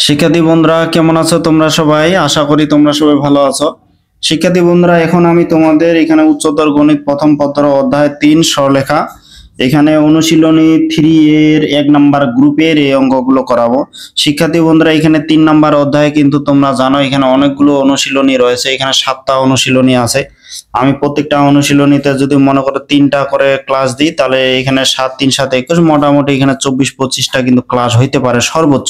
শিক্ষার্থী বন্ধুরা কেমন আছো তোমরা সবাই? আশা করি তোমরা সবাই ভালো আছো। শিক্ষার্থী বন্ধুরা, এখন আমি তোমাদের এখানে উচ্চতর গণিত প্রথম পত্র অধ্যায় 3 সরলরেখা এখানে অনুশীলনী 3 এর 1 নাম্বার গ্রুপের এই অঙ্কগুলো করাবো। শিক্ষার্থী বন্ধুরা, এখানে 3 নাম্বার অধ্যায়ে কিন্তু তোমরা জানো এখানে অনেকগুলো অনুশীলনী রয়েছে, এখানে 7টা অনুশীলনী আছে। আমি প্রত্যেকটা অনুশীলনীতে যদি মনে করো 3টা করে ক্লাস দিই, তাহলে এখানে 7 3 7 21 মোটামুটি এখানে 24 25টা কিন্তু ক্লাস হইতে পারে সর্বোচ্চ।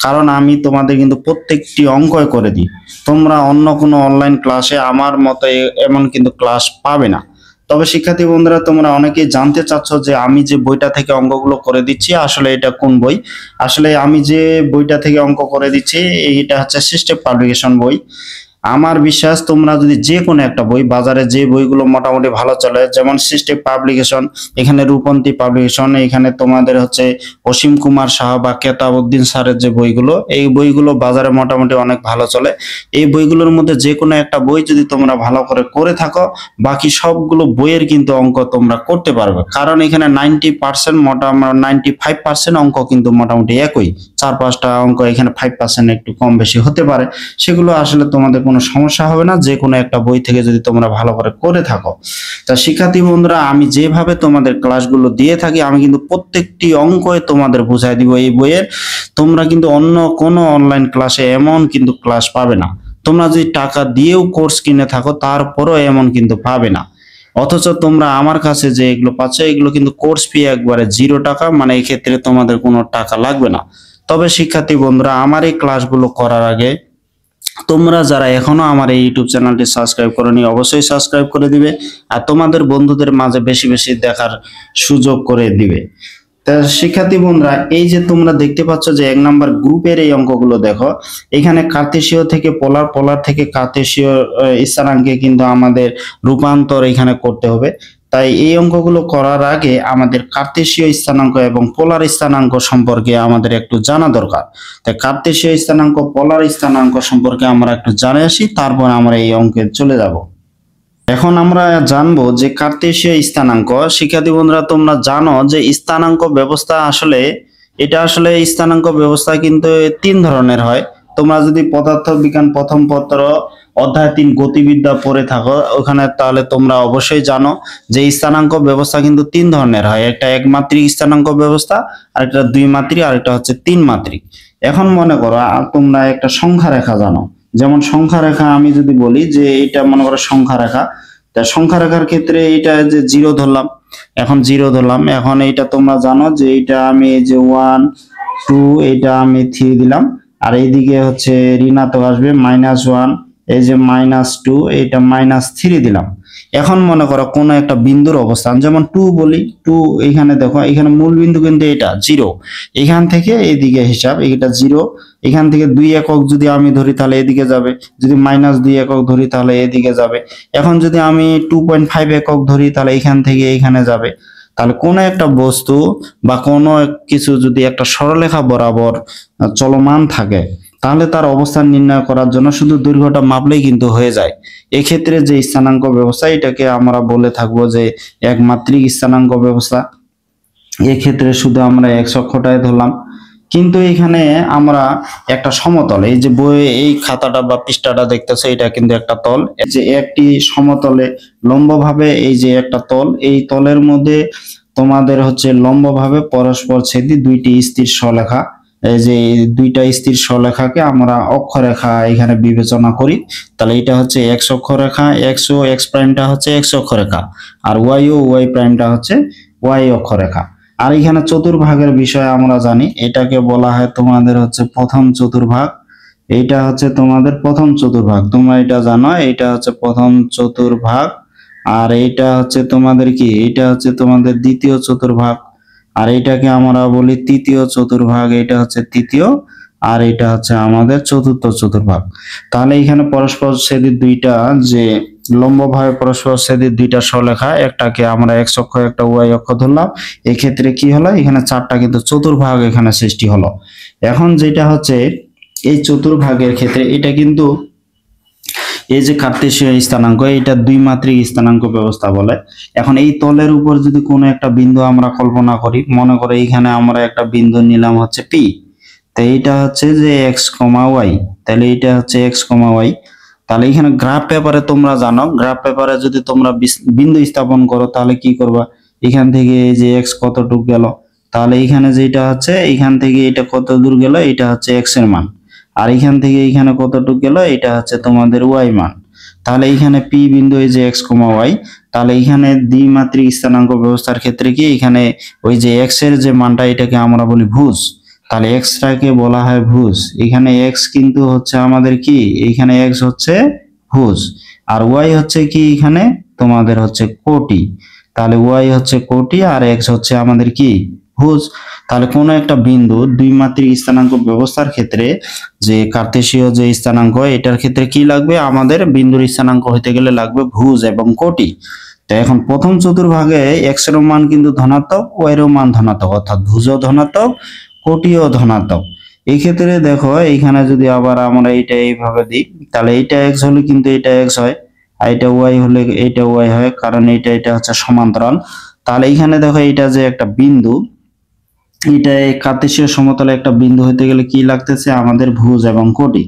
কারণ আমি তোমাদের কিন্তু প্রত্যেকটি অঙ্কই করে দিই, তোমরা অন্য কোনো অনলাইন ক্লাসে আমার মতো এমন কিন্তু ক্লাস পাবে না। তবে শিক্ষার্থী বন্ধুরা, তোমরা অনেকেই জানতে চাচ্ছ যে আমি যে বইটা থেকে অঙ্কগুলো করে দিচ্ছি আসলে এটা কোন বই। আসলে আমি যে বইটা থেকে অঙ্ক করে দিচ্ছি এইটা হচ্ছে সিস্টেম পাবলিকেশন বই। আমার বিশ্বাস তোমরা যদি যে কোনো একটা বই, বাজারে যে বইগুলো মোটামুটি ভালো চলে, যেমন সিস্টেম পাবলিকেশন, এখানে রূপন্তী পাবলিকেশন, এখানে তোমাদের হচ্ছে অসীম কুমার সাহা বা কেতাবউদ্দিন স্যারের যে বইগুলো, এই বইগুলো বাজারে মোটামুটি অনেক ভালো চলে। এই বইগুলোর মধ্যে যে কোনো একটা বই যদি তোমরা ভালো করে থাকো, বাকি সবগুলো বইয়ের কিন্তু অঙ্ক তোমরা করতে পারবে। কারণ এখানে 90% মোটামুটি 95% অঙ্ক কিন্তু মোটামুটি একই। 4-5টা অঙ্ক এখানে 5% একটু কম বেশি হতে পারে, সেগুলো আসলে তোমাদের কোনো সমস্যা হবে না যে কোনো একটা বই থেকে যদি তোমরা ভালো করে থাকো। তা শিক্ষার্থী বন্ধুরা, আমি যেভাবে তোমাদের ক্লাসগুলো দিয়ে থাকি আমি কিন্তু প্রত্যেকটি অঙ্কই তোমাদের বুঝাই দিব এই বইয়ের। তোমরা কিন্তু অন্য কোনো অনলাইন ক্লাসে এমন কিন্তু ক্লাস পাবে না। তোমরা যদি টাকা দিয়েও কোর্স কিনে থাকো তারপরও এমন কিন্তু পাবে না। অথচ তোমরা আমার কাছে যে এগুলো পাচ্ছ এগুলো কিন্তু কোর্স ফি একবারে 0 টাকা, মানে এই ক্ষেত্রে তোমাদের কোনো টাকা লাগবে না। তবে শিক্ষার্থী বন্ধুরা, আমার এই ক্লাসগুলো করার আগে তোমরা যারা এখনো আমার এই ইউটিউব চ্যানেলটি সাবস্ক্রাইব করোনি অবশ্যই সাবস্ক্রাইব করে দিবে, আর তোমাদের বন্ধুদের মাঝে বেশি বেশি দেখার সুযোগ করে দিবে। তা শিক্ষার্থী বন্ধুরা, এই যে তোমরা দেখতে পাচ্ছ যে 1 নাম্বার গ্রুপের এই অঙ্কগুলো দেখো, এখানে কার্তেশীয় থেকে পোলার, পোলার থেকে কার্তেশীয় স্থানাঙ্কে কিন্তু আমাদের রূপান্তর এখানে করতে হবে। তাই এই অঙ্কগুলো করার আগে আমাদের কার্তেশীয় স্থানাঙ্ক এবং পোলার স্থানাঙ্ক সম্পর্কে আমাদের একটু জানা দরকার। তাই কার্তেশীয় স্থানাঙ্ক, পোলার স্থানাঙ্ক সম্পর্কে আমরা একটু জেনে আসি, তারপর আমরা এই অঙ্কে চলে যাব। এখন আমরা জানবো যে কার্তেশীয় স্থানাঙ্ক। শিক্ষার্থী বন্ধুরা, তোমরা জানো যে স্থানাঙ্ক ব্যবস্থা আসলে স্থানাঙ্ক ব্যবস্থা কিন্তু 3 ধরনের হয়। তোমরা যদি পদার্থ বিজ্ঞান প্রথম পত্র অধ্যায় 3 গতিবিদ্যা পড়ে থাকো ওখানে, তাহলে তোমরা অবশ্যই জানো যে স্থানাঙ্ক ব্যবস্থা কিন্তু 3 ধরনের হয়। একটা একমাত্রিক স্থানাঙ্ক ব্যবস্থা, আরেকটা 2 মাত্রিক, আরেকটা হচ্ছে 3 মাত্রিক। এখন মনে করো তোমরা একটা সংখ্যা রেখা জানো, যেমন সংখ্যা রেখা আমি যদি বলি যে এটা মনে করো সংখ্যা রেখা, তা সংখ্যা রেখার ক্ষেত্রে এটা যে 0 ধরলাম, এখন 0 ধরলাম। এখন এইটা তোমরা জানো যে এটা আমি এই যে 1 2 এটা আমি 3 দিলাম, আর এইদিকে হচ্ছে ঋণাত্মক আসবে -1, এই যে -2 এটা -3 দিলাম। এখন মনে করো কোনো একটা বিন্দুর অবস্থান, যেমন 2 বলি, 2 এখানে দেখো এখানে মূল বিন্দু কিন্তু এটা 0, এখান থেকে এইদিকে হিসাব এটা 0, এখান থেকে 2 একক যদি আমি ধরি তাহলে এদিকে যাবে, যদি -2 একক ধরি তাহলে এদিকে যাবে। এখন যদি আমি 2.5 একক ধরি তাহলে এখান থেকে এখানে যাবে। তাহলে কোনো একটা বস্তু বা কোনো কিছু যদি একটা সরলরেখা বরাবর চলমান থাকে, তাহলে তার অবস্থান নির্ণয় করার জন্য শুধু দৈর্ঘ্যটা মাপলেই কিন্তু হয়ে যায়। এক্ষেত্রে যে স্থানাঙ্ক ব্যবস্থা এটাকে আমরা বলে থাকবো যে একমাত্রিক স্থানাঙ্ক ব্যবস্থা। এক্ষেত্রে শুধু আমরা x অক্ষটাই ধরলাম। কিন্তু এখানে আমরা একটা সমতল, এই যে বই এই খাতাটা বা পৃষ্ঠাটা দেখতেছো এটা কিন্তু একটা তল, এই যে একটি সমতলে লম্বভাবে এই যে একটা তল, এই তলের মধ্যে তোমাদের হচ্ছে লম্বভাবে পরস্পর ছেদী দুইটি স্থির সরলরেখা, এই যে দুইটা স্থির সরলরেখাকে আমরা অক্ষরেখা এখানে বিবেচনা করি। তাহলে এটা হচ্ছে x অক্ষরেখা, x ও x প্রাইমটা হচ্ছে x অক্ষরেখা, আর y ও y প্রাইমটা হচ্ছে y অক্ষরেখা। আর এখানে চতুর্ভাগের বিষয়ে আমরা জানি, এটাকে বলা হয় তোমাদের হচ্ছে প্রথম চতুর্ভাগ। এইটা হচ্ছে তোমাদের প্রথম চতুর্ভাগ, তোমরা এটা জানো, এটা হচ্ছে প্রথম চতুর্ভাগ। আর এইটা হচ্ছে তোমাদের কি, এটা হচ্ছে তোমাদের দ্বিতীয় চতুর্ভাগ। আর এটাকে আমরা বলি তৃতীয় চতুর্ভাগ, এটা হচ্ছে তৃতীয়। আর এটা হচ্ছে আমাদের চতুর্থ চতুর্ভাগ। তাহলে এখানে পরস্পর ছেদী দুইটা, যে লম্বভাবে পরস্পর ছেদী দুইটা সরলরেখা, একটাকে আমরা x অক্ষ একটা y অক্ষ ধরলাম। এই ক্ষেত্রে কি হলো, এখানে 4টা কিন্তু চতুর্ভাগ এখানে সৃষ্টি হলো। এখন যেটা হচ্ছে এই চতুর্ভাগের ক্ষেত্রে এটা কিন্তু এই যে কার্তেশীয় স্থানাঙ্ক, এটা 2 মাত্রিক স্থানাঙ্ক ব্যবস্থা বলে। এখন এই তলের উপর যদি কোনো একটা বিন্দু আমরা কল্পনা করি, মনে করো এখানে আমরা একটা বিন্দু নিলাম হচ্ছে P, তো এইটা হচ্ছে যে এক্স কমা ওয়াই, তাহলে এইটা হচ্ছে এক্স কমা ওয়াই। তাহলে এখানে গ্রাফ পেপারে তোমরা জানো, গ্রাফ পেপারে যদি তোমরা বিন্দু স্থাপন করো তাহলে কি করবা, এখান থেকে এই যে এক্স কতটুক গেল, তাহলে এখানে যেটা হচ্ছে এখান থেকে এটা কত দূর গেল, এটা হচ্ছে এক্স এর মান, আর এখান থেকে এখানে কতটুক গেল, এটা হচ্ছে তোমাদের ওয়াই মান। তাহলে এখানে পি বিন্দু এই যে এক্স কমা ওয়াই, তাহলে এখানে দ্বিমাত্রিক স্থানাঙ্ক ব্যবস্থার ক্ষেত্রে কি এখানে ওই যে এক্স এর যে মানটা এটাকে আমরা বলি ভুজ, তাহলে এক্স টাকে বলা হয় ভুজ। এখানে এক্স কিন্তু হচ্ছে আমাদের কি, এখানে এক্স হচ্ছে ভুজ, আর ওয়াই হচ্ছে কি এখানে তোমাদের হচ্ছে কোটি। তাহলে ওয়াই হচ্ছে কোটি আর এক্স হচ্ছে আমাদের কি ভুজ। তাহলে কোন একটা বিন্দু দ্বিমাত্রিক স্থানাঙ্ক ব্যবস্থার ক্ষেত্রে যে কার্তেশীয় যে স্থানাঙ্ক, এটার ক্ষেত্রে কি লাগবে, আমাদের বিন্দুর স্থানাঙ্ক হইতে গেলে লাগবে ভুজ এবং কোটি। তো এখন প্রথম চতুর্ভাগে এক্স এর মান কিন্তু ধনাত্মক, ওয়াই এর মান ধনাত্মক, অর্থাৎ ভুজও ধনাত্মক কোটিও ধনাত্মক। এই ক্ষেত্রে দেখো এইখানে যদি আবার আমরা এটা এইভাবে দিই, তাহলে এইটা এক্স হলে কিন্তু এটা এক্স হয়, আর এটা ওয়াই হলে এটা ওয়াই হয়, কারণ এটা হচ্ছে সমান্তরাল। তাহলে এইখানে দেখো এটা যে একটা বিন্দু, এটা কার্তেশীয় সমতলে একটা বিন্দু হইতে গেলে কি লাগতেছে, আমাদের ভুজ এবং কোটি।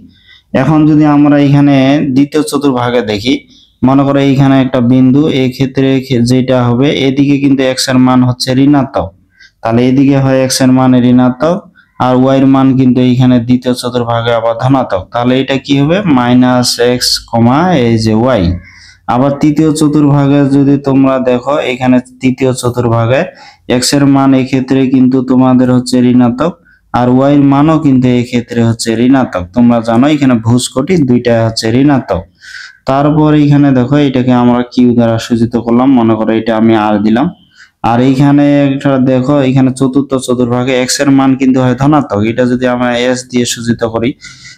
এখন যদি আমরা এখানে দ্বিতীয় চতুর্ভাগে দেখি, মনে করো এইখানে একটা বিন্দু, এই ক্ষেত্রে যেটা হবে এদিকে কিন্তু এক্স এর মান হচ্ছে ঋণাত্মক, তাহলে এদিকে হয় এক্স এর মান ঋণাত্মক, আর ওয়াই এর মান কিন্তু এইখানে দ্বিতীয় চতুর্ভাগে আবার ধনাত্মক, তাহলে এটা কি হবে মাইনাস এক্স কমা এই যে ওয়াই। আবার তৃতীয় চতুর্ভাগে যদি তোমরা দেখো, এখানে তৃতীয় চতুর্ভাগে এক্স এর মান এই ক্ষেত্রে কিন্তু তোমাদের হচ্ছে ঋণাত্মক, আর ওয়াই এর মানও কিন্তু এই ক্ষেত্রে হচ্ছে ঋণাত্মক। তোমরা জানো এখানে ভুজ কোটি দুইটা হচ্ছে ঋণাত্মক। তারপর এখানে দেখো এটাকে আমরা কিউ দ্বারা সূচিত করলাম, মনে করো এটা আমি আর দিলাম। আর এইখানে একটা দেখো, এখানে চতুর্থ চতুর্ভাগে এক্স এর মান কিন্তু হয় ধনাত্মক, এটা যদি আমরা এস দিয়ে সূচিত করি,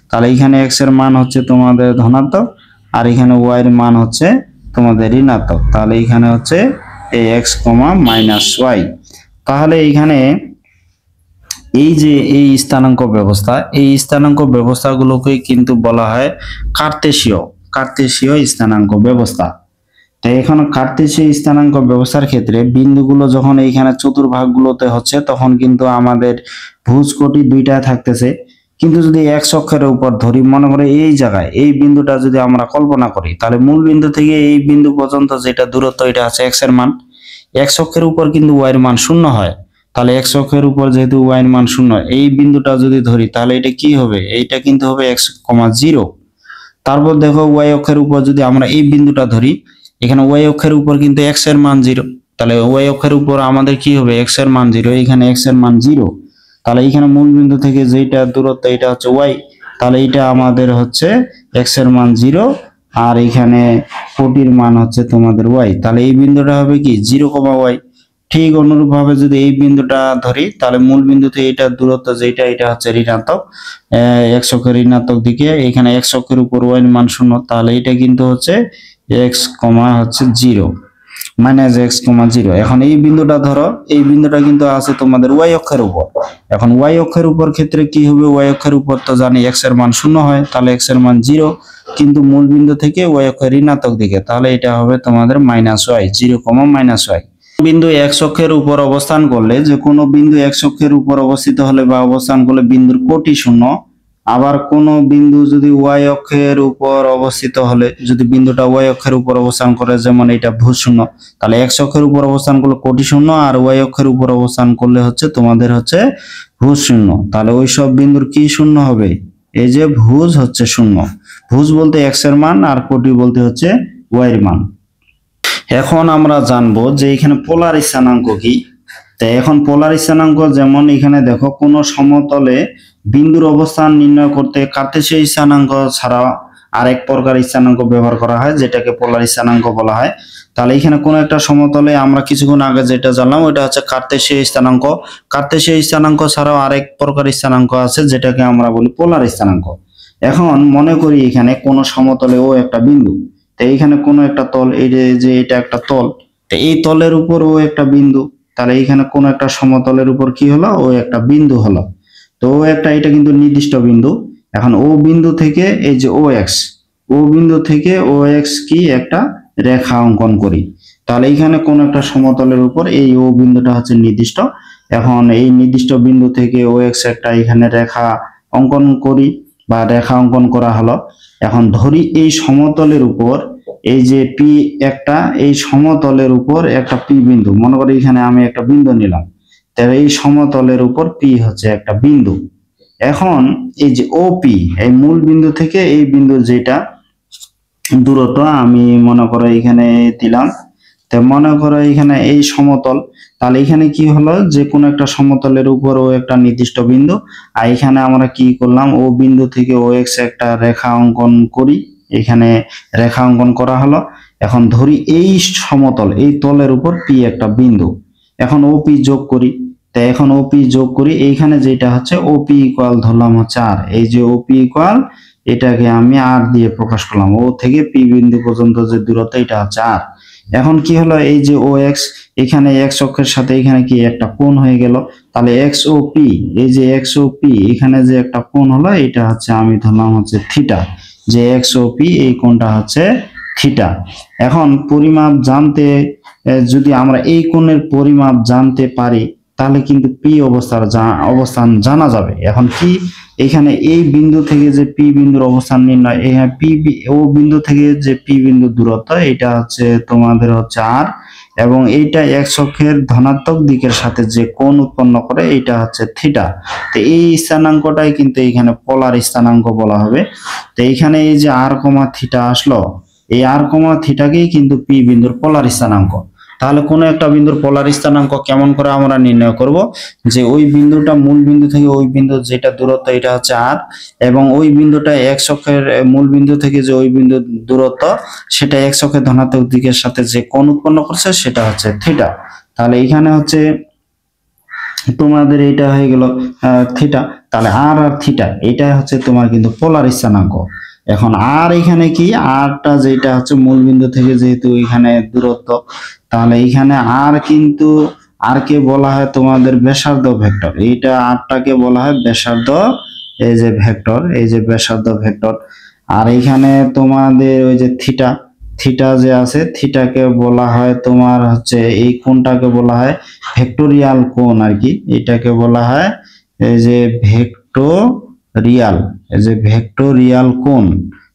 তাহলে এখানে এক্স এর মান হচ্ছে তোমাদের ধনাত্মক, আর এখানে ওয়াই এর মান হচ্ছে তোমাদের ঋণাত্মক। তাহলে এখানে হচ্ছে এই এক্স কমা মাইনাস ওয়াই। তাহলে এইখানে এই যে এই স্থানাঙ্ক ব্যবস্থা, এই স্থানাঙ্ক ব্যবস্থাগুলোকে কিন্তু বলা হয় কার্তেশীয় কার্তেশীয় স্থানাঙ্ক ব্যবস্থা। তো এখন কার্তেশীয় স্থানাঙ্ক ব্যবস্থার ক্ষেত্রে বিন্দুগুলো যখন এইখানে চতুর্ভাগগুলোতে হচ্ছে, তখন কিন্তু আমাদের ভুজ কোটি দুইটা থাকতেছে। কিন্তু যদি এক্স অক্ষের উপর ধরি, মনে করে এই জায়গায় এই বিন্দুটা যদি আমরা কল্পনা করি, তাহলে মূল বিন্দু থেকে এই বিন্দু পর্যন্ত যেটা দূরত্ব, এটা আছে এক্স এর মান। এক্স অক্ষের উপর কিন্তু ওয়াই এর মান শূন্য হয়, তাহলে এক্স অক্ষের উপর যেহেতু ওয়াই এর মান শূন্য, এই বিন্দুটা যদি ধরি তাহলে এটা কি হবে, এইটা কিন্তু হবে এক্স কমা জিরো। তারপর দেখো ওয়াই অক্ষের উপর যদি আমরা এই বিন্দুটা ধরি, এখানে ওয়াই অক্ষের উপর কিন্তু এক্স এর মান জিরো, তাহলে ওয়াই অক্ষের উপর আমাদের কি হবে, এক্স এর মান জিরো, এখানে এক্স এর মান জিরো। তাহলে এখানে মূল বিন্দু থেকে যেটা দূরত্ব এটা হচ্ছে ওয়াই, তাহলে এটা আমাদের হচ্ছে এক্স এর মান জিরো, আর এখানে কোটির মান হচ্ছে তোমাদের ওয়াই, তাহলে এই বিন্দুটা হবে কি জিরো কমা ওয়াই। ঠিক অনুরূপ ভাবে যদি এই বিন্দুটা ধরি, তাহলে মূল বিন্দু থেকে এটা দূরত্ব যেটা, এটা হচ্ছে ঋণাত্মক, এক্স অক্ষের ঋণাত্মক দিকে, এখানে এক্স অক্ষের উপর ওয়াই এর মান শূন্য, তাহলে এটা কিন্তু হচ্ছে এক্স কমা হচ্ছে জিরো, মাইনাস এক্স কমা জিরো। এখন এই বিন্দুটা ধরো, এই বিন্দুটা কিন্তু আছে তোমাদের ওয়াই অক্ষের উপর। এখন ওয়াই অক্ষের উপর ক্ষেত্রে কি হবে, ওয়াই অক্ষের উপর তো জানি এক্স এর মান শূন্য হয়, তাহলে এক্স এর মান জিরো, কিন্তু মূল বিন্দু থেকে ওয়াই অক্ষের ঋণাত্মক দিকে, তাহলে এটা হবে তোমাদের minus y, zero comma minus y. বিন্দু এক্স অক্ষের উপর অবস্থান করলে, যে কোনো বিন্দু এক্স অক্ষের উপর অবস্থিত হলে বা অবস্থান করলে বিন্দুর কোটি শূন্য। আবার কোন বিন্দু যদি ওয়াই অক্ষের উপর অবস্থিত হলে, যদি বিন্দুটা ওয়াই অক্ষের উপর অবস্থান করে, যেমন এটা ভুজ শূন্য, তাহলে এক্স অক্ষের উপর অবস্থান করলে কোটি শূন্য, আর ওয়াই অক্ষের উপর অবস্থান করলে হচ্ছে তোমাদের হচ্ছে ভুজ শূন্য। তাহলে ওই সব বিন্দুর কি শূন্য হবে, এই যে ভুজ হচ্ছে শূন্য। ভুজ বলতে এক্স এর মান, আর কোটি বলতে হচ্ছে ওয়াই এর মান। এখন আমরা জানবো যে এখানে পোলার স্থানাঙ্ক কি। তো এখন পোলার স্থানাঙ্ক, যেমন এখানে দেখো কোন সমতলে বিন্দুর অবস্থান নির্ণয় করতে কার্তেশীয় স্থানাঙ্ক ছাড়া আরেক প্রকার স্থানাঙ্ক ব্যবহার করা হয়, যেটাকে পোলার স্থানাঙ্ক বলা হয়। তাহলে এখানে কোন একটা সমতলে আমরা কিছুক্ষণ আগে যেটা জানলাম, ওটা হচ্ছে কার্তেশীয় স্থানাঙ্ক। কার্তেশীয় স্থানাঙ্ক ছাড়াও আরেক প্রকার স্থানাঙ্ক আছে, যেটাকে আমরা বলি পোলার স্থানাঙ্ক। এখন মনে করি এখানে কোন সমতলে ও একটা বিন্দু, তো এইখানে কোন একটা তল, এই যে এটা একটা তল, তো এই তলের উপর ও একটা বিন্দু, তাহলে এইখানে কোন একটা সমতলের উপর কি হলো, ও একটা বিন্দু হলো। তো ও একটা, এটা কিন্তু নির্দিষ্ট বিন্দু। এখন ও বিন্দু থেকে এই যে ও এক্স, ও বিন্দু থেকে ও এক্স কি একটা রেখা অঙ্কন করি, তাহলে এইখানে কোন একটা সমতলের উপর এই ও বিন্দুটা হচ্ছে নির্দিষ্ট। এখন এই নির্দিষ্ট বিন্দু থেকে ও এক্স একটা এখানে রেখা অঙ্কন করি বা রেখা অঙ্কন করা হলো। এখন ধরি এই সমতলের উপর এই যে পি একটা, এই সমতলের উপর একটা পি বিন্দু, মনে করি এখানে আমি একটা বিন্দু নিলাম, তাহলে এই সমতলের উপর পি হচ্ছে একটা বিন্দু। এখন এই যে ওপি, এই মূল বিন্দু থেকে এই বিন্দু যেটা দূরত্ব আমি মনে করো এখানে দিলাম, তো মনে করো এখানে এই সমতল, তাহলে এখানে কি হলো, যে কোনো একটা সমতলের উপর ও একটা নির্দিষ্ট বিন্দু, আর এখানে আমরা কি করলাম, ও বিন্দু থেকে ও এক্স একটা রেখা অঙ্কন করি, এখানে রেখা অঙ্কন করা হলো। এখন ধরি এই সমতল, এই তলের উপর পি একটা বিন্দু, এখন ওপি যোগ করি, তাই এখন ওপি যোগ করি, এইখানে যেটা হচ্ছে ওপি ইকুয়াল ধরলাম হচ্ছে আর, এই যে ওপি ইকুয়াল এটাকে আমি আর দিয়ে প্রকাশ করলাম, ও থেকে পি বিন্দু পর্যন্ত যে দূরত্ব এটা হচ্ছে আর। এখন কি হলো, এই যে ও এক্স, এখানে এক্স অক্ষের সাথে এখানে কি একটা কোণ হয়ে গেল, তাহলে এক্স ও পি, এই যে এক্স ও পি এখানে যে একটা কোণ হলো এটা হচ্ছে আমি ধরলাম হচ্ছে থিটা, যে এক্স ও পি এই কোণটা হচ্ছে থিটা। এখন পরিমাপ জানতে, যদি আমরা এই কোণের পরিমাপ জানতে পারি তাহলে কিন্তু পি অবস্থান জানা যাবে। এখন কি, এখানে এই বিন্দু থেকে যে পি বিন্দুর অবস্থান নির্ণয়, এখানে ও বিন্দু থেকে যে পি বিন্দুর দূরত্ব এটা হচ্ছে তোমাদের হচ্ছে আর, এবং এইটা এক্স অক্ষের ধনাত্মক দিকের সাথে যে কোণ উৎপন্ন করে এটা হচ্ছে থিটা। তো এই স্থানাঙ্কটাই কিন্তু এখানে পোলার স্থানাঙ্ক বলা হবে। তো এখানে এই যে আর কমা থিটা আসলো, এই আর কমা থিটাকেই কিন্তু পি বিন্দুর পোলার স্থানাঙ্ক। তাহলে কোনো একটা বিন্দুর পোলার স্থানাঙ্ক কেমন করে আমরা নির্ণয় করব, যে ওই বিন্দুটা মূল বিন্দু থেকে ওই বিন্দু যেটা দূরত্ব এটা হচ্ছে আর, এবং ওই বিন্দুটা এক্স অক্ষের মূল বিন্দু থেকে যে ওই বিন্দু দূরত্ব সেটা এক্স অক্ষের ধনাত্মক দিকের সাথে যে কোণ উৎপন্ন করছে সেটা হচ্ছে থিটা। তাহলে এখানে হচ্ছে তোমাদের এটা হয়ে গেল থিটা, তাহলে আর আর থিটা এটা হচ্ছে তোমার কিন্তু পোলার স্থানাঙ্ক। এখন আর এখানে কি, আরটা যেটা হচ্ছে মূল বিন্দু থেকে যেহেতু এখানে দূরত্ব, তাহলে এখানে আর কিন্তু আর কে বলা হয় তোমাদের ব্যাসার্ধ ভেক্টর, এইটা আরটাকে বলা হয় ব্যাসার্ধ, এই যে ভেক্টর, এই যে ব্যাসার্ধ ভেক্টর। আর এখানে তোমাদের ওই যে থিটা, থিটা যে আছে থিটাকে বলা হয় তোমার হচ্ছে এই কোণটাকে বলা হয় ভেক্টোরিয়াল কোণ আর কি, এটাকে বলা হয় এই যে ভেক্টোরিয়াল, এই যে ভেক্টোরিয়াল কোণ।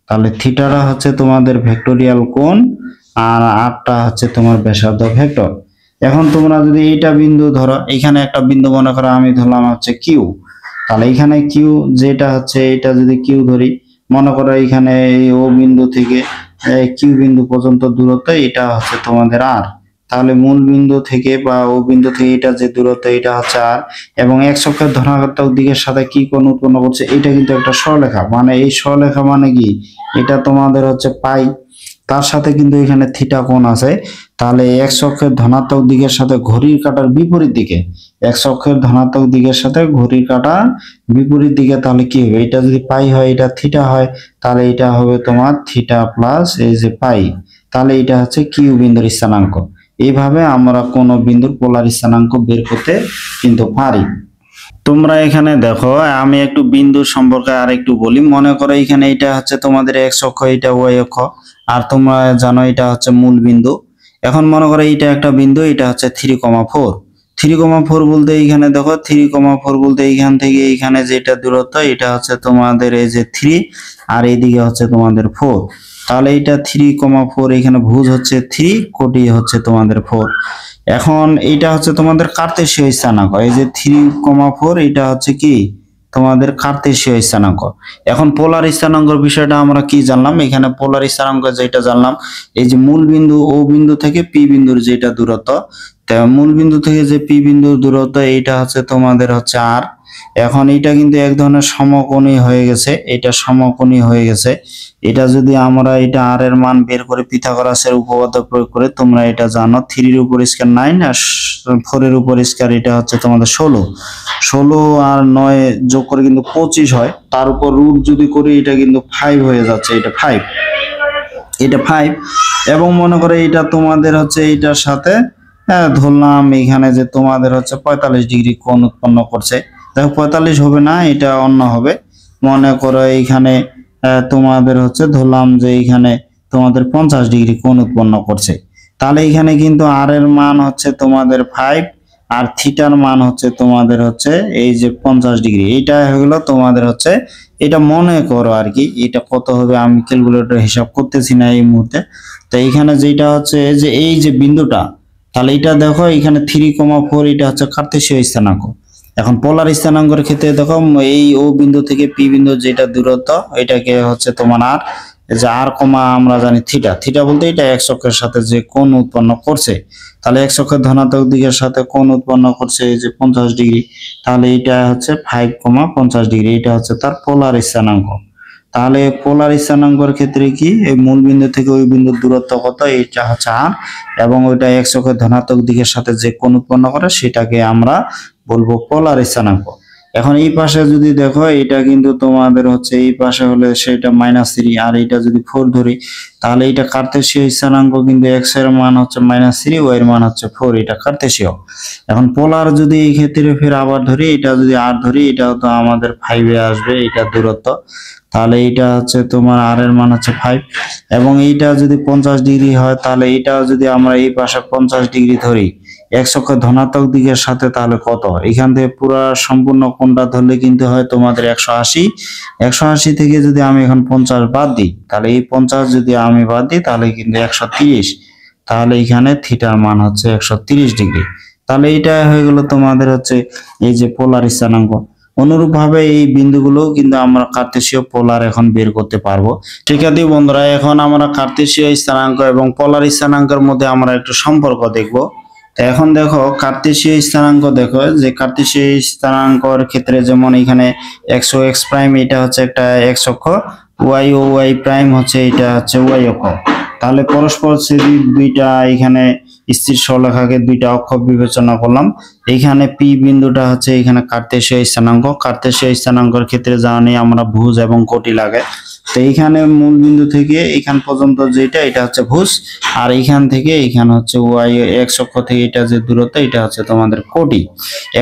তাহলে থিটাটা হচ্ছে তোমাদের ভেক্টোরিয়াল কোণ আর আরটা হচ্ছে তোমার ব্যাসার্ধ ভেক্টর। এখন তোমরা যদি এইটা বিন্দু ধরো, এখানে একটা বিন্দু মনে করো আমি ধরলাম হচ্ছে কিউ, তাহলে এখানে কিউ যেটা হচ্ছে এটা যদি কিউ ধরি, মনে করো এখানে এই ও বিন্দু থেকে কিউ বিন্দু পর্যন্ত দূরত্ব এটা হচ্ছে তোমাদের আর, তাহলে মূল বিন্দু থেকে বা ও বিন্দু থেকে এটা যে দূরত্ব এটা হচ্ছে আর, এবং এক্স অক্ষের ধনাত্মক দিকের সাথে কি কোণ উৎপন্ন করছে এটা কিন্তু একটা সরলরেখা, মানে এই সরলরেখা মানে কি, এটা তোমাদের হচ্ছে পাই, তার সাথে কিন্তু এখানে থিটা কোণ আছে। তাহলে এক্স অক্ষের ধনাত্মক দিকের সাথে ঘড়ির কাঁটার বিপরীত দিকে, এক্স অক্ষের ধনাত্মক দিকের সাথে ঘড়ির কাঁটার বিপরীত দিকে, তাহলে কি হবে, এটা যদি পাই হয় এটা থিটা হয়, তাহলে এটা হবে তোমার থিটা প্লাস এই যে পাই, তাহলে এটা হচ্ছে কিউ বিন্দুর স্থানাঙ্ক। এইভাবে আমরা কোন বিন্দুর পোলার স্থানাঙ্ক বের করতে কিন্তু পারি। তোমরা এখানে দেখো, আমি একটু বিন্দু সম্পর্কে আর একটু বলি। মনে করো এখানে এটা হচ্ছে তোমাদের এক্স অক্ষ, এটা ওয়াই অক্ষ, আর তোমরা জানো এটা হচ্ছে মূল বিন্দু। এখন মনে করো এইটা একটা বিন্দু, এটা হচ্ছে 3,4, 3,4 বলতে এইখানে দেখো 3,4 বলতে এইখান থেকে এইখানে যেটা দূরত্ব এটা হচ্ছে তোমাদের এই যে 3, আর এইদিকে হচ্ছে তোমাদের 4, তাহলে এটা 3,4, এখানে ভুজ হচ্ছে 3, কোটি হচ্ছে তোমাদের 4। এখন এইটা হচ্ছে তোমাদের কার্তেশীয় স্থানাঙ্ক, এই যে 3,4 এটা হচ্ছে কি তোমাদের কার্তেশীয় স্থানাঙ্ক। এখন পোলার স্থানাঙ্কের বিষয়টা আমরা কি জানলাম, এখানে পোলার স্থানাঙ্ক যেটা জানলাম, এই যে মূল বিন্দু ও বিন্দু থেকে পি বিন্দুর যেটা দূরত্ব, মূল বিন্দু থেকে যে পি বিন্দুর দূরত্ব এইটা হচ্ছে তোমাদের হচ্ছে আর। এখন এটা কিন্তু এক ধরনের সমকোণী হয়ে গেছে, এটা সমকোণী হয়ে গেছে। এটা যদি আমরা এটা আর এর মান বের করে পিথাগোরাসের উপপাদ্য প্রয়োগ করে, তোমরা এটা জানো 3 এর উপর স্কয়ার 9 আর 4 এর উপর স্কয়ার এটা হচ্ছে তোমাদের 16 আর 9 যোগ করে কিন্তু 25 হয়, তার উপর রুট যদি করি এটা কিন্তু 5 হয়ে যাচ্ছে, এটা 5, এটা 5। এবং মনে করে এটা তোমাদের হচ্ছে এইটার সাথে ধরলাম এখানে যে তোমাদের হচ্ছে 45 ডিগ্রি কোণ উৎপন্ন করছে, দেখো 45 হবে না, এটা অন্য হবে। মনে করো এইখানে তোমাদের হচ্ছে ধরলাম যে এইখানে তোমাদের 50 ডিগ্রি কোণ উৎপন্ন করছে, তাহলে এখানে কিন্তু আর এর মান হচ্ছে তোমাদের 5 আর থিটার মান হচ্ছে তোমাদের হচ্ছে এই যে 50 ডিগ্রি। এইটা হয়ে গেল তোমাদের হচ্ছে, এটা মনে করো আর কি, এটা কত হবে আমি ক্যালকুলেটর হিসাব করতেছি না এই মুহূর্তে। তো এখানে যেটা হচ্ছে যে এই যে বিন্দুটা, তাহলে এটা দেখো এখানে 3,4 এটা হচ্ছে কার্তেশীয় স্থানাঙ্ক। এখন পোলার স্থানাঙ্কের ক্ষেত্রে দেখো এই ও বিন্দু থেকে পি বিন্দু যেটা দূরত্ব, এটাকে হচ্ছে তোমার আর, এই যে আর কমা আমরা জানি থিটা, থিটা বলতে এটা এক্স অক্ষের সাথে যে কোণ উৎপন্ন করছে, তাহলে এক্স অক্ষের ধনাত্মক দিকের সাথে কোণ উৎপন্ন করছে এই যে 50 ডিগ্রি, তাহলে এটা হচ্ছে 5,50 ডিগ্রি, এটা হচ্ছে তার পোলার স্থানাঙ্ক। তাহলে পোলার স্থানাঙ্কের ক্ষেত্রে কি এই মূল বিন্দু থেকে ওই বিন্দুর দূরত্ব কত, এটা হচ্ছে আর, এবং ওইটা এক্স অক্ষের ধনাত্মক দিকের সাথে যে কোণ উৎপন্ন করে সেটাকে আমরা বলবো পোলার স্থানাঙ্ক। এখন এই পাশে যদি দেখো এটা কিন্তু তোমাদের হচ্ছে এই পাশে হলে সেটা -3, আর এটা যদি 4 ধরি তাহলে এটা কার্তেশীয় স্থানাঙ্ক, কিন্তু এক্স এর মান হচ্ছে -3, ওয়াই এর মান হচ্ছে 4, এটা কার্তেশীয়। এখন পোলার যদি এই ক্ষেত্রে ফের আবার ধরি, এটা যদি আর ধরি, এটা তো আমাদের 5 এ আসবে এটা দূরত্ব, তাহলে এটা হচ্ছে তোমার আর এর মান হচ্ছে 5, এবং এইটা যদি 50 ডিগ্রি হয় তাহলে এটা যদি আমরা এই পাশে 50 ডিগ্রি ধরি এক্স অক্ষের ধনাত্মক দিকের সাথে, তাহলে কত, এখান থেকে পুরো সম্পূর্ণ কোণটা ধরলে কিন্তু হয় তোমাদের 180। 180 থেকে যদি আমি এখন 50 বাদ দিই, তাহলে এই 50 যদি আমি বাদ দিই তাহলে কিন্তু 130, তাহলে এখানে থিটার মান হচ্ছে 130 ডিগ্রি। তাহলে এটা হয়ে গেল তোমাদের হচ্ছে এই যে পোলার স্থানাঙ্ক। অনুরূপ ভাবে এই বিন্দুগুলো কিন্তু আমরা কার্তেশীয় পোলার এখন বের করতে পারবো। ঠিক আছে বন্ধুরা, এখন আমরা কার্তেশীয় স্থানাঙ্ক এবং পোলার স্থানাঙ্কের মধ্যে আমরা একটু সম্পর্ক দেখব। এখন দেখো কার্তেশীয় স্থানাঙ্ক, দেখো যে কার্তেশীয় স্থানাঙ্কর ক্ষেত্রে যেমন এখানে এক্স ও এক্স প্রাইম এটা হচ্ছে একটা এক্স অক্ষ, ওয়াই ও ওয়াই প্রাইম হচ্ছে এটা হচ্ছে ওয়াই অক্ষ। তাহলে পরস্পর ছেদি দুইটা এখানে স্থির সরলরেখাকে দুইটা অক্ষ বিবেচনা করলাম। এখানে পি বিন্দুটা হচ্ছে এখানে কার্তেশীয় স্থানাঙ্ক। কার্তেশীয় স্থানাঙ্কের ক্ষেত্রে জানি আমরা ভুজ এবং কোটি লাগে। তো এইখানে মূল বিন্দু থেকে এখান পর্যন্ত যেটা, এটা হচ্ছে ভুজ, আর এইখান থেকে এখানে হচ্ছে ওয়াই এক্স অক্ষ থেকে এটা যে দূরত্ব, এটা হচ্ছে তোমাদের কোটি।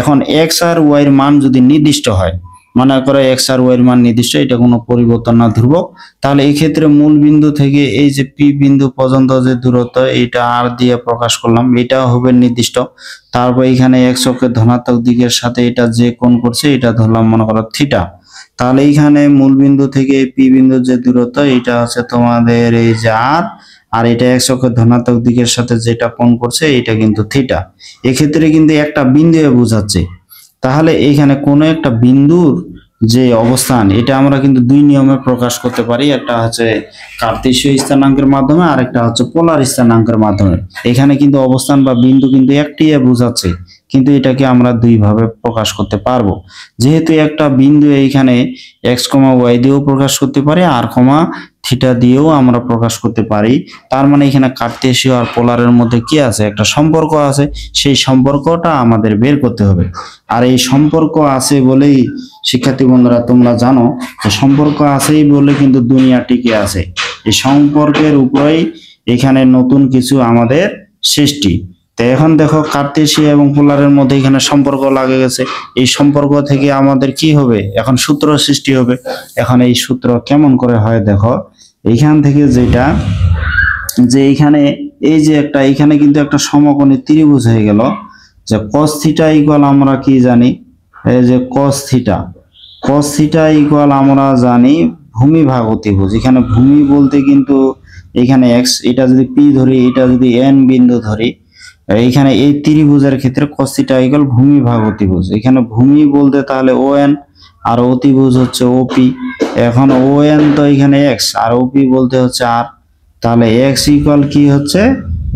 এখন এক্স আর ওয়াই এর মান যদি নির্দিষ্ট হয়, মনে করো এক্স আর ওয়াই এর মান নির্দিষ্ট, এটা কোনো পরিবর্তন না, ধ্রুবক, তাহলে এই ক্ষেত্রে মূল বিন্দু থেকে এই যে পি বিন্দু পর্যন্ত যে দূরত্ব, এটা আর দিয়ে প্রকাশ করলাম, এটা হবে নির্দিষ্ট। তারপর এখানে এক্স অক্ষের ধনাত্মক দিকের সাথে এটা যে কোণ করছে এটা ধরলাম মনে করো থিটা। তাহলে এইখানে মূল বিন্দু থেকে পি বিন্দুর যে দূরত্ব, এটা হচ্ছে তোমাদের এই যে আর, আর এটা এক্স অক্ষের ধনাত্মক দিকের সাথে যেটা কোণ করছে এটা কিন্তু থিটা। এক্ষেত্রে কিন্তু একটা বিন্দু বোঝাচ্ছে। তাহলে এইখানে কোনো একটা বিন্দুর যে অবস্থান, এটা আমরা কিন্তু দুই নিয়মে প্রকাশ করতে পারি, একটা হচ্ছে কার্তেশীয় স্থানাঙ্কের মাধ্যমে, আর একটা হচ্ছে পোলার স্থানাঙ্কের মাধ্যমে। এখানে কিন্তু অবস্থান বা বিন্দু কিন্তু একটি বোঝাচ্ছে, কিন্তু এটাকে আমরা দুই ভাবে প্রকাশ করতে পারবো। যেহেতু একটা বিন্দু এইখানে এক্স কমা ওয়াই দিয়েও প্রকাশ করতে পারি, আর কমা থিটা দিয়েও আমরা প্রকাশ করতে পারি। তার মানে এখানে কার্তেশীয় আর পোলারের মধ্যে কি আছে, একটা সম্পর্ক আছে, সেই সম্পর্কটা আমাদের বের করতে হবে। আর এই সম্পর্ক আছে বলেই শিক্ষার্থী বন্ধুরা তোমরা জানো যে সম্পর্ক আছেই বলে কিন্তু দুনিয়া টিকে আছে। এই সম্পর্কের উপরেই এখানে নতুন কিছু আমাদের সৃষ্টি। তো এখন দেখো কার্তেশীয় এবং পোলারের মধ্যে এখানে সম্পর্ক লাগে গেছে। এই সম্পর্ক থেকে আমাদের কি হবে, এখন সূত্র সৃষ্টি হবে। এখন এই সূত্র কেমন করে হয় দেখো, এইখান থেকে যেটা, যে এইখানে এই যে একটা এখানে কিন্তু একটা সমকোণী ত্রিভুজ হয়ে গেল, যে cos থিটা ইকুয়াল আমরা কি জানি, এই যে cos থিটা ইকুয়াল আমরা জানি ভূমি ভাগ অতিভুজ। এখানে ভূমি বলতে কিন্তু এখানে এক্স, এটা যদি পি ধরি, এটা যদি এন বিন্দু ধরি, এইখানে এই ত্রিভুজের ক্ষেত্রে cos থিটা ইকুয়াল ভূমি ভাগ অতিভুজ। এখানে ভূমি বলতে তাহলে ও এন, আর অতিভুজ হচ্ছে ওপি। এখন ও এন তো এখানে এক্স, আর ওপি বলতে হচ্ছে আর, তাহলে এক্স ইকুয়াল কি হচ্ছে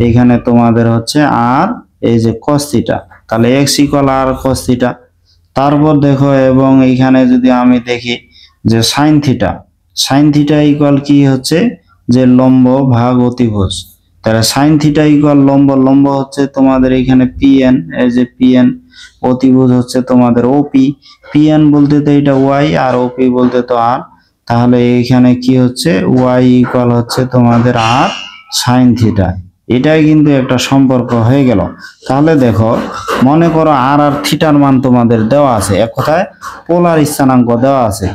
এখানে তোমাদের হচ্ছে আর এই যে cos থিটা, তাহলে এক্স ইকুয়াল আর cos থিটা। তারপর দেখো, এবং এইখানে যদি আমি দেখি যে সাইন থিটা ইকুয়াল কি হচ্ছে যে লম্ব ভাগ অতিভুজ। তাহলে সাইন থিটা ইকুয়াল লম্ব হচ্ছে তোমাদের এখানে পিএন, এই যে পিএন, অতিভুজ হচ্ছে তোমাদের ওপি। পিএন বলতে তো এটা ওয়াই, আর ওপি বলতে তো আর, তাহলে এখানে কি হচ্ছে ওয়াই ইকুয়াল হচ্ছে তোমাদের আর সাইন থিটা। এটাই কিন্তু একটা সম্পর্ক হয়ে গেল। তাহলে দেখো, মনে করো আর আর থিটার মান তোমাদের দেওয়া আছে, এক কথায় পোলার স্থানাঙ্ক দেওয়া আছে।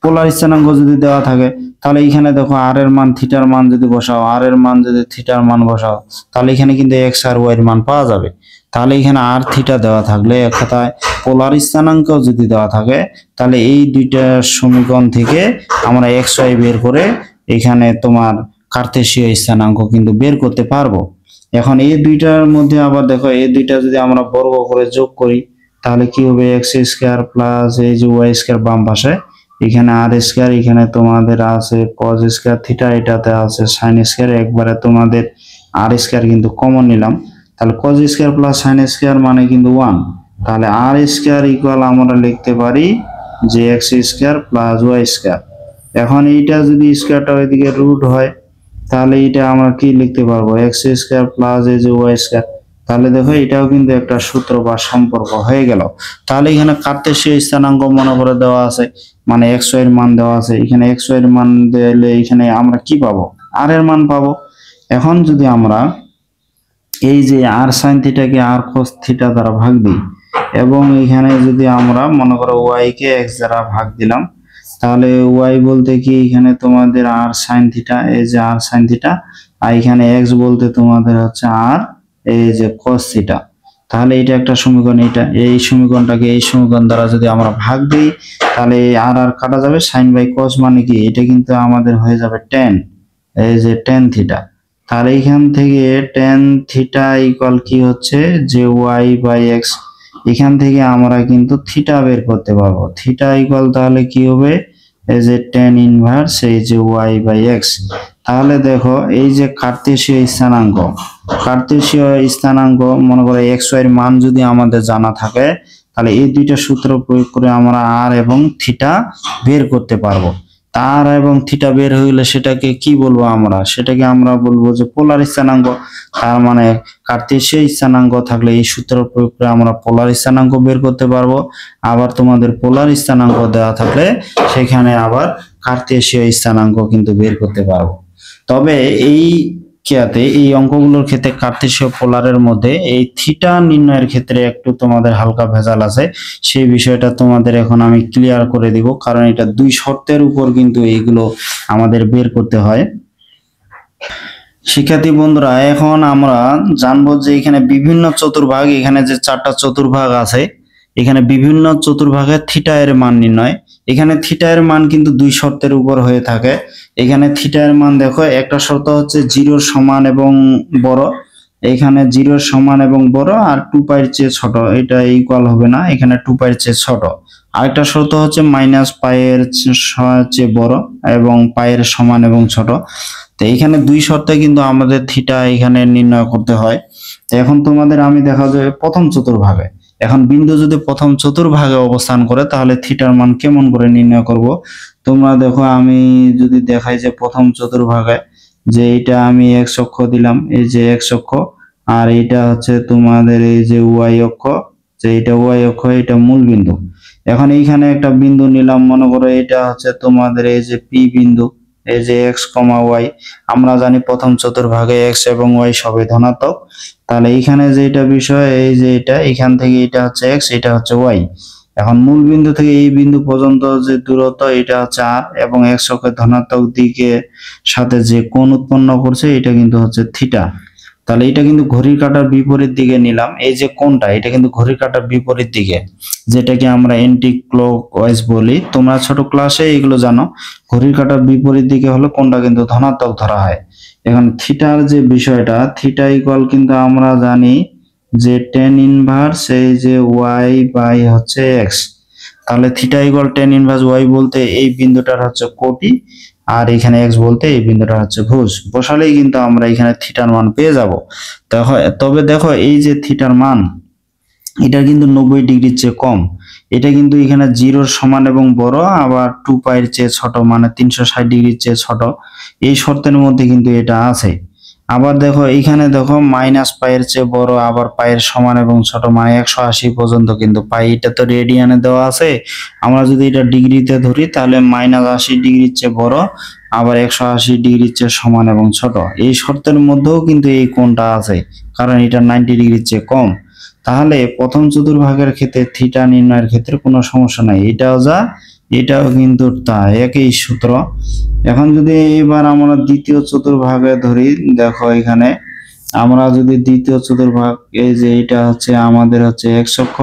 পোলার স্থানাঙ্ক যদি দেওয়া থাকে, তাহলে এখানে দেখো আর এর মান থিটার মান যদি বসাও, আর এর মান যদি থিটার মান বসাও, তাহলে এখানে কিন্তু এক্স আর ওয়াই এর মান পাওয়া যাবে। তাহলে এখানে আর থিটা দেওয়া থাকলে এক কথায় পোলার স্থানাঙ্ক যদি দেওয়া থাকে, তাহলে এই দুইটা সমীকরণ থেকে আমরা এক্স ওয়াই বের করে এখানে তোমার কার্তেশীয় স্থানাঙ্ক কিন্তু বের করতে পারবো। এখন এই দুইটার মধ্যে আবার দেখো, এই দুইটা যদি আমরা বর্গ করে যোগ করি তাহলে কি হবে, এক্স স্কয়ার প্লাস এই যে ওয়াই স্কয়ার বাম পাশে, এখানে আর স্কয়ার, এখানে তোমাদের আছে কজ স্কয়ার থিটা, এটাতে আছে সাইন স্কয়ার, একবারে তোমাদের আর স্কয়ার কিন্তু কমন নিলাম, তাহলে cause square plus sign square মানে কিন্তু 1, তাহলে আর স্কয়ার ইকুয়াল আমরা লিখতে পারি যে x square plus y square. এখন এইটা যদি স্কয়ারটা ওইদিকে রুট হয় তাহলে এটা আমরা কি লিখতে পারবো, এক্স স্কয়ার প্লাস এই যে ওয়াই স্কয়ার। তাহলে দেখো এটাও কিন্তু একটা সূত্র বা সম্পর্ক হয়ে গেল। তাহলে এখানে কার্তেশীয় স্থানাঙ্ক মনে করে দেওয়া আছে, মানে এক্স ওয়াই এর মান দেওয়া আছে, এখানে এক্স ওয়াই এর মান দিলে এখানে আমরা কি পাবো, আর এর মান পাবো। এখন যদি আমরা এই যে আর সাইন থিটাকে আর কস থিটা দ্বারা ভাগ দিই, এবং এখানে যদি আমরা মনে করো ওয়াই কে এক্স দ্বারা ভাগ দিলাম, তাহলে ওয়াই বলতে কি এখানে তোমাদের আর সাইন থিটা, এই যে আর সাইন থিটা, আর এখানে এক্স বলতে তোমাদের হচ্ছে আর এই যে কস থিটা। তাহলে এটা একটা সমীকরণ, এটা এই সমীকরণটাকে এই সমীকরণ দ্বারা যদি আমরা ভাগ দিই তাহলে আর আর কাটা যাবে, সাইন বাই কস মানে কি এটা কিন্তু আমাদের হয়ে যাবে টেন, এই যে টেন থিটা। তাহলে এখান থেকে টেন থিটা ইকুয়াল কি হচ্ছে যে ওয়াই বাই এক্স, এখান থেকে আমরা কিন্তু থিটা বের করতে পারবো। থিটা ইকুয়াল তাহলে কি হবে, এই যে টেন ইনভার্স এই যে ওয়াই বাই এক্স। তাহলে দেখো এই যে কার্তেশীয় স্থানাঙ্ক, কার্তেশীয় স্থানাঙ্ক মনে করো এক্স ওয়াই এর মান যদি আমাদের জানা থাকে তাহলে এই দুইটা সূত্র প্রয়োগ করে আমরা আর এবং থিটা বের করতে পারবো। তার এবং থিটা বের হইলে সেটাকে কি বলবো আমরা, সেটাকে আমরা বলবো যে পোলার স্থানাঙ্ক। তার মানে কার্তেশীয় স্থানাঙ্ক থাকলে এই সূত্র প্রয়োগ করে আমরা পোলার স্থানাঙ্ক বের করতে পারবো। আবার তোমাদের পোলার স্থানাঙ্ক দেওয়া থাকলে সেখানে আবার কার্তেশীয় স্থানাঙ্ক কিন্তু বের করতে পারবো। তবে এই এই অঙ্কগুলোর ক্ষেত্রে কার্তেশীয় পোলারের মধ্যে এই থিটা নির্ণয়ের ক্ষেত্রে একটু তোমাদের হালকা ভেজাল আছে, সেই বিষয়টা তোমাদের এখন আমি ক্লিয়ার করে দিব, কারণ এটা দুই শর্তের উপর কিন্তু এইগুলো আমাদের বের করতে হয়। শিক্ষার্থী বন্ধুরা, এখন আমরা জানবো যে এখানে বিভিন্ন চতুর্ভাগ, এখানে যে চারটা চতুর্ভাগ আছে, এখানে বিভিন্ন চতুর্ভাগের থিটা এর মান নির্ণয়। এখানে থিটা এর মান কিন্তু দুই শর্তের উপর হয়ে থাকে। এখানে থিটা এর মান দেখো, একটা শর্ত হচ্ছে 0 সমান এবং বড়, এখানে 0 সমান এবং বড়, আর 2 পাইয়ের চেয়ে ছোট, এটা ইকুয়াল হবে না, এখানে 2 পাইয়ের চেয়ে ছোট। আরেকটা শর্ত হচ্ছে মাইনাস পাইয়ের চেয়ে বড় এবং পাইয়ের সমান এবং ছোট। তো এখানে দুই শর্তে কিন্তু আমাদের থিটা এখানে নির্ণয় করতে হয়। তো এখন তোমাদের আমি দেখা যাবে প্রথম চতুর্ভাগে, এখন বিন্দু যদি প্রথম চতুর্ভাগে অবস্থান করে তাহলে থিটার মান কেমন করে নির্ণয় করব। তোমরা দেখো, আমি যদি দেখাই যে প্রথম চতুর্ভাগে যে এটা আমি এক্স অক্ষ দিলাম, এই যে এক্স অক্ষ, আর এটা হচ্ছে তোমাদের এই যে ওয়াই অক্ষ, যে এটা ওয়াই অক্ষ, এটা মূল বিন্দু। এখন এইখানে একটা বিন্দু নিলাম, মনে করো এটা হচ্ছে তোমাদের এই যে পি বিন্দু, এই যে এক্স কমা ওয়াই। আমরা জানি প্রথম চতুর্ভাগে এক্স এবং ওয়াই সবই ধনাত্মক, তাহলে এইখানে যেটা বিষয় এই যে এটা, এখান থেকে এটা হচ্ছে এক্স, এটা হচ্ছে ওয়াই। এখন মূল বিন্দু থেকে এই বিন্দু পর্যন্ত যে দূরত্ব এটা হচ্ছে আর, এবং এক্স অক্ষের ধনাত্মক দিকে সাথে যে কোণ উৎপন্ন করছে এটা কিন্তু হচ্ছে থিটা। তাহলে এটা কিন্তু ঘড়ির কাঁটার বিপরীত দিকে নিলাম, এই যে কোণটা এটা কিন্তু ঘড়ির কাঁটার বিপরীত দিকে, যেটাকে আমরা এন্টি ক্লকওয়াইজ বলি। তোমরা ছোট ক্লাসে এগুলো জানো, ঘড়ির কাঁটার বিপরীত দিকে হলে কোণটা কিন্তু ধনাত্মক ধরা হয়। এখন থিটার যে বিষয়টা, থিটা ইকুয়াল কিন্তু আমরা জানি যে টেন ইনভার্স এই যে ওয়াই বাই হচ্ছে এক্স। তাহলে theta equal tan inverse y বলতে এই বিন্দুটার হচ্ছে কোটি, আর এখানে এক্স বলতে এই বিন্দুটা হচ্ছে ভুজ। বসালেই কিন্তু আমরা এখানে থিটার মান পেয়ে যাব। তবে দেখো এই যে থিটার মান, এটা কিন্তু 90 ডিগ্রির চেয়ে কম, এটা কিন্তু এখানে 0 সমান এবং বড়, আবার 2 পাইয়ের চেয়ে ছোট, মানে 360 ডিগ্রির চেয়ে ছোট, এই শর্তের মধ্যে কিন্তু এটা আছে। আবার দেখো এইখানে দেখো মাইনাস পাইয়ের চেয়ে বড়, আবার পাইয়ের সমান এবং ছোট, মানে 180 পর্যন্ত কিন্তু পাই। এটা তো রেডিয়ানে দেওয়া আছে, আমরা যদি এটা ডিগ্রিতে ধরি তাহলে -80 ডিগ্রির চেয়ে বড়, আবার 180 ডিগ্রির চেয়ে সমান এবং ছোট। এই শর্তের মধ্যেও কিন্তু এই কোণটা আছে, কারণ এটা 90 ডিগ্রির চেয়ে কম। তাহলে প্রথম চতুর্ভাগের ক্ষেত্রে থিটা নির্ণয়ের ক্ষেত্রে কোনো সমস্যা নাই, এটাও যা এটাও কিন্তু তা, একই সূত্র। এখন যদি এবার আমরা দ্বিতীয় চতুর্ভাগে ধরি, দেখো এখানে আমরা যদি দ্বিতীয় চতুর্ভাগ, এই যে এটা হচ্ছে আমাদের হচ্ছে এক্স অক্ষ,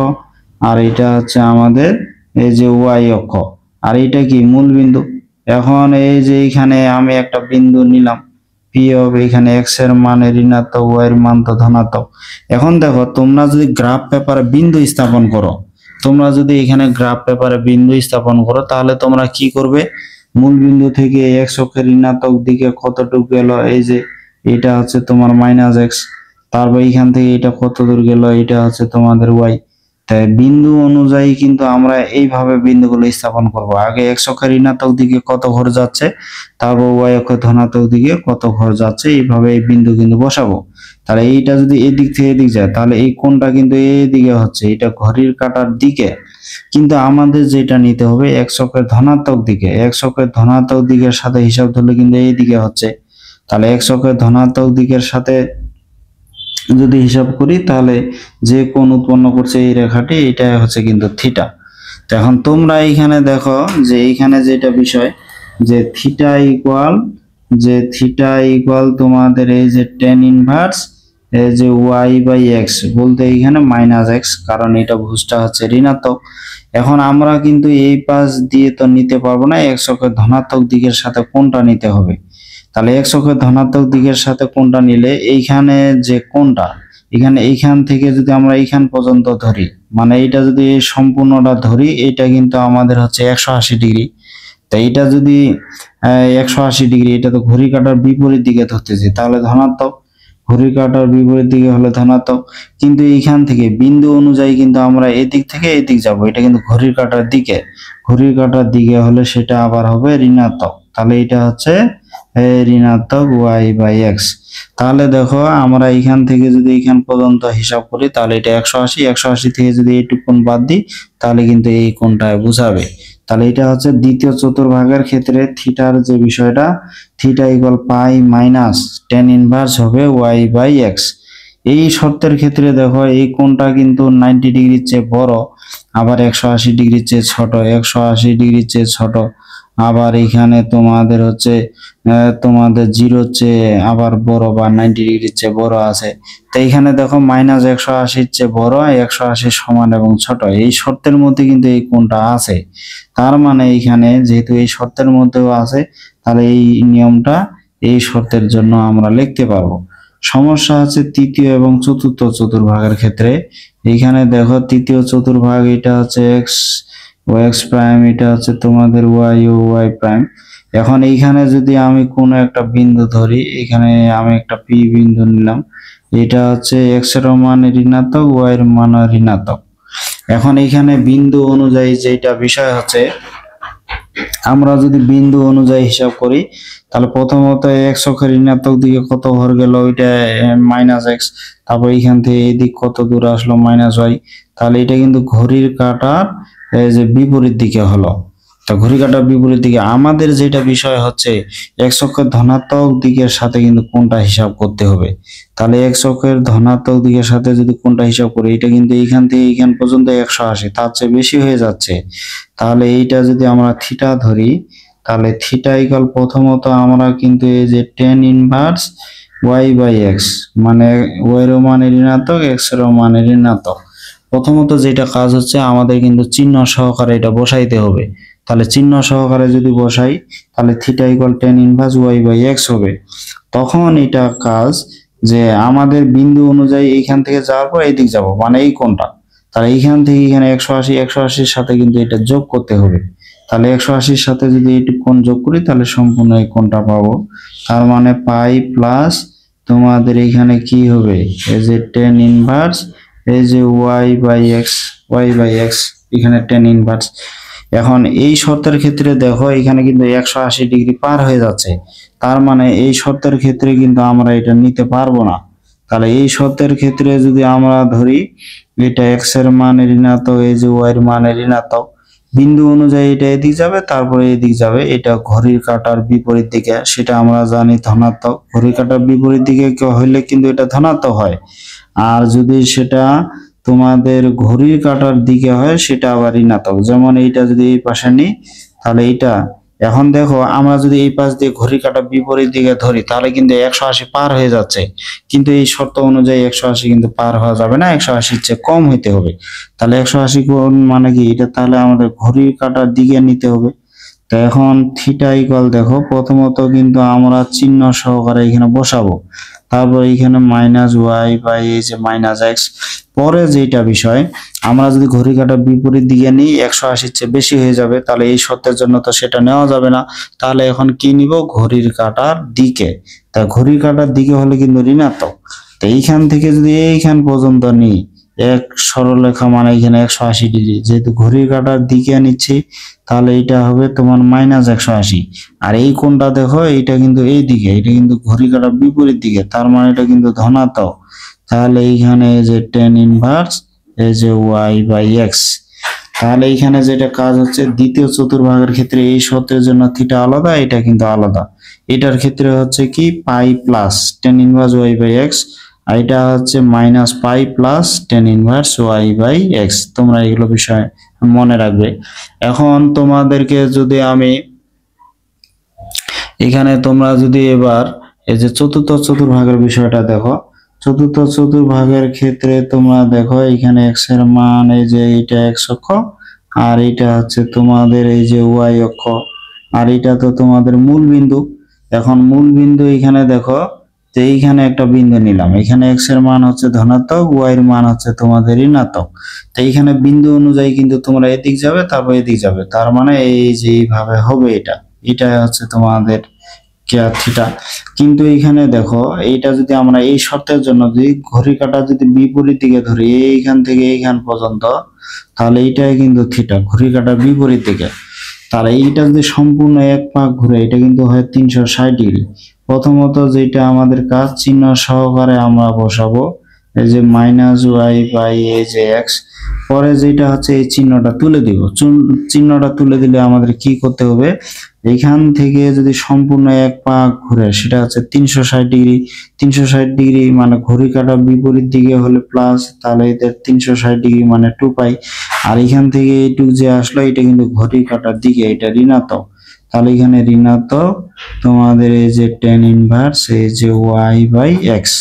আর এটা হচ্ছে আমাদের এই যে ওয়াই অক্ষ, আর এটা কি মূল বিন্দু। এখন এই যে এখানে আমি একটা বিন্দু নিলাম পি অফ, এখানে এক্স এর মান ঋণাত্মক, ওয়াই এর মান তো ধনাত্মক। এখন দেখো তোমরা যদি গ্রাফ পেপারে বিন্দু স্থাপন করো, তোমরা যদি এখানে গ্রাফ পেপারে বিন্দু স্থাপন করো, তাহলে তোমরা কি করবে, মূল বিন্দু থেকে এক্স অক্ষের ঋণাত্মক দিকে কতটুকু গেল, এই যে এটা হচ্ছে তোমার মাইনাস এক্স, তারপর এখান থেকে এটা কত দূর গেল, এটা হচ্ছে তোমাদের ওয়াই। তাই বিন্দু অনুযায়ী কিন্তু আমরা এইভাবে বিন্দুগুলো স্থাপন করব। আগে এক্স অক্ষের ঋণাত্মক দিকে কত ঘর যাচ্ছে, তারপর ওয়াই অক্ষের ধনাত্মক দিকে কত ঘর যাচ্ছে, এইভাবে এই বিন্দু কিন্তু বসাবো। তাহলে এইটা যদি এদিক থেকে এদিক যায়, তাহলে এই কোণটা কিন্তু এইদিকে হচ্ছে, এটা ঘড়ির কাঁটার দিকে। কিন্তু আমাদের যেটা নিতে হবে এক্স অক্ষের ধনাত্মক দিকে, এক্স অক্ষের ধনাত্মক দিকের সাথে হিসাব ধরলে কিন্তু এইদিকে হচ্ছে। তাহলে এক্স অক্ষের ধনাত্মক দিকের সাথে যদি হিসাব করি, তাহলে যে কোণ উৎপন্ন করছে এই রেখাটি, এটা হচ্ছে কিন্তু থিটা। তো এখন তোমরা এইখানে দেখো যে এইখানে যেটা বিষয়, যে থিটা ইকুয়াল তোমাদের এই যে টেন ইনভার্স এই যে ওয়াই বাই এক্স, বলতে এইখানে মাইনাস এক্স, কারণ এটা ভুজটা হচ্ছে ঋণাত্মক। এখন আমরা কিন্তু এই পাশ দিয়ে তো নিতে পারবো না, এক্স অক্ষের ধনাত্মক দিকের সাথে কোণটা নিতে হবে। তাহলে এক্স অক্ষের ধনাত্মক দিকের সাথে কোণটা নিলে এইখানে যে কোণটা, এখানে এইখান থেকে যদি আমরা এইখান পর্যন্ত ধরি, মানে এইটা যদি সম্পূর্ণটা ধরি, এটা কিন্তু আমাদের হচ্ছে 180 ডিগ্রি। তো এইটা যদি 180 ডিগ্রি, এটা তো ঘড়ি কাঁটার বিপরীত দিকে ধরতেছি, তাহলে ধনাত্মক। ঘড়ির কাঁটার বিপরীত দিকে হলে ধনাত্মক। কিন্তু এইখান থেকে বিন্দু অনুযায়ী কিন্তু আমরা এদিক থেকে এদিক যাব, এটা কিন্তু ঘড়ির কাঁটার দিকে। ঘড়ির কাঁটার দিকে হলে সেটা আবার হবে ঋণাত্মক। তাহলে এটা হচ্ছে ঋণাত্মক ওয়াই বাই এক্স। তাহলে দেখো আমরা এইখান থেকে যদি এইখান পর্যন্ত হিসাব করি, তাহলে এটা 180, 180 থেকে যদি এইটুকু কোণ বাদ দিই, তাহলে কিন্তু এই কোণটায় বুঝাবে। তাহলে এটা হচ্ছে দ্বিতীয় চতুর্ভাগের ক্ষেত্রে থিটার যে বিষয়টা, থিটা ইকুয়াল পাই মাইনাস টেন ইনভার্স হবে ওয়াই বাই এক্স। এই শর্তের ক্ষেত্রে দেখো এই কোণটা কিন্তু 90 ডিগ্রির চেয়ে বড়, আবার 180 ডিগ্রির চেয়ে ছোট, 180 ডিগ্রির চেয়ে ছোট, আবার এখানে তোমাদের হচ্ছে তোমাদের জিরোর চেয়ে আবার বড় বা 90 ডিগ্রির চেয়ে বড় আছে। তো এইখানে দেখো মাইনাস 180-র চেয়ে বড়, 180 সমান এবং ছোট, এই শর্তের মধ্যে কিন্তু এই কোণটা আছে। তার মানে এইখানে যেহেতু এই শর্তের মধ্যেও আছে, তাহলে এই নিয়মটা এই শর্তের জন্য আমরা লিখতে পারবো। সমস্যা হচ্ছে তৃতীয় এবং চতুর্থ চতুর্ভাগের ক্ষেত্রে। এইখানে দেখো তৃতীয় চতুর্ভাগ, এটা হচ্ছে এক্স ও এক্স প্রাইম, এটা হচ্ছে তোমাদের ওয়াই ও ওয়াই প্রাইম। এখন এইখানে যদি আমি কোনো একটা বিন্দু ধরি, এখানে আমি একটা পি বিন্দু নিলাম, এটা হচ্ছে এক্স এর মান ঋণাত্মক, ওয়াই এর মান ঋণাত্মক। এখন এইখানে বিন্দু অনুযায়ী যেটা বিষয় হচ্ছে, আমরা যদি বিন্দু অনুযায়ী হিসাব করি, তাহলে প্রথমত এক্স অক্ষের ঋণাত্মক দিকে কত ঘর গেল, ওইটা মাইনাস এক্স, তারপর এখান থেকে এই দিক কত দূর আসলো মাইনাস ওয়াই। তাহলে এটা কিন্তু ঘড়ির কাঁটার যে বিপরীত দিকে হলো। তা ঘড়ি কাঁটার বিপরীত দিকে আমাদের যেটা বিষয় হচ্ছে এক্স অক্ষের ধনাত্মক দিকের সাথে কিন্তু কোনটা হিসাব করতে হবে। তাহলে এক্স অক্ষের ধনাত্মক দিকের সাথে যদি কোনটা হিসাব করি, এটা কিন্তু এইখান থেকে এইখান পর্যন্ত 180, তার চেয়ে বেশি হয়ে যাচ্ছে। তাহলে এইটা যদি আমরা থিটা ধরি, তাহলে থিটা ইকুয়াল প্রথমত আমরা কিন্তু এই যে tan inverse y by x, মানে ওয়াই এর মান ঋণাত্মক, এক্স এর মান ঋণাত্মক। প্রথমত যেটা কাজ হচ্ছে আমাদের কিন্তু চিহ্ন সহকারে এটা বসাইতে হবে। তাহলে চিহ্ন সহকারে যদি বসাই, তাহলে theta equal tan inverse y by x হবে। তখন এটা কাজ যে আমাদের বিন্দু অনুযায়ী এইখান থেকে যাওয়ার পর এইদিক যাব, মানে এই কোণটা। তাহলে এইখান থেকে এখানে 180, 180-র সাথে কিন্তু এটা যোগ করতে হবে। তাহলে 180-র সাথে যদি এইটুকু কোণ যোগ করি, তাহলে সম্পূর্ণ এই কোণটা পাবো। তার মানে পাই প্লাস তোমাদের এখানে কি হবে, এই যে টেন ইনভার্স এই যে ওয়াই বাই এক্স, এখানে টেন ইনভার্স। এখন এই শর্তের ক্ষেত্রে দেখো এখানে কিন্তু 180 ডিগ্রি পার হয়ে যাচ্ছে, তার মানে এই শর্তের ক্ষেত্রে কিন্তু আমরা এটা নিতে পারবো না। তাহলে এই শর্তের ক্ষেত্রে যদি আমরা ধরি এটা এক্স এর মান ঋণাত্মক, এই যে ওয়াই এর মান ঋণাত্মক, বিন্দু অনুযায়ী এটা এদিক যাবে, তারপরে এদিক যাবে, এটা ঘড়ির কাঁটার বিপরীত দিকে, সেটা আমরা জানি ধনাত্মক। ঘড়ির কাঁটার বিপরীত দিকে হইলে কিন্তু এটা ধনাত্মক হয়, আর যদি সেটা তোমাদের ঘড়ির কাঁটার দিকে হয় সেটা আবার ঋণাত্মক। যেমন এইটা যদি এই পাশে নিই, তাহলে এইটা এখন দেখো আমরা যদি এই পাশ দিয়ে ঘড়ি কাঁটা বিপরীত দিকে ধরি তাহলে কিন্তু 180 পার হয়ে যাচ্ছে, কিন্তু এই শর্ত অনুযায়ী 180 কিন্তু পার হওয়া যাবে না, 180 চেয়ে কম হইতে হবে। তাহলে 180 কোণ মানে কি, এটা তাহলে আমাদের ঘড়ির কাঁটার দিকে নিতে হবে। তো এখন থিটা ইকুয়াল দেখো প্রথমত কিন্তু আমরা চিহ্ন সহকারে এখানে বসাবো, তারপর এখানে মাইনাস ওয়াই বাই এই যে মাইনাস এক্স। পরে যেটা বিষয়, আমরা যদি ঘড়ি কাঁটার বিপরীত দিকে নিই 180 চেয়ে বেশি হয়ে যাবে, তাহলে এই শর্তের জন্য তো সেটা নেওয়া যাবে না। তাহলে এখন কি নিব, ঘড়ির কাঁটার দিকে। তা ঘড়ির কাঁটার দিকে হলে কিন্তু ঋণাত্মক। তো এইখান থেকে যদি এইখান পর্যন্ত নিই এক সরলরেখা মানে এখানে 180 ডিগ্রি, যেহেতু ঘড়ির কাঁটার দিকে নিচ্ছি তাহলে এটা হবে তোমার মাইনাস 180। আর এই কোণটা দেখো এইটা কিন্তু এই দিকে, এটা কিন্তু ঘড়ি কাঁটার বিপরীত দিকে, তার মানে এটা কিন্তু ধনাত্মক। তাহলে এইখানে এই যে টেন ইনভার্স এই যে ওয়াই বাই এক্স। তাহলে এইখানে যেটা কাজ হচ্ছে, দ্বিতীয় চতুর্ভাগের ক্ষেত্রে এই শর্তের জন্য থিটা আলাদা, এটা কিন্তু আলাদা। এটার ক্ষেত্রে হচ্ছে কি pi plus ten inverse y by x, আর এটা হচ্ছে minus pi plus ten inverse y by x. তোমরা এগুলো বিষয় মনে রাখবে। এখন তোমাদেরকে যদি আমি এখানে তোমরা যদি এবার এই যে চতুর্থ চতুর্ভাগের বিষয়টা দেখো, চতুর্থ চতুর্ভাগের ক্ষেত্রে তোমরা দেখো এখানে এক্স এর মান এই যে এইটা এক্স অক্ষ, আর এটা হচ্ছে তোমাদের এই যে ওয়াই অক্ষ, আর এটা তো তোমাদের মূল বিন্দু। এখন মূল বিন্দু এখানে দেখো, তো এইখানে একটা বিন্দু নিলাম, এখানে এক্স এর মান হচ্ছে ধনাত্মক, ওয়াই এর মান হচ্ছে তোমাদের ঋণাত্মক। তো এইখানে বিন্দু অনুযায়ী কিন্তু তোমরা এদিক যাবে তারপর এদিক যাবে, তার মানে এই যে এইভাবে হবে, এটা হচ্ছে তোমাদের থিটা। কিন্তু এইখানে দেখো এইটা যদি আমরা এই শর্তের জন্য যদি ঘড়ি কাঁটা যদি বিপরীত দিকে ধরি এইখান থেকে এইখান পর্যন্ত, তাহলে এইটাই কিন্তু থিটা, ঘড়ি কাঁটা বিপরীত দিকে। তাহলে এইটা যদি সম্পূর্ণ এক পাক ঘুরে এটা কিন্তু হয় 360 ডিগ্রি। প্রথমত যেটা আমাদের কাজ, চিহ্ন সহকারে আমরা বসাবো এই যে মাইনাস ওয়াই বাই এই যে এক্স। পরে যেটা হচ্ছে এই চিহ্নটা তুলে দিব, চিহ্নটা তুলে দিলে আমাদের কি করতে হবে, এখান থেকে যদি সম্পূর্ণ এক পাক ঘুরে সেটা হচ্ছে 360 ডিগ্রি। 360 ডিগ্রি মানে ঘড়ি কাঁটা বিপরীত দিকে হলে প্লাস, তাহলে এদের 360 ডিগ্রি মানে 2 পাই। আর এখান থেকে এইটুক যে আসলো এটা কিন্তু ঘড়ি কাঁটার দিকে, এটা ঋণাত্মক। তাহলে এখানে ঋণাত্মক তোমাদের এই যে টেন ইনভার্স এই যে ওয়াই বাই এক্স।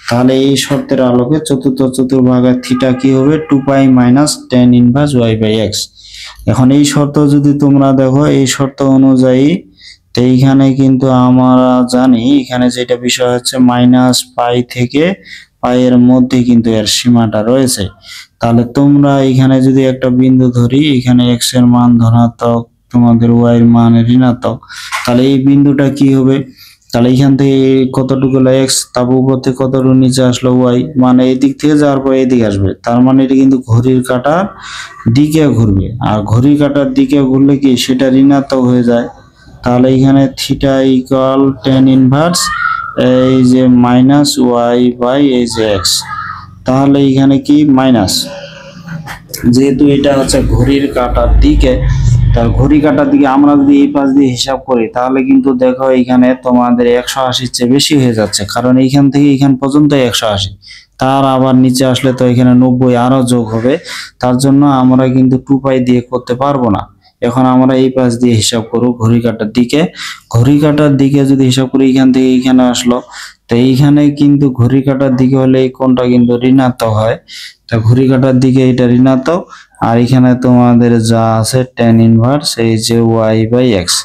তাহলে এই শর্তের আলোকে চতুর্থ চতুর্ভাগের থিটা কি হবে, 2 pi minus ten inverse y by x. এখন এই শর্ত যদি তোমরা দেখো, এই শর্ত অনুযায়ী তো এইখানে কিন্তু আমরা জানি এখানে যেটা বিষয় হচ্ছে মাইনাস পাই থেকে পাই এর মধ্যে কিন্তু এর সীমাটা রয়েছে। তাহলে তোমরা এখানে যদি একটা বিন্দু ধরি, এখানে এক্স এর মান ধনাত্মক, তোমাদের ওয়াই এর মান ঋণাত্মক, তাহলে এই বিন্দুটা কি হবে, তাহলে এখান থেকে কতটুকু এক্স, তারপর উপর থেকে কতটুকু নিচে আসলো ওয়াই, মানে এই দিক থেকে যাওয়ার পর এদিকে আসবে, তার মানে এটা কিন্তু ঘড়ির কাঁটার দিকে ঘুরবে। আর ঘড়ির কাঁটার দিকে ঘুরলে কি সেটা ঋণাত্মক হয়ে যায়। তাহলে এখানে থিটা ইকুয়াল টেন ইনভার্স এই যে মাইনাস ওয়াই বাই এই যে এক্স। তাহলে এখানে কি মাইনাস, যেহেতু এটা হচ্ছে ঘড়ির কাঁটার দিকে, তার ঘড়ি কাঁটার দিকে আমরা যদি এই পাশ দিয়ে হিসাব করি তাহলে কিন্তু দেখো এখানে তোমাদের 180 চেয়ে বেশি হয়ে যাচ্ছে, কারণ এইখান থেকে এইখান পর্যন্ত 180, তার আবার নিচে আসলে তো এখানে 90 আরো যোগ হবে। তার জন্য আমরা কিন্তু 2 পাই দিয়ে করতে পারবো না। এখন আমরা এই পাশ দিয়ে হিসাব করব ঘড়ি কাঁটার দিকে, ঘড়ি কাঁটার দিকে যদি হিসাব করি এখান থেকে এইখানে আসলো, তো এইখানে কিন্তু ঘড়ি কাঁটার দিকে হলে এই কোণটা কিন্তু ঋণাত্মক হয়, তা ঘড়ি কাঁটার দিকে এটা ঋণাত্মক। আর এখানে তোমাদের যা আছে টেন ইনভার্স এই যে ওয়াই বাই এক্স।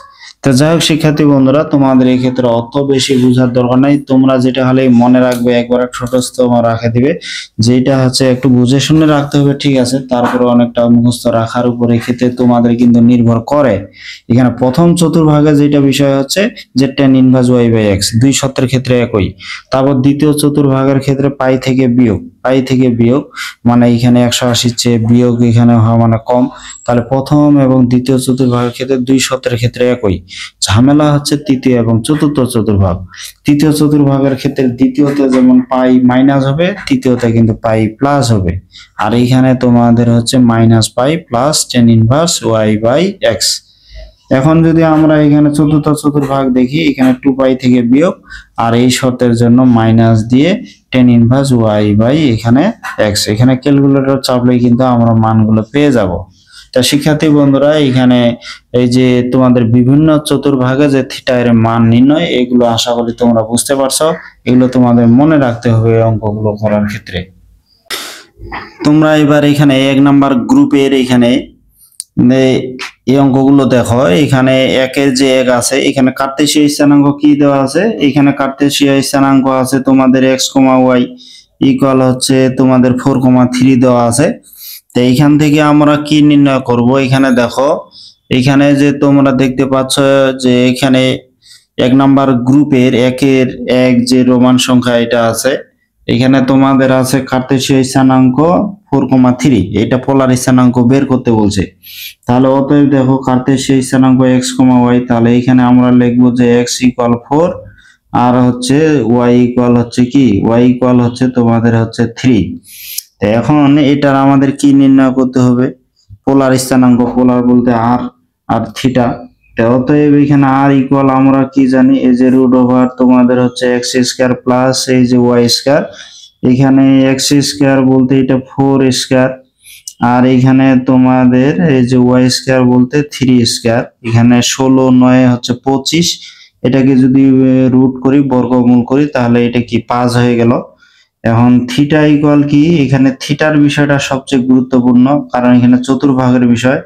তো যাই হোক শিক্ষার্থী বন্ধুরা, তোমাদের এই ক্ষেত্রে অত বেশি বোঝার দরকার নাই, তোমরা যেটা হলে মনে রাখবে একবার ছোটস্থ রাখে দিবে, যেটা হচ্ছে একটু বুঝে শুনে রাখতে হবে, ঠিক আছে। তারপরে অনেকটা মুখস্থ রাখার উপরে ক্ষেত্রে তোমাদের কিন্তু নির্ভর করে। এখানে প্রথম চতুর্ভাগে যেটা বিষয় হচ্ছে যে tan inverse y by x, দুই শর্তের ক্ষেত্রে একই। তারপর দ্বিতীয় চতুর্ভাগের ক্ষেত্রে পাই থেকে বিয়োগ, পাই থেকে বিয়োগ মানে এখানে 180 চেয়ে বিয়োগ এখানে হওয়া মানে কম। তাহলে প্রথম এবং দ্বিতীয় চতুর্ভাগের ক্ষেত্রে দুই শর্তের ক্ষেত্রে একই। ঝামেলা হচ্ছে তৃতীয় এবং চতুর্থ চতুর্ভাগ। তৃতীয় চতুর্ভাগের ক্ষেত্রে দ্বিতীয়তে যেমন পাই মাইনাস হবে, তৃতীয়তে কিন্তু পাই প্লাস হবে। আর এইখানে তোমাদের হচ্ছে minus pi plus ten inverse y by x. এখন যদি আমরা এখানে চতুর্থ চতুর্ভাগ দেখি, এখানে 2 পাই থেকে বিয়োগ, আর এই শর্তের জন্য মাইনাস দিয়ে টেন ইনভার্স ওয়াই বাই এখানে এক্স। এখানে ক্যালকুলেটর চাপলেই কিন্তু আমরা মানগুলো পেয়ে যাব। তা শিক্ষার্থী বন্ধুরা এখানে এই যে তোমাদের বিভিন্ন চতুর্ভাগে যে থিটা এর মান নির্ণয়, এগুলো আশা করি তোমরা বুঝতে পারছো। এগুলো তোমাদের মনে রাখতে হবে অঙ্কগুলো করার ক্ষেত্রে। তোমরা এবার এখানে 1 নাম্বার গ্রুপের এখানে এই অঙ্কগুলো দেখো। এখানে একের যে এক আছে, এখানে কার্তেশীয় স্থানাঙ্ক কি দেওয়া আছে? এখানে কার্তেশীয় স্থানাঙ্ক আছে তোমাদের x, y ইকুয়াল হচ্ছে তোমাদের 4,3 দেওয়া আছে। তো এইখান থেকে আমরা কি নির্ণয় করব? এখানে দেখো, এখানে যে তোমরা দেখতে পাচ্ছ যে এখানে 1 নাম্বার গ্রুপের একের এক যে রোমান সংখ্যা এটা আছে, এখানে তোমাদের আছে কার্তেশীয় স্থানাঙ্ক 4,3, এটা পোলার স্থানাঙ্ক বের করতে বলছে। তাহলে অতএব দেখো কার্তেশীয় স্থানাঙ্ক x, y, তাহলে এখানে আমরা লিখবো যে x ইকুয়াল 4 আর হচ্ছে y ইকুয়াল হচ্ছে কি, y ইকুয়াল হচ্ছে তোমাদের হচ্ছে 3। তো এখন এটার আমাদের কি নির্ণয় করতে হবে? পোলার স্থানাঙ্ক, পোলার বলতে r আর থিটা। অতএব এখানে r ইকুয়াল আমরা কি জানি, এই যে রুট ওভার তোমাদের হচ্ছে x স্কয়ার প্লাস এই যে y স্কয়ার। এখানে x স্কয়ার বলতে এটা 4 স্কয়ার, আর এখানে তোমাদের এই যে y স্কয়ার বলতে 3 স্কয়ার। এখানে 16 9 হচ্ছে 25, এটাকে যদি রুট করি, বর্গমূল করি, তাহলে এটা কি 5 হয়ে গেল। এখন থিটা ইকুয়াল কি, এখানে থিটার বিষয়টা সবচেয়ে গুরুত্বপূর্ণ, কারণ এখানে চতুর্ভাগের বিষয়।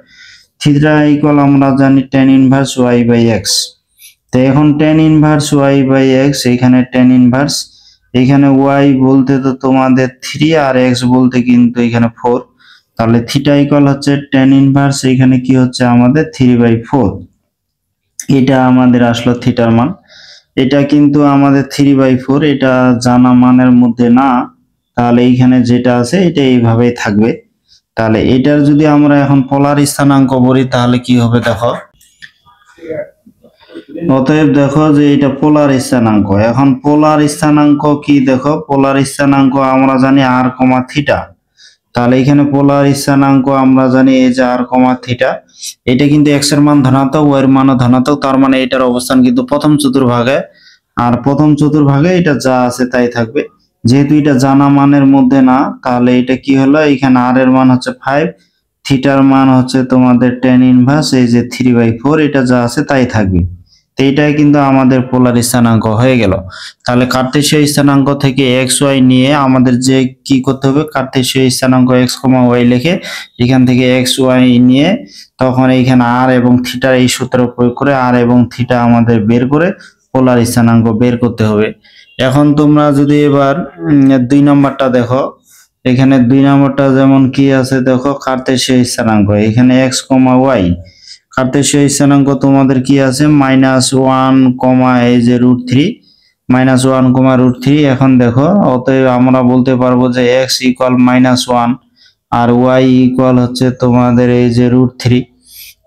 থিটা ইকুয়াল আমরা জানি tan inverse y by x। তো এখন tan inverse y by x, এখানে tan ইনভার্স, এখানে y বলতে তো তোমাদের 3 আর x বলতে কিন্তু এখানে 4, তাহলে থিটা ইকুয়াল হচ্ছে tan ইনভার্স, এখানে কি হচ্ছে আমাদের 3/4। এটা আমাদের আসলো থিটার মান। এটা কিন্তু আমাদের 3/4, এটা জানা মানের মধ্যে না, তাহলে এইখানে যেটা আছে এটা এইভাবেই থাকবে। তাহলে এটার যদি আমরা এখন পোলার স্থানাঙ্ক বলি তাহলে কি হবে দেখো। অতএব দেখো যে এটা পোলার স্থানাঙ্ক। এখন পোলার স্থানাঙ্ক কি দেখো, পোলার স্থানাঙ্ক আমরা জানি r, থিটা। তাহলে এখানে পোলার স্থানাঙ্ক আমরা জানি এই যে r, থিটা। এটা কিন্তু x এর মান ধনাত্মক, y এর মানও ধনাত্মক, তার মানে এটার অবস্থান কিন্তু প্রথম চতুর্ভাগে, আর প্রথম চতুর্ভাগে এটা যা আছে তাই থাকবে। যেহেতু এটা জানা মানের মধ্যে না, তাহলে এটা কি হলো, এখানে r এর মান হচ্ছে 5, থিটার মান হচ্ছে তোমাদের tan ইনভার্স এই যে 3/4, এটা যা আছে তাই থাকবে। তো এটাই কিন্তু আমাদের পোলার স্থানাঙ্ক হয়ে গেল। তাহলে কার্তেশীয় স্থানাঙ্ক থেকে x, y নিয়ে আমাদের যে কি করতে হবে, কার্তেশীয় স্থানাঙ্ক x, y লিখে এখান থেকে x, y নিয়ে তখন এইখানে r এবং থিটার এই সূত্র প্রয়োগ করে r এবং থিটা আমাদের বের করে পোলার স্থানাঙ্ক বের করতে হবে। এখন তোমরা যদি এবার 2 নম্বরটা দেখো, এখানে 2 নম্বরটা যেমন কি আছে দেখো, কার্তেশীয় স্থানাঙ্ক এখানে x, y, কার্তেশীয় স্থানাঙ্ক তোমাদের কি আছে -1, এই যে √3, -1, এখন দেখো অতএব আমরা বলতে পারবো যে x ইকুয়াল -1 আর y ইকুয়াল হচ্ছে তোমাদের এই যে √3।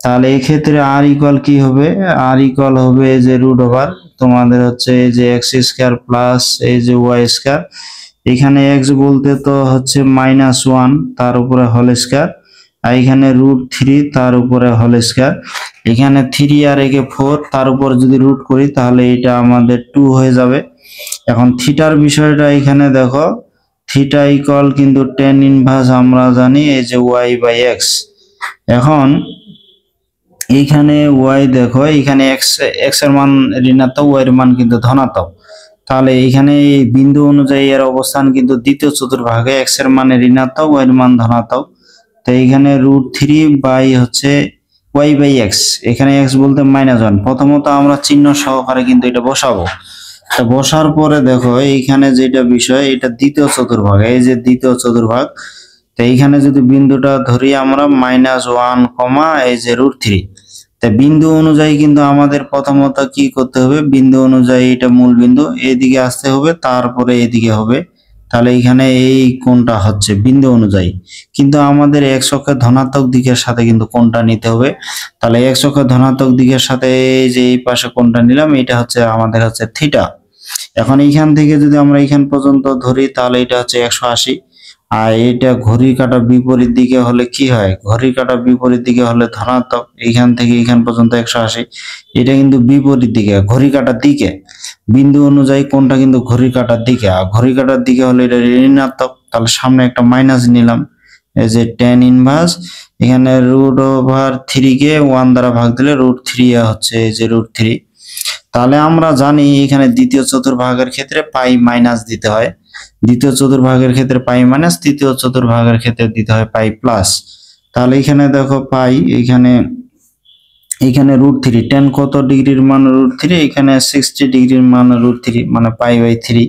তাহলে এই ক্ষেত্রে r ইকুয়াল কি হবে, r ইকুয়াল হবে এই যে রুট ওভার তোমাদের হচ্ছে এই যে x স্কয়ার প্লাস এই যে y স্কয়ার। এখানে x বলতে তো হচ্ছে -1 তার উপরে হোল স্কয়ার, আর এখানে √3 তার উপরে হোল স্কয়ার। এখানে 3 আর একে 4, তার উপর যদি রুট করি তাহলে এটা আমাদের 2 হয়ে যাবে। এখন থিটার বিষয়টা এখানে দেখো, থিটা ইকুয়াল কিন্তু tan ইনভার্স আমরা জানি এই যে y বাই x। এখন এইখানে y দেখো, এখানে x এর মান ঋণাত্মক, y এর মান কিন্তু ধনাত্মক। তাহলে এখানে বিন্দু অনুযায়ী এর অবস্থান কিন্তু দ্বিতীয় চতুর্ভাগে, x এর মান ঋণাত্মক, y এর মান ধনাত্মক। তো এখানে √3 বাই হচ্ছে y বাই x, এখানে x বলতে -1। প্রথমত আমরা চিহ্ন সহকারে কিন্তু এটা বসাবো। তো বসার পরে দেখো এইখানে যেটা বিষয়, এটা দ্বিতীয় চতুর্ভাগ, এই যে দ্বিতীয় চতুর্ভাগ। তো এইখানে যদি বিন্দুটা ধরি আমরা -1, এই যে √3, তা বিন্দু অনুযায়ী কিন্তু আমাদের প্রথমত কি করতে হবে, বিন্দু অনুযায়ী এটা মূল বিন্দু, এইদিকে আসতে হবে, তারপরে এইদিকে হবে। তাহলে এখানে এই কোণটা হচ্ছে বিন্দু অনুযায়ী, কিন্তু আমাদের x অক্ষের ধনাত্মক দিকের সাথে কিন্তু কোণটা নিতে হবে। তাহলে x অক্ষের ধনাত্মক দিকের সাথে এই যে এই পাশে কোণটা নিলাম, এটা হচ্ছে আমাদের হচ্ছে থিটা। এখন এইখান থেকে যদি আমরা এইখান পর্যন্ত ধরি তাহলে এটা হচ্ছে 180, আর এটা ঘড়ির কাঁটা বিপরীত দিকে হলে কি হয়, ঘড়ির কাঁটা বিপরীত দিকে হলে ধনাত্মক, এইখান থেকে এইখান পর্যন্ত 180, এটা কিন্তু বিপরীত দিকে ঘড়ির কাঁটার দিকে। বিন্দু অনুযায়ী কোনটা কিন্তু ঘড়ির কাঁটার দিকে, আর ঘড়ির কাঁটার দিকে হলে এটা ঋণাত্মক, তাহলে সামনে একটা মাইনাস নিলাম, এই যে tan ইনভার্স, এখানে √3 কে 1 দ্বারা ভাগ দিলে √3 হচ্ছে এই যে √3। তাহলে আমরা জানি এখানে দ্বিতীয় চতুর্ভাগের ক্ষেত্রে পাই মাইনাস দিতে হয়, দ্বিতীয় চতুর্ভাগের ক্ষেত্রে পাই মাইনাস, তৃতীয় চতুর্ভাগের ক্ষেত্রে দিতে হয় পাই প্লাস। তাহলে এখানে দেখো পাই, এখানে √3, tan কত ডিগ্রির মান √3, এখানে 60 ডিগ্রির মান √3 মানে পাই/3।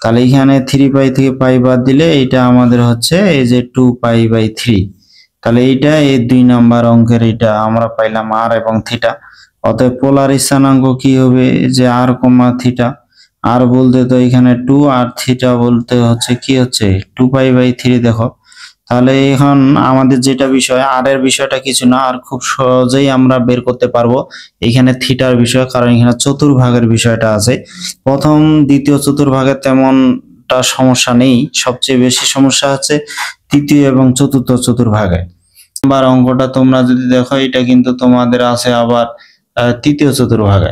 তাহলে এখানে 3 পাই থেকে পাই বাদ দিলে এটা আমাদের হচ্ছে এই যে 2 পাই/3। তাহলে এইটা এই 2 নাম্বার অঙ্কের এটা আমরা পাইলাম r এবং থিটা। অতএব পোলার স্থানাঙ্ক কি হবে, যে r, থিটা। r বলতে তো এখানে 2 আর থিটা বলতে হচ্ছে কি হচ্ছে 2 পাই/3। দেখো তাহলে এখন আমাদের যেটা বিষয় আর এর বিষয়টা কিছু না, আর খুব সহজেই আমরা বের করতে পারবো এখানে থিটার বিষয়, কারণ এখানে চতুর্ভাগের বিষয়টা আছে। প্রথম দ্বিতীয় চতুর্ভাগে তেমনটা সমস্যা নেই, সবচেয়ে বেশি সমস্যা হচ্ছে তৃতীয় এবং চতুর্থ চতুর্ভাগে। নাম্বার অঙ্কটা তোমরা যদি দেখো এটা কিন্তু তোমাদের আছে আবার তৃতীয় চতুর্ভাগে।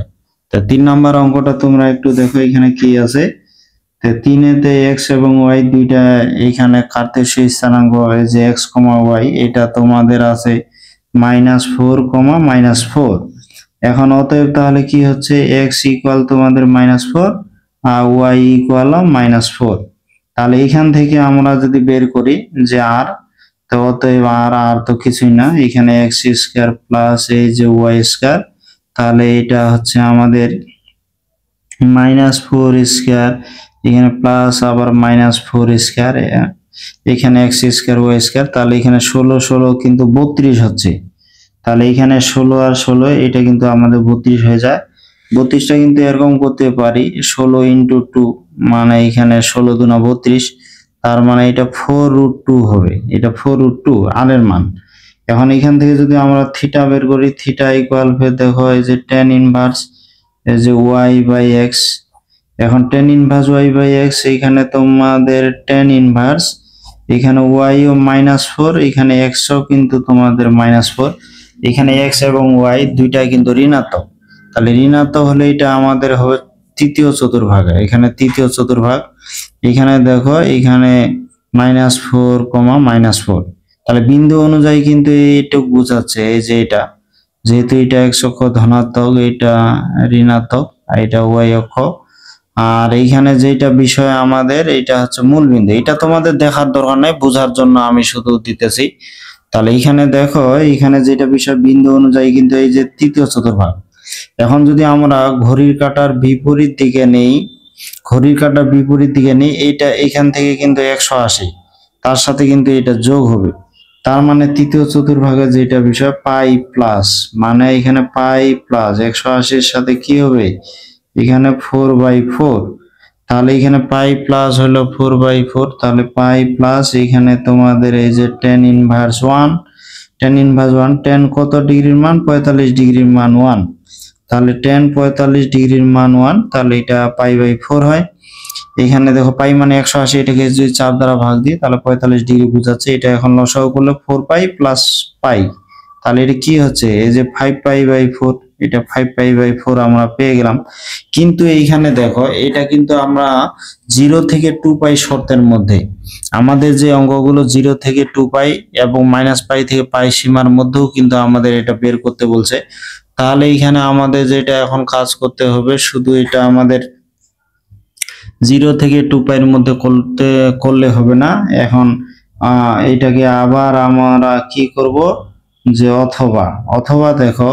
তো 3 নাম্বার অঙ্কটা তোমরা একটু দেখো এখানে কি আছে। 3-তে x এবং y দুইটা এখানে কার্তেশীয় স্থানাঙ্ক যে x, y, এটা তোমাদের আছে -4, -4। এখন অতএব তাহলে কি হচ্ছে x ইকুয়াল তোমাদের -4 আর y ইকুয়াল -4। তাহলে এখান থেকে আমরা যদি বের করি যে r, তো অতএব r তো কিছুই না, এখানে x² প্লাস এই যে y², তাহলে এটা হচ্ছে আমাদের -4², এখানে প্লাস আবার -4², এখানে x² y², তাহলে এখানে 16 কিন্তু 32 হচ্ছে। তাহলে এখানে 16 আর 16 এটা কিন্তু আমাদের 32 হয়ে যায়। 32টা কিন্তু এরকম করতে পারি 16 × 2 মানে এখানে 16 × 32, তার মানে এটা 4√2 হবে, এটা 4√2 আর এর মান। এখন এখান থেকে যদি আমরা থিটা বের করি, থিটা ইকুয়াল দেখো এই যে tan ইনভার্স এই যে y/x। এখন tan ইনভার্স y/x, এখানে তোমাদের tan ইনভার্স, এখানে y ও -4, এখানে x ও কিন্তু তোমাদের -4, এখানে x এবং y দুইটাই কিন্তু ঋণাত্মক। তাহলে ঋণাত্মক হলে এটা আমাদের হবে তৃতীয় চতুর্ভাগ, এখানে তৃতীয় চতুর্ভাগ। এখানে দেখো এখানে -4, -4। তাহলে বিন্দু অনুযায়ী কিন্তু এইটুক বোঝাচ্ছে এই যে এটা, যেহেতু এটা x অক্ষ ধনাত্মক, এটা ঋণাত্মক, আর এটা y অক্ষ। আর এইখানে যেটা বিষয় আমাদের এটা হচ্ছে মূল বিন্দু, এটা তোমাদের দেখার দরকার নাই, বোঝার জন্য আমি শুধু দিতেছি। তাহলে এখানে দেখো এখানে যেটা বিষয় বিন্দু অনুযায়ী কিন্তু এই যে তৃতীয় চতুর্ভাগ। এখন যদি আমরা ঘড়ির কাঁটার বিপরীত দিকে নেই, এইটা এখান থেকে কিন্তু 180, তার সাথে কিন্তু এটা যোগ হবে, তার মানে তৃতীয় চতুর্ভাগে যেটা বিষয় পাই প্লাস, মানে এখানে পাই প্লাস 180-র সাথে কি হবে এখানে 4/4। তাহলে এখানে পাই প্লাস হলো 4/4, তাহলে পাই প্লাস এখানে তোমাদের এই যে tan ইনভার্স 1, tan কত ডিগ্রির মান 45 ডিগ্রির মান 1, তাহলে tan 45 ডিগ্রির মান 1, তাহলে এটা পাই/4 হয়। এখানে দেখো পাই মানে 180, এটাকে যদি 4 দ্বারা ভাগ দিই তাহলে 45 ডিগ্রি বোঝাচ্ছে, এটা এখন লসাগু করলে 4 পাই প্লাস পাই, তাহলে এটা কি হচ্ছে এই যে 5 পাই/4, এটা 5 পাই/4 আমরা পেয়ে গেলাম। কিন্তু এইখানে দেখো এটা কিন্তু আমরা 0 থেকে 2 পাই শর্তের মধ্যে, আমাদের যে অঙ্কগুলো 0 থেকে 2 পাই এবং -পাই থেকে পাই সীমার মধ্যেও কিন্তু আমাদের এটা বের করতে বলছে। তাহলে এখানে আমাদের যেটা এখন কাজ করতে হবে, শুধু এটা আমাদের 0 থেকে 2 পাইয়ের মধ্যে করলে হবে না, এখন এটাকে আবার আমরা কি করব যে অথবা দেখো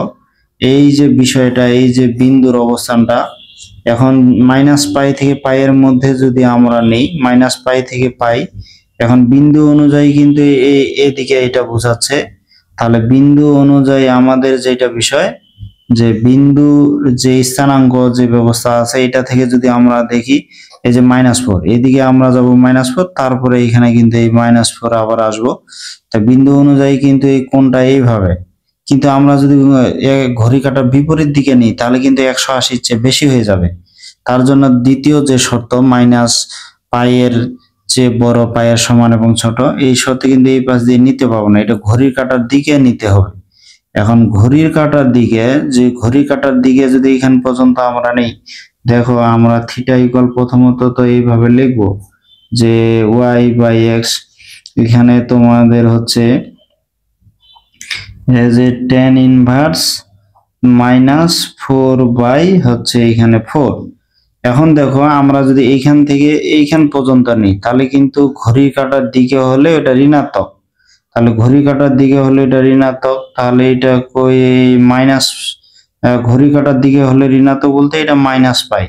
এই যে বিষয়টা, এই যে বিন্দুর অবস্থানটা, এখন -পাই থেকে পাইয়ের মধ্যে যদি আমরা নেই, -পাই থেকে পাই, এখন বিন্দু অনুযায়ী কিন্তু এদিকে এটা বোঝাচ্ছে। তাহলে বিন্দু অনুযায়ী আমাদের যেটা বিষয় যে বিন্দু যে স্থানাঙ্ক যে ব্যবস্থা আছে, এটা থেকে যদি আমরা দেখি এই যে -4, এদিকে আমরা যাব -4, তারপরে এখানে কিন্তু এই -4 আবার আসবো। তা বিন্দু অনুযায়ী কিন্তু এই কোণটা এইভাবে, কিন্তু আমরা যদি ঘড়ি কাঁটার বিপরীত দিকে নিই তাহলে কিন্তু 180-র চেয়ে বেশি হয়ে যাবে। তার জন্য দ্বিতীয় যে শর্ত পাইয়ের যে বড় পাইয়ের সমান এবং ছোট, এই শর্তে কিন্তু এই পাশ দিয়ে নিতে পারবো না, এটা ঘড়ির কাঁটার দিকে নিতে হবে। এখন ঘড়ির কাঁটার দিকে যদি এখান পর্যন্ত আমরা নেই, দেখো আমরা থিটা ইকুয়াল প্রথমত তো এইভাবে লিখবো যে y/x, এখানে তোমাদের হচ্ছে যে tan ইনভার্স -4 হচ্ছে এখানে 4। এখন দেখো আমরা যদি এইখান থেকে এইখান পর্যন্ত নিই তাহলে কিন্তু ঘড়ির কাঁটার দিকে হলে এটা ঋণাত্মক, তাহলে ঘড়ির কাঁটার দিকে হলে এটা ঋণাত্মক, তাহলে এটা কই মাইনাস, ঘড়ির কাঁটার দিকে হলে ঋণাত্মক বলতে এটা -পাই।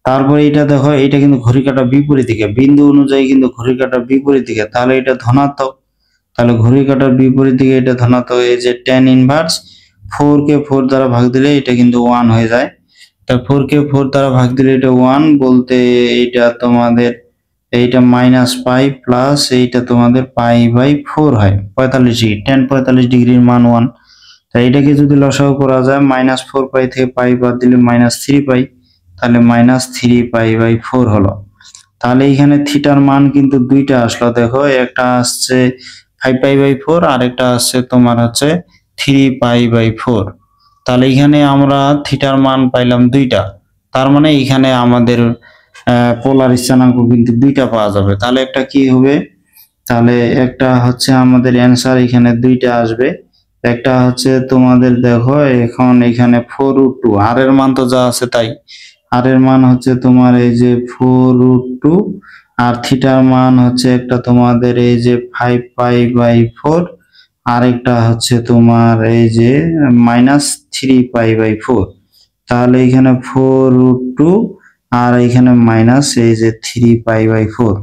তারপরে এটা দেখো এটা কিন্তু ঘড়ির কাঁটার বিপরীত দিকে, বিন্দু অনুযায়ী কিন্তু ঘড়ির কাঁটার বিপরীত দিকে, তাহলে এটা ধনাত্মক, তাহলে ঘড়ির কাঁটার বিপরীত দিকে এটা ধনাত্মক। এই যে tan ইনভার্স 4 কে 4 দ্বারা ভাগ দিলে এটা কিন্তু 1 হয়ে যায়। তা 4 কে 4 দ্বারা ভাগ দিলে এটা 1 বলতে এটা তোমাদের এইটা -পাই প্লাস এইটা তোমাদের পাই/4 হয় 45 ডিগ্রি, tan 45 ডিগ্রির মান 1। তাই এটাকে যদি লসাগু করা যায় -4 পাই থেকে পাই বাদ দিলে -3 পাই, তাহলে -3 পাই/4 হলো। তাহলে এখানে থিটার মান কিন্তু দুইটা আসলো, দেখো একটা আসছে 5 পাই/4 আর একটা আসছে তোমার হচ্ছে 3 পাই/4। তাহলে এখানে আমরা থিটার মান পাইলাম দুইটা, তার মানে এখানে আমাদের পোলার স্থানাঙ্ক কিন্তু দুইটা পাওয়া যাবে। তাহলে একটা কি হবে, তাহলে একটা হচ্ছে আমাদের অ্যান্সার এখানে দুইটা আসবে। একটা হচ্ছে তোমাদের দেখো এখন এখানে 4√2, আর এর মান তো যা আছে তাই, আর এর মান হচ্ছে তোমার এই যে 4√2, আর থিটার মান হচ্ছে একটা তোমাদের এই যে 5 পাই/4, আর একটা হচ্ছে তোমার এই যে -3 পাই/4। তাহলে এখানে 4√2 আর এখানে মাইনাস এই যে 3 পাই/4।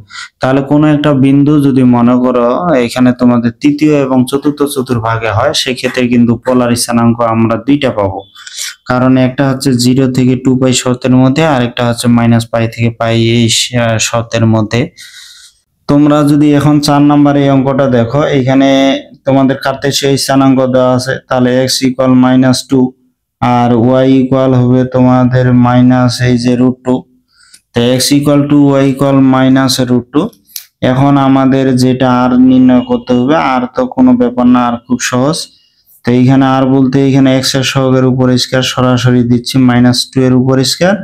তাহলে কোনো একটা বিন্দু যদি মনে করো এখানে তোমাদের তৃতীয় এবং চতুর্থ চতুর্ভাগে হয়, সেক্ষেত্রে কিন্তু পোলার স্থানাঙ্ক আমরা দুইটা পাবো, কারণ একটা হচ্ছে 0 থেকে 2 পাই শর্তের মধ্যে, আর একটা হচ্ছে -পাই থেকে পাই এই শর্তের মধ্যে। তোমরা যদি এখন 4 নাম্বার এই অঙ্কটা দেখো, এখানে তোমাদের কার্তেশীয় স্থানাঙ্ক দেওয়া আছে, তাহলে x = -2 আর y ইকুয়াল হবে তোমাদের মাইনাস এই যে √2। তো x = y = -√2। এখন আমাদের যেটা আর নির্ণয় করতে হবে, আর তো কোনো ব্যাপার না, আর খুব সহজ। তো এইখানে আর বলতে এখানে x এর সহগের উপর স্কয়ার সরাসরি দিচ্ছি, -2 এর উপর স্কয়ার,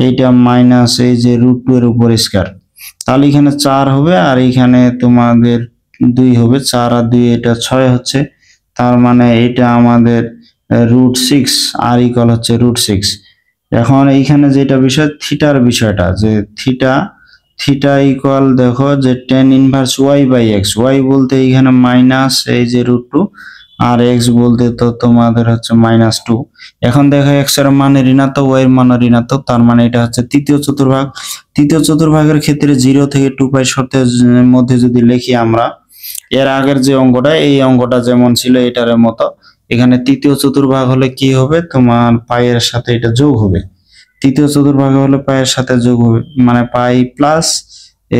এইটা মাইনাস এই যে √2 এর উপর স্কয়ার। তাহলে এখানে 4 হবে আর এখানে তোমাদের 2 হবে, 4 আর 2 এটা 6 হচ্ছে। তার মানে এটা আমাদের √6, আর ইকুয়াল হচ্ছে √6। এখন এইখানে যেটা বিষয় থিটার বিষয়টা, যে থিটা ইকুয়াল দেখো যে tan ইনভার্স y/x, y বলতে এখানে মাইনাস এই যে √2 আর x বলতে তো তোমাদের হচ্ছে -2। এখন দেখো x এর মান ঋণাত্মক, y এর মান ঋণাত্মক, তার মানে এটা হচ্ছে তৃতীয় চতুর্ভাগ। তৃতীয় চতুর্ভাগের ক্ষেত্রে 0 থেকে 2 পাই শর্তের মধ্যে যদি লিখি আমরা, এর আগের যে অঙ্কটা এই অঙ্কটা যেমন ছিল এটার মতো, এখানে তৃতীয় চতুর্ভাগ হলে কি হবে, তোমার পাইয়ের সাথে এটা যোগ হবে। তৃতীয় চতুর্ভাগ হলে পাইয়ের সাথে যোগ হবে, মানে পাই প্লাস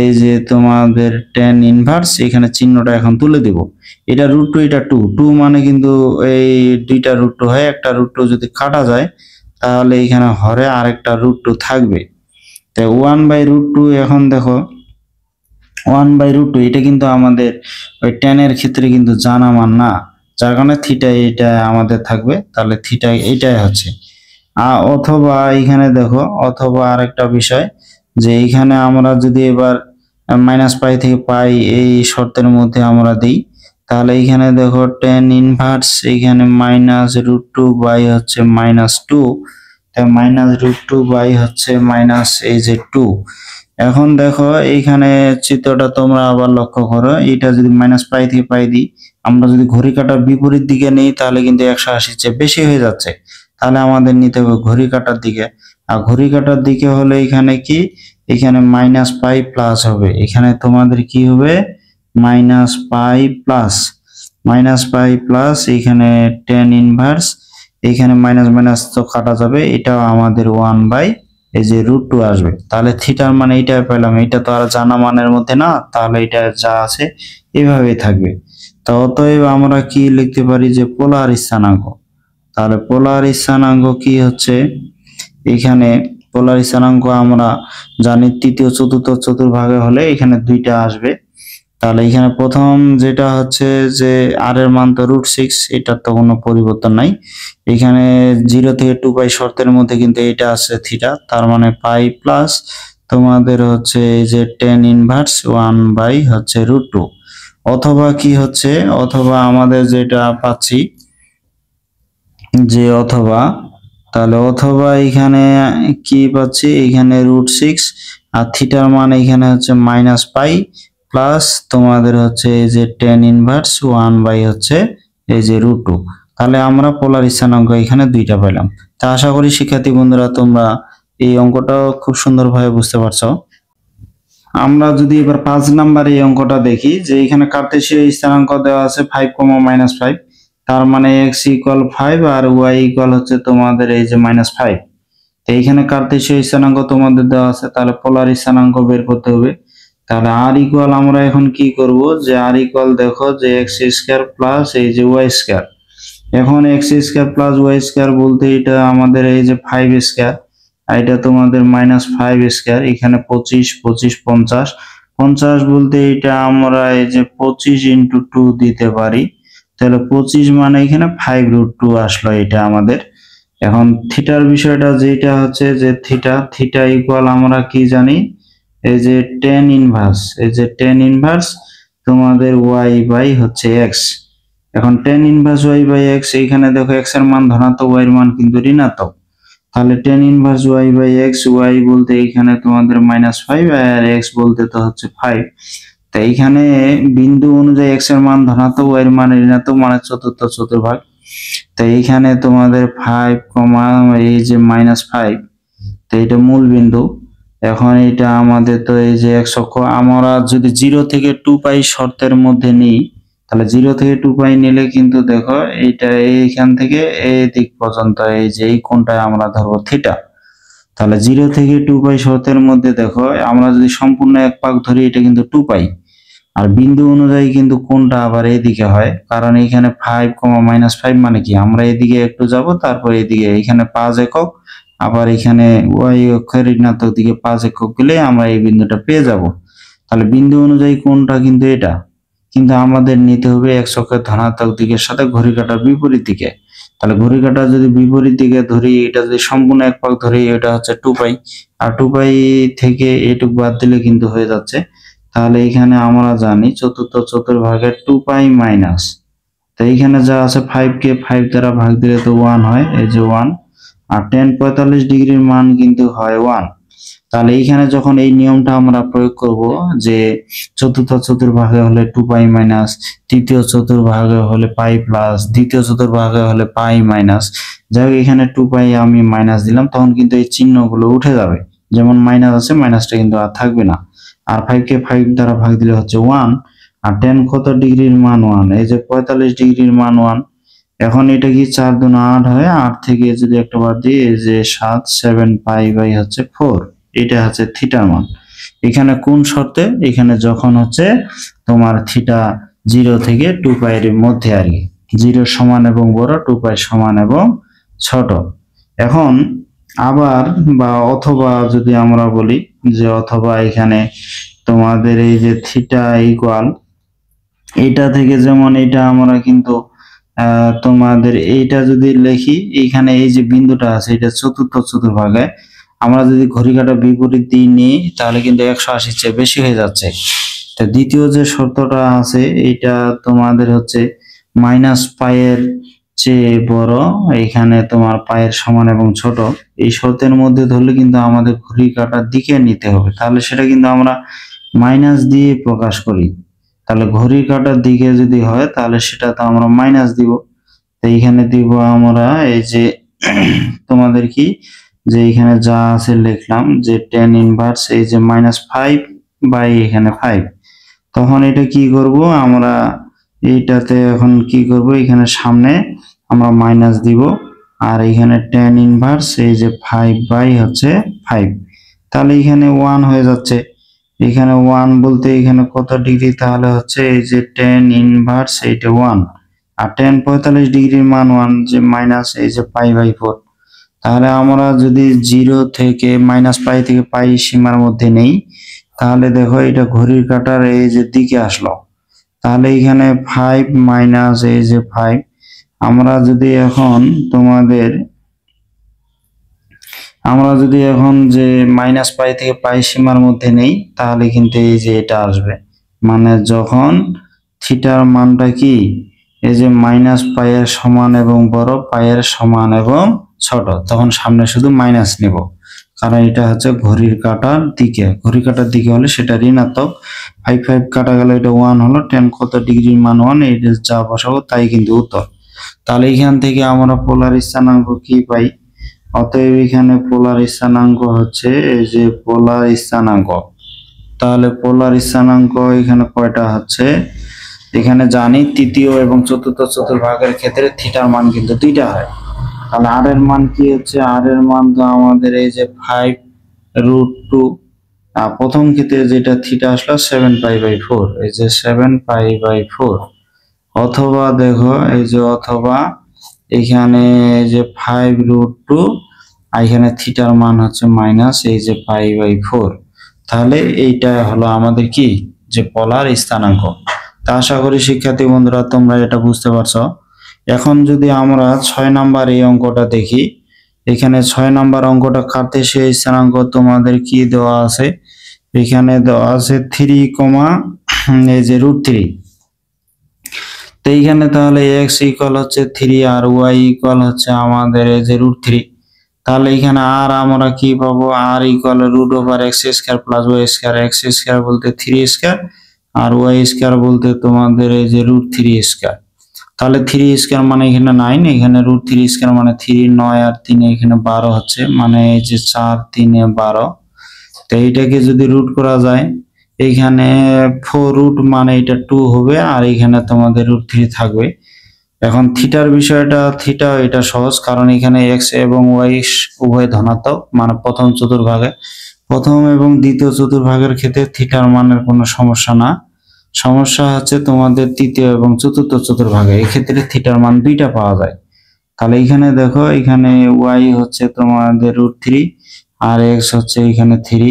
এই যে তোমাদের tan ইনভার্স, এখানে চিহ্নটা এখন তুলে দিব। এটা √2, এটা 2 মানে কিন্তু এই দুইটা √2 হয়, একটা √2 যদি কাটা যায় তাহলে এখানে হরে আরেকটা √2 থাকবে। তো 1/√2, এখন দেখো 1/√2 এটা কিন্তু আমাদের ওই tan এর ক্ষেত্রে কিন্তু জানা মান না, যার কারণে থিটা এটা আমাদের থাকবে, তাহলে থিটা এটাই হচ্ছে। অথবা এখানে দেখো, অথবা আরেকটা বিষয় যে এখানে আমরা যদি এবার -পাই থেকে পাই এই শর্তের মধ্যে আমরা দিই, তাহলে এখানে দেখো tan ইনভার্স এখানে -√2 হচ্ছে -2, তাই -√2 হচ্ছে মাইনাস এই যে 2। এখন দেখো এইখানে চিত্রটা তোমরা আবার লক্ষ্য করো, এটা যদি -পাই থেকে পাই দিই, আমরা যদি ঘড়ি কাঁটার বিপরীত দিকে নেই তাহলে কিন্তু 180 চেয়ে বেশি হয়ে যাচ্ছে, তাহলে আমাদের নিতে হবে ঘড়ি কাঁটার দিকে। আর ঘড়ি কাঁটার দিকে হলে এখানে কি, এখানে -পাই প্লাস হবে, এখানে তোমাদের কি হবে -পাই প্লাস এখানে tan ইনভার্স, এখানে মাইনাস মাইনাস তো কাটা যাবে, এটাও আমাদের 1 এই যে √2 আসবে। তাহলে থিটার মানে এইটা পেলাম, এটা তো আর জানা মানের মধ্যে না, তাহলে এটা যা আছে এইভাবেই থাকবে। তো অতএব আমরা কি লিখতে পারি যে পোলার স্থানাঙ্ক, তাহলে পোলার স্থানাঙ্ক কি হচ্ছে, এখানে পোলার স্থানাঙ্ক আমরা জানি তৃতীয় চতুর্থ চতুর্ভাগে হলে এখানে দুইটা আসবে। তাহলে এখানে প্রথম যেটা হচ্ছে যে আর এর মান তো √6, এটার তো কোনো পরিবর্তন নাই। এখানে 0 থেকে 2 পাই শর্তের মধ্যে কিন্তু এটা আছে থিটা, তার মানে পাই প্লাস তোমাদের হচ্ছে এই যে tan ইনভার্স 1 হচ্ছে √2। অথবা কি হচ্ছে, অথবা আমাদের যেটা পাচ্ছি যে অথবা, তাহলে অথবা এখানে কি পাচ্ছি, এখানে √6 আর থিটার মান এখানে হচ্ছে -পাই প্লাস তোমাদের হচ্ছে এই যে tan ইনভার্স 1 বাই হচ্ছে এই যে √2। তাহলে আমরা পোলার স্থানাঙ্ক এখানে দুইটা পেলাম। তা আশা করি শিক্ষার্থী বন্ধুরা তোমরা এই অঙ্কটাও খুব সুন্দরভাবে বুঝতে পারছো। আমরা যদি এবার 5 নাম্বার এই অঙ্কটা দেখি, যে এখানে কার্তেশীয় স্থানাঙ্ক দেওয়া আছে 5, -5, তার মানে x = 5 আর y = হচ্ছে তোমাদের এই যে -5। তো এইখানে কার্তেশীয় স্থানাঙ্ক তোমাদের দেওয়া আছে, তাহলে পোলার স্থানাঙ্ক বের করতে হবে। তাহলে r = আমরা এখন কি করব, যে r = দেখো যে x² প্লাস এই যে y²। এখন x² + y² বলতে এটা আমাদের এই যে 5², আর এটা তোমাদের -5²। এখানে 25, 25, 50, 50 বলতে এটা আমরা এই যে 25 × 2 দিতে পারি। তাহলে 25 মানে এখানে 5√2 আসলো এটা আমাদের। এখন থিটার বিষয়টা যেটা হচ্ছে যে থিটা = আমরা কি জানি, এই যে tan ইনভার্স, এই যে tan ইনভার্স তোমাদের y বাই হচ্ছে x। এখন tan inverse y by x, এইখানে দেখো x এর মান ধনাত্মক, y এর মান কিন্তু ঋণাত্মক। তাহলে tan inverse y by x, y বলতে এখানে তোমাদের -5 আর x বলতে তো হচ্ছে 5। তো এইখানে বিন্দু অনুযায়ী x এর মান ধনাত্মক, y এর মান ঋণাত্মক, মানে চতুর্থ চতুর্ভাগ। তো এইখানে তোমাদের 5, এই যে -5, তো এটা মূল বিন্দু। এখন এটা আমাদের তো এই যে x অক্ষ, আমরা যদি 0 থেকে 2 পাই শর্তের মধ্যে নিই, তাহলে 0 থেকে 2 পাই নিলে কিন্তু দেখো এইটা এইখান থেকে এই দিক পর্যন্ত এই যে এই কোণটা আমরা ধরবো থিটা। তাহলে 0 থেকে 2 পাই শর্তের মধ্যে দেখো আমরা যদি সম্পূর্ণ এক পাক ধরি এটা কিন্তু 2 পাই। আর বিন্দু অনুযায়ী কিন্তু কোণটা আবার এইদিকে হয়, কারণ এখানে 5, -5 মানে কি, আমরা এদিকে একটু যাব, তারপর এদিকে এখানে 5 একক, আবার এখানে y অক্ষের ঋণাত্মক দিকে 5 একক গেলে আমরা এই বিন্দুটা পেয়ে যাব। তাহলে বিন্দু অনুযায়ী কোণটা কিন্তু এটা, কিন্তু আমাদের নিতে হবে x অক্ষের ধনাত্মক দিকের সাথে ঘড়ি কাঁটার বিপরীত দিকে। তাহলে ঘড়ি কাঁটা যদি বিপরীত দিকে ধরি, এটা যদি সম্পূর্ণ এক পাক ধরি, এটা হচ্ছে 2 পাই, আর 2 পাই থেকে এটুক বাদ দিলে কিন্তু হয়ে যাচ্ছে। তাহলে এখানে আমরা জানি চতুর্থ চতুর্ভাগের 2 পাই মাইনাস, তো এইখানে যা আছে 5 কে 5 দ্বারা ভাগ দিলে তো 1 হয়, এই যে 1, আর tan 45 ডিগ্রির মান কিন্তু হয় 1। তাহলে এইখানে যখন এই নিয়মটা আমরা প্রয়োগ করব, যে চতুর্থ চতুর্ভাগে হলে 2 পাই মাইনাস, তৃতীয় চতুর্ভাগে হলে পাই প্লাস, দ্বিতীয় চতুর্ভাগে হলে পাই মাইনাস, যাই হোক এখানে 2 পাই আমি মাইনাস দিলাম, তখন কিন্তু এই চিহ্নগুলো উঠে যাবে, যেমন মাইনাস আছে মাইনাসটা কিন্তু আর থাকবে না। আর 5 কে 5 দ্বারা ভাগ দিলে হচ্ছে 1, আর tan কত ডিগ্রির মান 1, এই যে 45 ডিগ্রির মান 1। এখন এটা কি 4 2 8 হয়, 8 থেকে যদি একটা বাদ দিই এই যে 7, 7 পাই বাই হচ্ছে 4, এটা হচ্ছে থিটার মান। এখানে কোন শর্তে, এখানে যখন হচ্ছে তোমার থিটা 0 থেকে 2 পাই এর মধ্যে আর কি, 0 সমান এবং বড়, 2 পাই সমান এবং ছোট। এখন আবার বা অথবা যদি আমরা বলি, যে অথবা এখানে তোমাদের এই যে থিটা ইকুয়াল এইটা থেকে, যেমন এটা আমরা কিন্তু তোমাদের এইটা যদি লিখি, এইখানে এই যে বিন্দুটা আছে এটা চতুর্থ চতুর্ভাগে, আমরা যদি ঘড়ি কাঁটা বিপরীত দিই নিই তাহলে কিন্তু 180 চেয়ে বেশি হয়ে যাচ্ছে। তো দ্বিতীয় যে শর্তটা আছে এটা তোমাদের হচ্ছে -পাইয়ের চেয়ে বড়, এখানে তোমার পায়ের সমান এবং ছোট, এই শর্তের মধ্যে ধরলে কিন্তু আমাদের ঘড়ি কাঁটার দিকে নিতে হবে, তাহলে সেটা কিন্তু আমরা মাইনাস দিয়ে প্রকাশ করি। তাহলে ঘড়ি কাঁটার দিকে যদি হয় তাহলে সেটা তো আমরা মাইনাস দিব। তো এইখানে দিব আমরা এই যে তোমাদের কি, যে এখানে যা আছে লিখলাম, যে tan ইনভার্স এই যে -5 বাই এখানে 5। তখন এটা কি করব আমরা, এইটাতে এখন কি করব, এখানে সামনে আমরা মাইনাস দিব, আর এখানে tan ইনভার্স এই যে 5 বাই হচ্ছে 5, তাহলে এখানে 1 হয়ে যাচ্ছে। এখানে 1 বলতে এখানে কত ডিগ্রি, তাহলে হচ্ছে এই যে tan ইনভার্স এইটা 1, আর tan 45 ডিগ্রির মান 1, যে মাইনাস এই যে পাই বাই 4। তাহলে আমরা যদি 0 থেকে পাই থেকে পাই সীমার মধ্যে নেই, তাহলে দেখো এটা ঘড়ির কাঁটার এই যে দিকে আসলো। তাহলে এখানে 5 মাইনাস এই যে 5, আমরা যদি এখন তোমাদের যে পাই থেকে পাই সীমার মধ্যে নেই, তাহলে কিন্তু এই যে এটা আসবে, মানে যখন থিটার মানটা কি, এই যে মাইনাস পাইয়ের সমান এবং বড়, পাইয়ের সমান এবং ছোট, তখন সামনে শুধু মাইনাস নিব, কারণ এটা হচ্ছে ঘড়ির কাঁটার দিকে, ঘড়ির কাঁটার দিকে হলে সেটা ঋণাত্মক। 5 কাটা গেল, এটা 1 হলো, 10 কত ডিগ্রির মান 1, এটা যা বসাবো তাই কিন্তু উত্তর। তাহলে এখান থেকে আমরা পোলার স্থানাঙ্ক কি পাই, অতএব এখানে পোলার স্থানাঙ্ক হচ্ছে এই যে পোলার স্থানাঙ্ক। তাহলে পোলার স্থানাঙ্ক এখানে কয়টা হচ্ছে, এখানে জানি তৃতীয় এবং চতুর্থ চতুর্ভাগের ক্ষেত্রে থিটার মান কিন্তু দুইটা হয়। তাহলে আর এর মান কি হচ্ছে, আর এর মান তো আমাদের এই যে 5√2, প্রথম ক্ষেত্রে যেটা থিটা আসলো 7π/4, এই যে 7π/4, অথবা দেখো এই যে অথবা এখানে এই যে 5√2, এখানে থিটার মান হচ্ছে মাইনাস এই যে π/4। তাহলে এইটা হলো আমাদের কি, যে পোলার স্থানাঙ্ক। তা আশা করি শিক্ষার্থী বন্ধুরা তোমরা এটা বুঝতে পারছো। এখন যদি আমরা 6 নাম্বার এই অঙ্কটা দেখি, এখানে 6 নাম্বার অঙ্কটা কার্তেশীয় স্থানাঙ্ক তোমাদের কি দেওয়া আছে, এখানে দেওয়া আছে 3, এই যে √3। তো এইখানে তাহলে x ইকুয়াল হচ্ছে 3 আর y ইকুয়াল হচ্ছে আমাদের এই যে √3। তাহলে এখানে আর আমরা কি পাবো, আর equal √x² plus y², x² বলতে 3² আর y² বলতে তোমাদের এই যে √3²। তাহলে 3² মানে এখানে 9, এখানে √3² মানে 3, 9 আর 3 এখানে 12 হচ্ছে, মানে এই যে 4, 3 এ 12। তো এইটাকে যদি রুট করা যায়, এইখানে 4 মানে এটা 2 হবে, আর এখানে তোমাদের √3 থাকবে। এখন থিটার বিষয়টা, থিটা এটা সহজ, কারণ এখানে x এবং y উভয় ধনাত্মক, মানে প্রথম চতুর্ভাগে, প্রথম এবং দ্বিতীয় চতুর্ভাগের ক্ষেত্রে থিটার মানের কোনো সমস্যা না। সমস্যা হচ্ছে তোমাদের তৃতীয় এবং চতুর্থ চতুর্ভাগে, এই ক্ষেত্রে থিটার মান দুইটা পাওয়া যায়। তাহলে এখানে দেখো, এখানে y হচ্ছে তোমাদের √3 আর x হচ্ছে এখানে 3।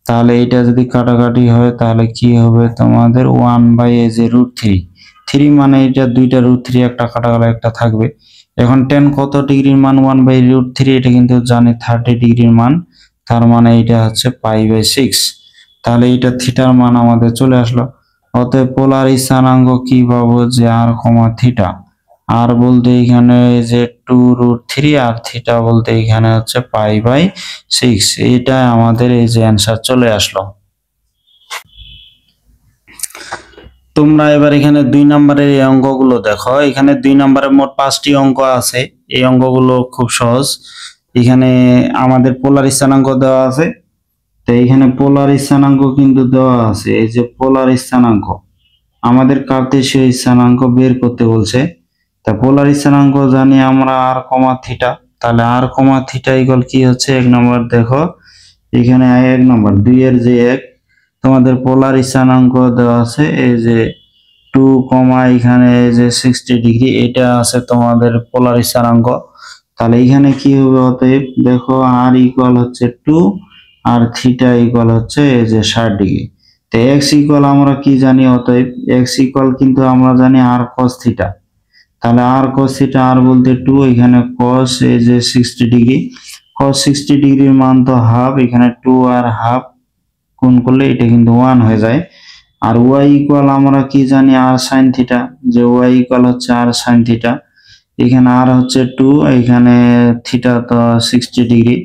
তাহলে এটা যদি কাটাকাটি হয় তাহলে কি হবে তোমাদের 1/√3, 3 মানে এটা দুইটা √3, একটা কাটা গেলে একটা থাকবে। এখন 10 কত ডিগ্রির মান, 1/√3, এটা কিন্তু জানি 30 ডিগ্রির মান, তার মানে এটা হচ্ছে π/6। তাহলে এটা থিটার মান আমাদের চলে আসলো। অতএব পোলার স্থানাঙ্ক কি পাবো, যে r, থিটা, আর বলতে এখানে যে 2√3 আর থিটা বলতে এখানে হচ্ছে π/6। এটা আমাদের এই যে অ্যান্সার চলে আসলো। তোমরা এবার এখানে 2 নম্বরের এই অঙ্কগুলো দেখো, এখানে 2 নম্বরে মোট 5টি অঙ্ক আছে। এই অঙ্কগুলো খুব সহজ। এখানে আমাদের পোলার স্থানাঙ্ক দেওয়া আছে, তো এখানে পোলার স্থানাঙ্ক কিন্তু দেওয়া আছে, এই যে পোলার স্থানাঙ্ক, আমাদের কার্তেশীয় স্থানাঙ্ক বের করতে বলছে। তা পোলার স্থানাঙ্ক জানি আমরা r, থিটা। তাহলে r, থিটা ইকুয়াল কি হচ্ছে, 1 নম্বর দেখো এখানে 1 নম্বর 2 এর যে 1, তোমাদের পোলার স্থানাঙ্ক দেওয়া আছে এই যে 2, এখানে এই যে 60 ডিগ্রি, এটা আছে তোমাদের পোলার স্থানাঙ্ক। তাহলে এখানে কি হবে, অতএব দেখো r ইকুয়াল হচ্ছে 2 আর থিটা ইকুয়াল হচ্ছে এই যে 60 ডিগ্রি। তো x ইকুয়াল আমরা কি জানি, অতএব x ইকুয়াল কিন্তু আমরা জানি r cos থিটা। তাহলে r cos থিটা, r বলতে 2, এখানে cos এই যে 60 ডিগ্রি, cos 60 ডিগ্রির মান তো হাফ, এখানে 2 আর হাফ গুণ করলে এটা কিন্তু 1 হয়ে যায়। আর y ইকুয়াল আমরা কি জানি, r sin থিটা, যে y ইকুয়াল হচ্ছে r sin থিটা। এখানে r হচ্ছে 2, এখানে থিটা তো 60 ডিগ্রি,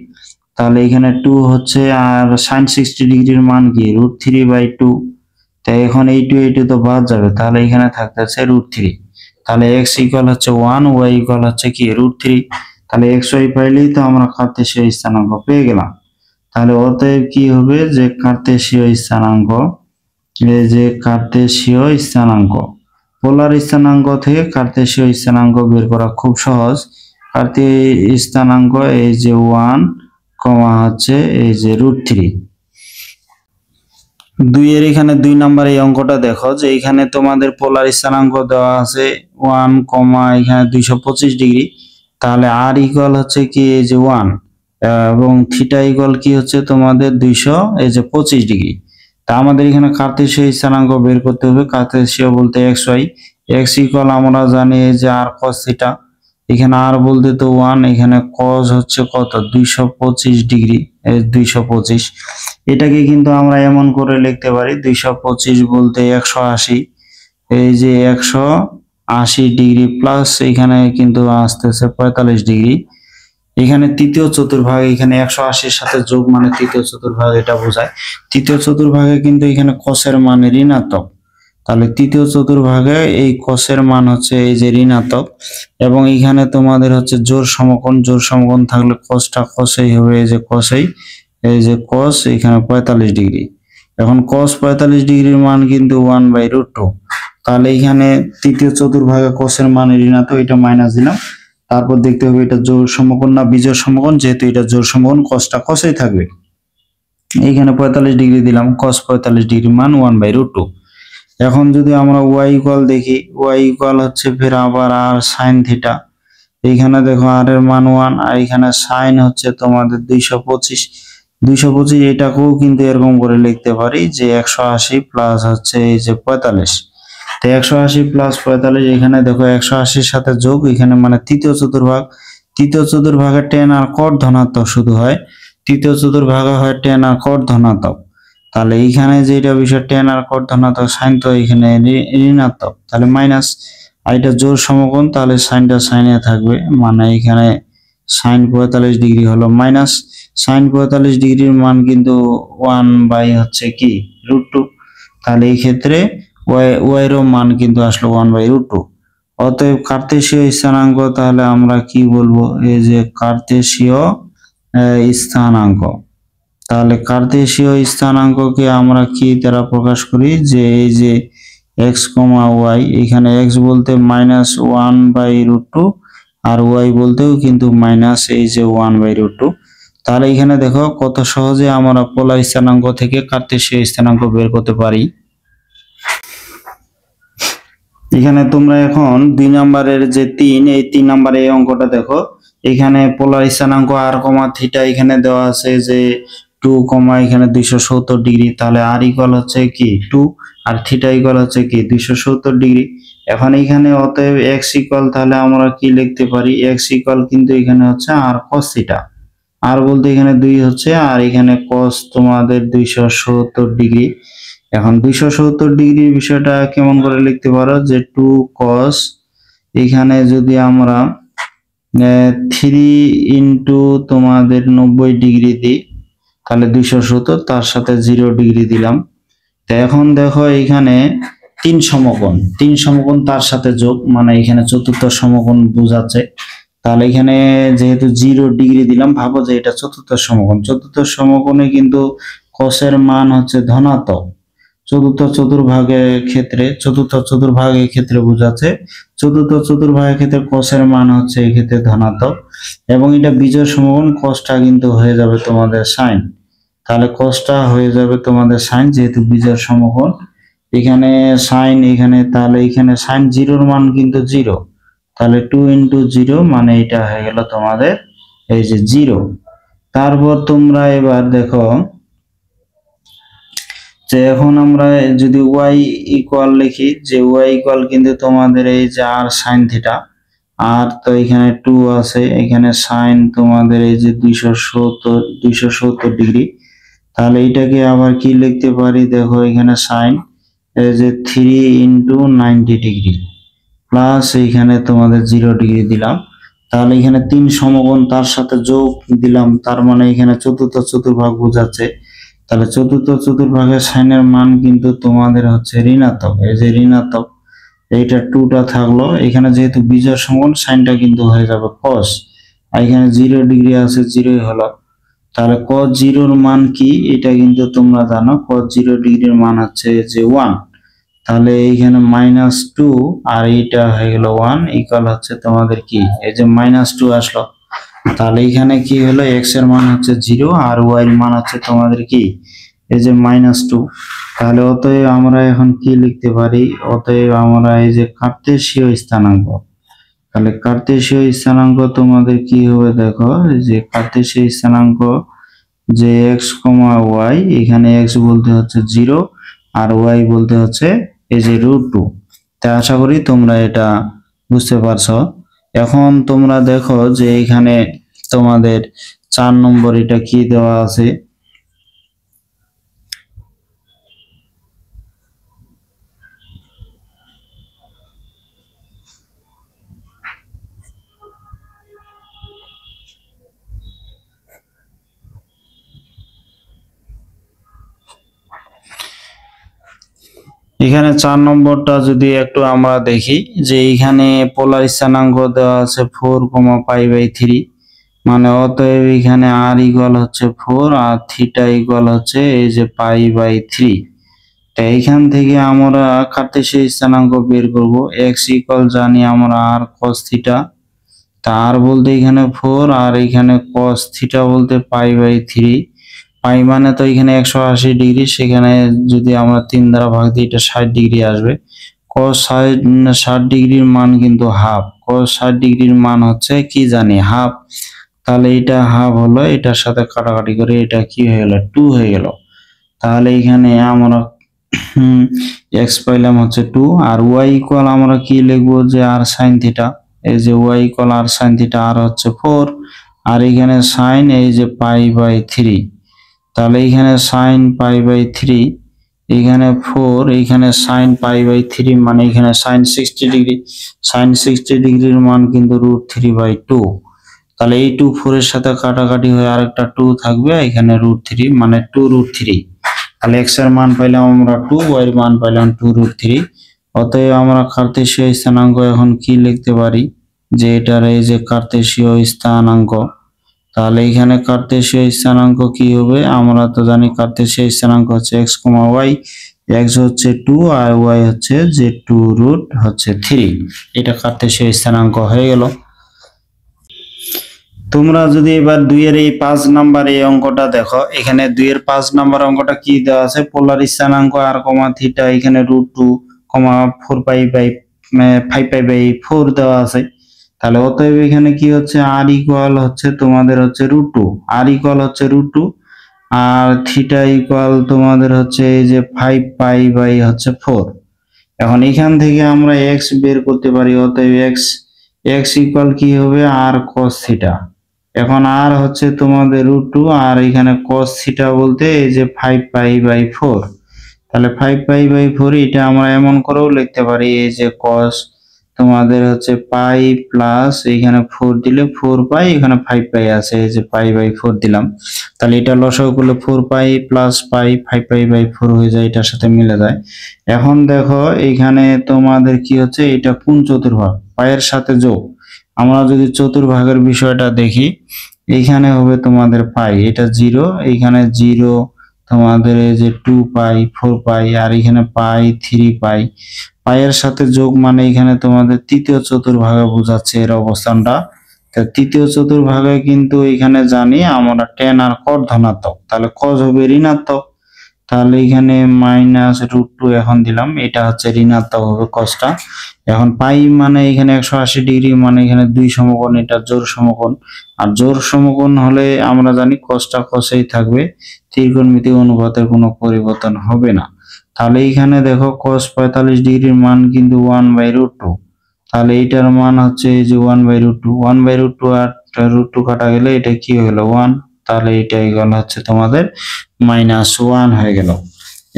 তাহলে এখানে 2 হচ্ছে, আর sin 60 ডিগ্রির মান কি, √3/2। তাই এখন এই 2 তো বাদ যাবে, তাহলে এখানে থাকতে আছে √3। তাহলে x ইকুয়াল হচ্ছে 1, y ইকুয়াল হচ্ছে কি √3। তাহলে x y পাইলেই তো আমরা কার্তেশীয় স্থানাঙ্ক পেয়ে গেলাম। তাহলে অতএব কি হবে, যে কার্তেশীয় স্থানাঙ্ক, এই যে কার্তেশীয় স্থানাঙ্ক, পোলার স্থানাঙ্ক থেকে কার্তেশীয় স্থানাঙ্ক বের করা খুব সহজ। কার্তেশীয় স্থানাঙ্ক এই যে 1, হচ্ছে এই যে √3। 2 এর এখানে 2 নাম্বার এই অঙ্কটা দেখো, যে এখানে তোমাদের পোলার স্থানাঙ্ক দেওয়া আছে 1, এখানে 225 ডিগ্রি। তাহলে r ইকুয়াল হচ্ছে কি এই যে 1, এবং থিটা ইকুয়াল কি হচ্ছে তোমাদের 225 ডিগ্রি। তা আমাদের এখানে কার্তেশীয় স্থানাঙ্ক বের করতে হবে। কার্তেশীয় বলতে xy, x ইকুয়াল আমরা জানি এই যে r cos থিটা, এখানে r বলতে তো 1, এখানে cos হচ্ছে কত, 225 ডিগ্রি, 225। এটাকে কিন্তু আমরা এমন করে লিখতে পারি, 225 বলতে 180, এই যে 180 ডিগ্রি প্লাস এখানে কিন্তু আসতেছে 45 ডিগ্রি। এখানে তৃতীয় চতুর্ভাগ, এখানে 180-র সাথে যোগ মানে তৃতীয় চতুর্ভাগ, এটা বোঝায়। তৃতীয় চতুর্ভাগে কিন্তু এখানে কসের মান ঋণাত্মক, তাহলে তৃতীয় চতুর্ভাগে এই কসের মান হচ্ছে এই যে ঋণাত্মক। এবং এখানে তোমাদের হচ্ছে জোড় সমকোণ, জোড় সমকোণ থাকলে কসটা কসেই হবে, এই যে কসেই, এই যে কস এখানে 45 ডিগ্রি। এখন কস 45 ডিগ্রির মান কিন্তু 1/√2। তাহলে এখানে তৃতীয় চতুর্ভাগে কসের মান ঋণাত্মক, এটা মাইনাস দিলাম। তারপর দেখতে হবে এটা জোড় সমকোণ না বিজোড় সমকোণ, যেহেতু এটা জোড় সমকোণ কসটা কসেই থাকবে। এইখানে 45 ডিগ্রি দিলাম, কস 45 ডিগ্রি মান 1/√2। এখন যদি আমরা ওয়াই ইকুয়াল দেখি, ওয়াই ইকুয়াল হচ্ছে ফের আবার আর সাইন থিটা। এইখানে দেখো আর এর মান 1, আর এখানে সাইন হচ্ছে তোমাদের 225। এটাকেও কিন্তু এরকম করে লিখতে পারি যে 180 প্লাস হচ্ছে এই যে 45। তো 180 প্লাস 45, এখানে দেখো 180-র সাথে যোগ, এখানে মানে তৃতীয় চতুর্ভাগ। তৃতীয় চতুর্ভাগে টেন আর কট ধনাত্মক শুধু হয়, তৃতীয় চতুর্ভাগে হয় টেন আর কট ধনাত্মক। তাহলে এইখানে যেটা বিষয় টেন আর কট ধনাত্মক, সাইন তো এখানে ঋণাত্মক, তাহলে মাইনাস। আর এটা জোড় সমকোণ, তাহলে সাইনটা সাইনে থাকবে, মানে এখানে সাইন 45 ডিগ্রি হলো মাইনাস। সাইন 45 ডিগ্রির মান কিন্তু 1 বাই হচ্ছে কি √2। তাহলে এই ক্ষেত্রে ওয়াই এর মান কিন্তু আসলো 1/√2। অতএব কার্তেশীয় স্থানাঙ্ক তাহলে আমরা কি বলবো, এই যে কার্তেশীয় স্থানাঙ্ক। তাহলে কার্তেশীয় স্থানাঙ্ককে আমরা কি দ্বারা প্রকাশ করি, যে এই যে এক্স কমা ওয়াই, এখানে এক্স বলতে -1/√2 আর ওয়াই বলতেও কিন্তু মাইনাস এই যে 1/√2। তাহলে এখানে দেখো কত সহজে আমরা পোলার স্থানাঙ্ক থেকে কার্তেশীয় স্থানাঙ্ক বের করতে পারি। এখানে তোমরা এখন 2 নম্বরের যে 3, এই 3 নম্বরে এই অঙ্কটা দেখো। এখানে পোলার স্থানাঙ্ক আর কমা থিটা এখানে দেওয়া আছে যে 2, এখানে 270 ডিগ্রি। তাহলে আর ইকুয়াল হচ্ছে কি 2 আর থিটা ইকুয়াল হচ্ছে কি 270 ডিগ্রি। এখন এখানে অতএব এক্স ইকুয়াল, তাহলে আমরা কি লিখতে পারি, এক্স ইকুয়াল কিন্তু এখানে হচ্ছে আর কস থিটা। আর বলতে এখানে 2 হচ্ছে, আর এখানে কস তোমাদের 270 ডিগ্রি। এখন 270 ডিগ্রির বিষয়টা কেমন করে লিখতে পারো, যে 2 কস, এখানে যদি আমরা 3 ইন্টু তোমাদের 90 ডিগ্রি দিই, তাহলে 270, তার সাথে 0 ডিগ্রি দিলাম। তো এখন দেখো এখানে 3 সমকোণ তার সাথে যোগ, মানে এখানে চতুর্থ সমকোণ বোঝাচ্ছে। তাহলে এখানে যেহেতু 0 ডিগ্রি দিলাম, ভাবো যে এটা চতুর্থ সমকোণ। চতুর্থ সমকোণে কিন্তু কসের মান হচ্ছে ধনাত্মক। চতুর্থ চতুর্ভাগের ক্ষেত্রে বোঝাচ্ছে, চতুর্থ চতুর্ভাগের ক্ষেত্রে কসের মান হচ্ছে এই ক্ষেত্রে ধনাত্মক। এবং এটা বিজোড় সমকোণ, কসটা কিন্তু হয়ে যাবে তোমাদের সাইন। তাহলে কসটা হয়ে যাবে তোমাদের সাইন, যেহেতু বিজোড় সমকোণ। এখানে সাইন, এখানে তাহলে এখানে সাইন 0-র মান কিন্তু 0। তাহলে 2 ইন্টু 0 মানে এটা হয়ে গেল তোমাদের এই যে 0। তারপর তোমরা এবার দেখো যে এখন আমরা যদি ওয়াই ইকুয়াল লিখি, যে ওয়াই ইকুয়াল কিন্তু তোমাদের এই যে আর সাইন থিটা। আর তো এখানে 2 আছে, এখানে সাইন তোমাদের এই যে 270 ডিগ্রি। তাহলে এটাকে আবার কি লিখতে পারি, দেখো এখানে সাইন এই যে 3 ইন্টু 90 ডিগ্রি প্লাস এইখানে তোমাদের 0 ডিগ্রি দিলাম। তাহলে এখানে 3 সমকোণ তার সাথে যোগ দিলাম, তার মানে এখানে চতুর্থ চতুর্ভাগ বোঝাচ্ছে। তাহলে চতুর্থ চতুর্ভাগের সাইনের মান কিন্তু তোমাদের হচ্ছে ঋণাত্মক, এই যে ঋণাত্মক। এইটা 2টা থাকলো, এখানে যেহেতু বিজোড় সমকোণ সাইনটা কিন্তু হয়ে যাবে কস। আর এখানে 0 ডিগ্রি আছে, 0ই হলো। তাহলে cos 0-র মান কি, এটা কিন্তু তোমরা জানো, cos 0 ডিগ্রির মান হচ্ছে যে 1। তাহলে এইখানে -2 আর এইটা হয়ে গেল 1 ইকুয়াল হচ্ছে তোমাদের কি, এই যে -2 আসলো। তাহলে এখানে কি হলো, এক্স এর মান হচ্ছে 0 আর ওয়াই এর মান হচ্ছে তোমাদের কি এই যে -2। তাহলে অতএব আমরা এখন কি লিখতে পারি, অতএব আমরা এই যে কার্তেশীয় স্থানাঙ্ক। তাহলে কার্তেশীয় স্থানাঙ্ক তোমাদের কি হবে, দেখো এই যে কার্তেশীয় স্থানাঙ্ক যে x, y, এখানে x বলতে হচ্ছে 0 আর y বলতে হচ্ছে এই যে √2। তাই আশা করি তোমরা এটা বুঝতে পারছো। এখন তোমরা দেখো যে এখানে তোমাদের 4 নম্বর এটা কি দেওয়া আছে, এখানে 4 নম্বরটা যদি একটু আমরা দেখি যে এখানে পোলার স্থানাঙ্ক দেওয়া আছে 4,π/3, মানে অতএব এখানে r ইকুয়াল হচ্ছে 4 আর থিটা ইকুয়াল হচ্ছে এই যে π/3। তো এইখান থেকে আমরা কার্তেশীয় স্থানাঙ্ক বের করব। x ইকুয়াল জানি আমরা r cos থিটা, তার বলতে এখানে 4 আর এখানে cos থিটা বলতে π/3। পাই মানে তো এখানে 180 ডিগ্রি, সেখানে যদি আমরা 3 দ্বারা ভাগ দিই এটা 60 ডিগ্রি আসবে। cos 60 ডিগ্রির মান কিন্তু হাফ, cos 60 ডিগ্রির মান হচ্ছে কি জানি হাফ, তাহলে এটা হাফ হলো, এটার সাথে কাটাকাটি করে এটা কি হয়ে গেল 2 হয়ে গেল। তাহলে এখানে আমরা x পাইলাম হচ্ছে 2 আর y ইকুয়াল আমরা কি লিখবো যে r sin থিটা, এই যে y equal r sin theta, r হচ্ছে 4 আর এখানে sin এই যে π/3, তাহলে এখানে sin π/3, এখানে 4, এখানে sin π/3 মানে এখানে sin 60 ডিগ্রি, sin 60 ডিগ্রির মান কিন্তু √3/2। তাহলে এই 2 4 এর সাথে কাটাকাটি হয়ে আরেকটা 2 থাকবে, এখানে √3 মানে 2√3। তাহলে x এর মান পাইলাম আমরা 2, y এর মান পাইলাম 2√3। অতএব আমরা কার্তেশীয় স্থানাঙ্ক এখন কি লিখতে পারি যে এটার এই যে কার্তেশীয় স্থানাঙ্ক, তাহলে এখানে কার্তেশীয় স্থানাঙ্ক কি হবে, আমরা তো জানি কার্তেশীয় স্থানাঙ্ক হচ্ছে x, y, x হচ্ছে 2 আর y হচ্ছে যে 2√3। এটা কার্তেশীয় স্থানাঙ্ক হয়ে গেল। তোমরা যদি এবার 2 এর এই 5 নাম্বার এই অঙ্কটা দেখো, এখানে 2 এর 5 নাম্বার অঙ্কটা কি দেওয়া আছে, পোলার স্থানাঙ্ক r, থিটা, এখানে √2, 4π/5π/4 দেওয়া আছে। তাহলে অতএব এখানে কি হচ্ছে r ইকুয়াল হচ্ছে তোমাদের হচ্ছে √2, r ইকুয়াল হচ্ছে √2 আর থিটা ইকুয়াল তোমাদের হচ্ছে এই যে 5π/4। এখন এখান থেকে আমরা x বের করতে পারি, অতএব x ইকুয়াল কি হবে r cos থিটা। এখন r হচ্ছে তোমাদের √2 আর এখানে cos থিটা বলতে এই যে 5π/4। তাহলে 5π/4 এটা আমরা এমন করেও লিখতে পারি, এই যে cos তোমাদের হচ্ছে পাই প্লাস এখানে 4 দিলে 4π, এখানে 5π আছে, এই যে π/4 দিলাম। তাহলে এটা লসাগু করলে 4π প্লাস পাই 5π/4 হয়ে যায়, এটার সাথে মিলে যায়। এখন দেখো এইখানে তোমাদের কি হচ্ছে, এটা কোন চতুর্ভাগ, পায়ের সাথে যোগ। আমরা যদি চতুর্ভাগের বিষয়টা দেখি, এইখানে হবে তোমাদের পাই, এটা 0, এইখানে 0 তোমাদের এই যে 2π 4π আর এখানে পাই 3π, পায়ের সাথে যোগ মানে এখানে তোমাদের তৃতীয় চতুর্ভাগে বোঝাচ্ছে এর অবস্থানটা। তো তৃতীয় চতুর্ভাগে কিন্তু এখানে জানি আমরা tan আর cos ধনাত্মক, তাহলে cos হবে ঋণাত্মক, তাহলে এখানে -√2 এখন দিলাম, এটা হচ্ছে ঋণাত্মক হবে cosটা। এখন পাই মানে এখানে 180 ডিগ্রি মানে এখানে 2 সমকোণ, এটা জোড় সমকোণ, আর জোড় সমকোণ হলে আমরা জানি cosটা cosই থাকবে, ত্রিকোণমিতিক অনুপাতের কোনো পরিবর্তন হবে না। তাহলে এখানে দেখো cos 45 ডিগ্রির মান কিন্তু 1/√2, তাহলে এটার মান হচ্ছে এই যে 1/√2, 1/√2 আর √2 কাটা গেলে এটা কি হয়ে গেল 1, তাহলে এটা ইকুয়াল হচ্ছে তোমাদের -1 হয়ে গেল।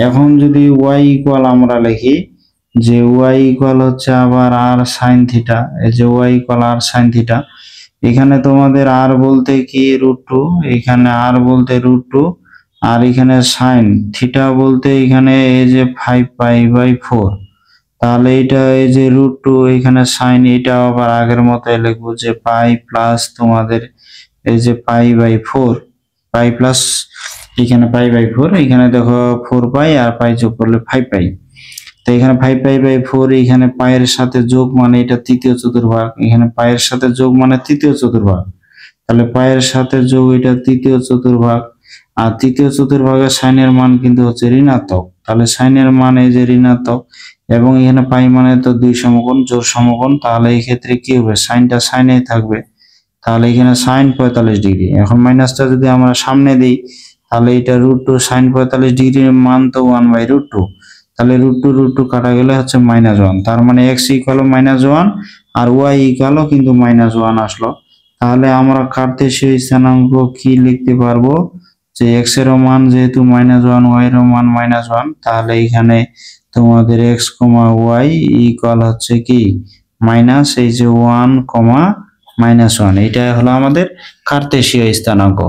এখন যদি y ইকুয়াল আমরা লিখি যে y ইকুয়াল হচ্ছে আবার r sin থিটা, এই যে y equal r sin theta, এখানে তোমাদের r বলতে কি √2, এখানে r বলতে √2 আর এখানে sin থিটা বলতে এখানে এই যে 5π/4। তাহলে এটা এই যে √2 এখানে sin, এটা আবার আগের মতই লিখবো যে পাই প্লাস তোমাদের এই যে π/4, পাই প্লাস এখানে π/4, এখানে দেখো 4π আর পাই যোগ করলে 5π। তো এখানে 5π/4, এখানে পায়ের সাথে যোগ মানে এটা তৃতীয় চতুর্ভাগ, এখানে পায়ের সাথে যোগ মানে তৃতীয় চতুর্ভাগ, তাহলে পায়ের সাথে যোগ এটা তৃতীয় চতুর্ভাগ, আর তৃতীয় চতুর্ভাগের সাইনের মান কিন্তু হচ্ছে ঋণাত্মক, তাহলে সাইনের মান এই যে ঋণাত্মক, এবং এখানে পাই মানে তো 2 সমকোণ জোড় সমকোণ, তাহলে এই ক্ষেত্রে কি হবে সাইনটা সাইনেই থাকবে, তাহলে এখানে sin 45 ডিগ্রি। এখন মাইনাসটা যদি আমরা সামনে দিই, তাহলে এটা √2 sin 45 ডিগ্রির মান তো 1/√2, তাহলে √2 কাটা গেলে হচ্ছে -1, তার মানে x ইকুয়াল -1 আর y ইকুয়াল কিন্তু -1 আসলো। তাহলে আমরা কার্তেশীয় স্থানাঙ্ক কি লিখতে পারবো যে x এর মান যেহেতু -1, y এর মান -1, তাহলে এখানে তোমাদের x, y ইকুয়াল হচ্ছে কি মাইনাস এই যে 1, -1, এটা হলো আমাদের কার্তেশীয় স্থানাঙ্ক।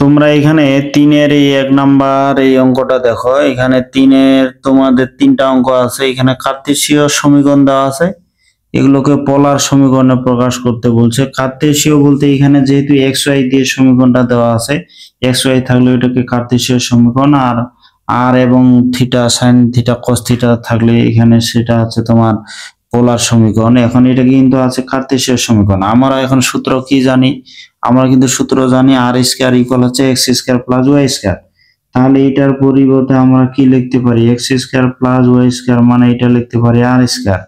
তোমরা এখানে 3-এর এই 1 নাম্বার এই অঙ্কটা দেখো, এখানে 3-এর তোমাদের 3টা অঙ্ক আছে। এখানে কার্তেশীয় সমীকরণ দেওয়া আছে, এগুলোকে পোলার সমীকরণে প্রকাশ করতে বলছে। কার্তেশীয় বলতে এখানে যেহেতু এক্স ওয়াই দিয়ে সমীকরণটা দেওয়া আছে, এক্স ওয়াই থাকলে এটাকে কার্তেশীয় সমীকরণ, আর আর এবং theta sine theta cos theta থাকলে এখানে সেটা হচ্ছে তোমার পোলার সমীকরণ। এখন এটা কিন্তু আছে কার্তেশীয় সমীকরণ। আমরা এখন সূত্র কি জানি? আমরা কিন্তু সূত্র জানি আর স্কয়ার ইকুয়াল হচ্ছে x square plus y square. তাহলে এটার পরিবর্তে আমরা কি লিখতে পারি? X square plus y square মানে এটা লিখতে পারি আর স্কয়ার।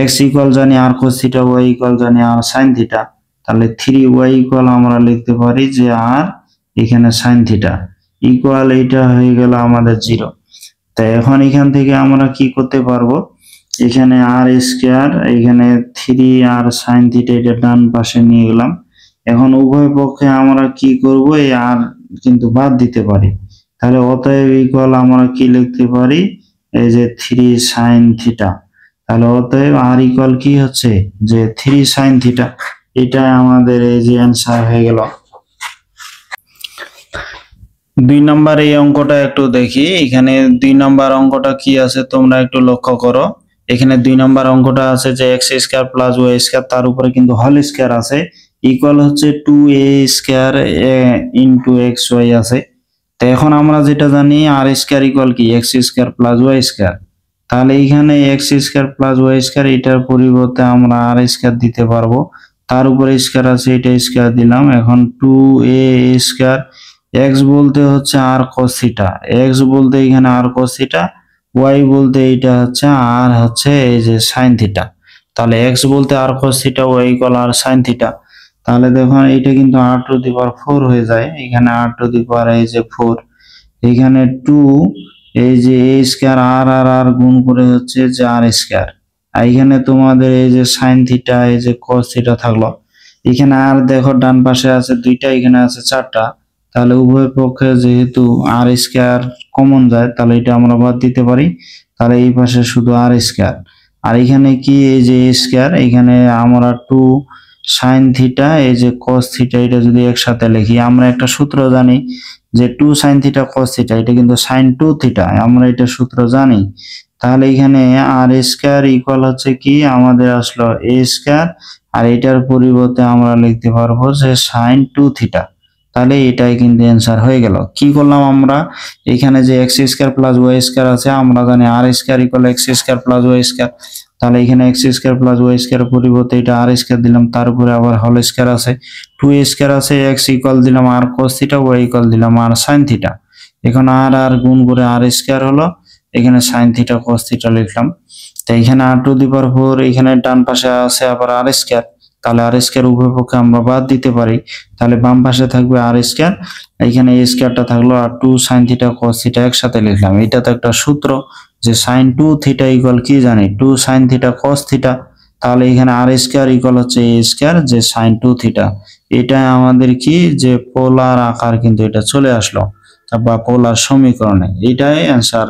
এক্স ইকুয়াল জানি আর cos থিটা, ওয়াই ইকুয়াল জানি আর sin থিটা। তাহলে 3y ইকুয়াল আমরা লিখতে পারি যে আর এখানে sin থিটা ইকুয়াল এটা হয়ে গেল আমাদের 0। তাই এখন এখান থেকে আমরা কি করতে পারবো? এখানে আর স্কয়ার, এখানে 3 আর sin থিটা এটা ডান পাশে নিয়ে গেলাম। এখন উভয় পক্ষে আমরা কি করব? এই আর কিন্তু বাদ দিতে পারি। তাহলে অতএব ইকুয়াল আমরা কি লিখতে পারি? এই যে 3 sin থিটা। তাহলে অতএব আর ইকুয়াল কি হচ্ছে? যে 3 sin থিটা। এটা আমাদের এই যে অ্যান্সার হয়ে গেল। 2 নাম্বার এই অঙ্কটা একটু দেখি। এখানে 2 নাম্বার অঙ্কটা কি আছে তোমরা একটু লক্ষ্য করো। এখানে 2 নাম্বার অঙ্কটা আছে যে x square plus y square, তার উপরে কিন্তু হোল স্কয়ার আছে, ইকুয়াল হচ্ছে 2a square into x Y আছে। তো এখন আমরা যেটা জানি আর স্কয়ার ইকুয়াল কি? X square plus y square. তাহলে এইখানে x square plus y square, এটার পরিবর্তে আমরা আর স্কয়ার দিতে পারবো। তার উপরে স্কয়ার আছে, এটা স্কয়ার দিলাম। এখন 2a স্কয়ার, এক্স বলতে হচ্ছে আর cos থিটা, এক্স বলতে এখানে আর cos থিটা, ওয়াই বলতে এটা হচ্ছে আর হচ্ছে এই যে sin থিটা। তাহলে এক্স বলতে আর cos থিটা, ওয়াই ইকুয়াল আর sin থিটা। তাহলে দেখুন এটা কিন্তু r টু দি পাওয়ার 4 হয়ে যায়। এখানে r টু দি পাওয়ার এই যে 4, এখানে 2 এই যে a স্কয়ার আর আর আর গুণ করে হচ্ছে যে আর স্কয়ার। আর এখানে তোমাদের এই যে sin থিটা, এই যে cos থিটা থাকলো। এখানে আর দেখো ডান পাশে আছে 2টা, এখানে আছে 4টা। তাহলে উভয় পক্ষে যেহেতু আর স্কয়ার কমন যায়, তাহলে এটা আমরা বাদ দিতে পারি। তাহলে এই পাশে শুধু আর স্কয়ার। আর এখানে কি? এই যে a স্কয়ার, এখানে আমরা 2 sin থিটা, এই যে cos থিটা, এটা যদি একসাথে লিখি, আমরা একটা সূত্র জানি যে 2 sin থিটা cos থিটা, এটা কিন্তু sin 2 থিটা, আমরা এটা সূত্র জানি। তাহলে এখানে আর স্কয়ার ইকুয়াল হচ্ছে কি? আমাদের আসলো a স্কয়ার, আর এটার পরিবর্তে আমরা লিখতে পারবো যে sin 2 থিটা। তাহলে এটাই কিন্তু অ্যান্সার হয়ে গেল। কি করলাম আমরা? এখানে যে x square plus y square আছে, আমরা জানি r square equal x square plus y square. তাহলে এখানে x square plus y square পরিবর্তে এটা আর স্কয়ার দিলাম, তার উপরে আবার হোল স্কয়ার আছে, 2a স্কয়ার আছে, এক্স ইকুয়াল দিলাম আর cos থিটা, ওয়াই ইকুয়াল দিলাম আর sin থিটা। এখন আর আর গুণ করে আর স্কয়ার হলো, এখানে sin থিটা cos থিটা লিখলাম। তো এখানে আর টু দি পাওয়ার 4, এখানে ডান পাশে আছে আবার আর স্কয়ার। তাহলে আর স্কয়ার উভয় পক্ষে আমরা বাদ দিতে পারি। তাহলে বাম পাশে থাকবে আর স্কয়ার, এখানে a স্কয়ারটা থাকলো, আর 2 sin থিটা cos থিটা একসাথে লিখলাম। এটা তো একটা সূত্র যে sin 2 থিটা ইকুয়াল কি জানি? 2 sin থিটা cos থিটা। তাহলে এখানে আর স্কয়ার ইকুয়াল হচ্ছে a স্কয়ার যে sin 2 থিটা। এটা আমাদের কি? যে পোলার আকার কিন্তু এটা চলে আসলো, বা পোলার সমীকরণে। এটাই অ্যান্সার।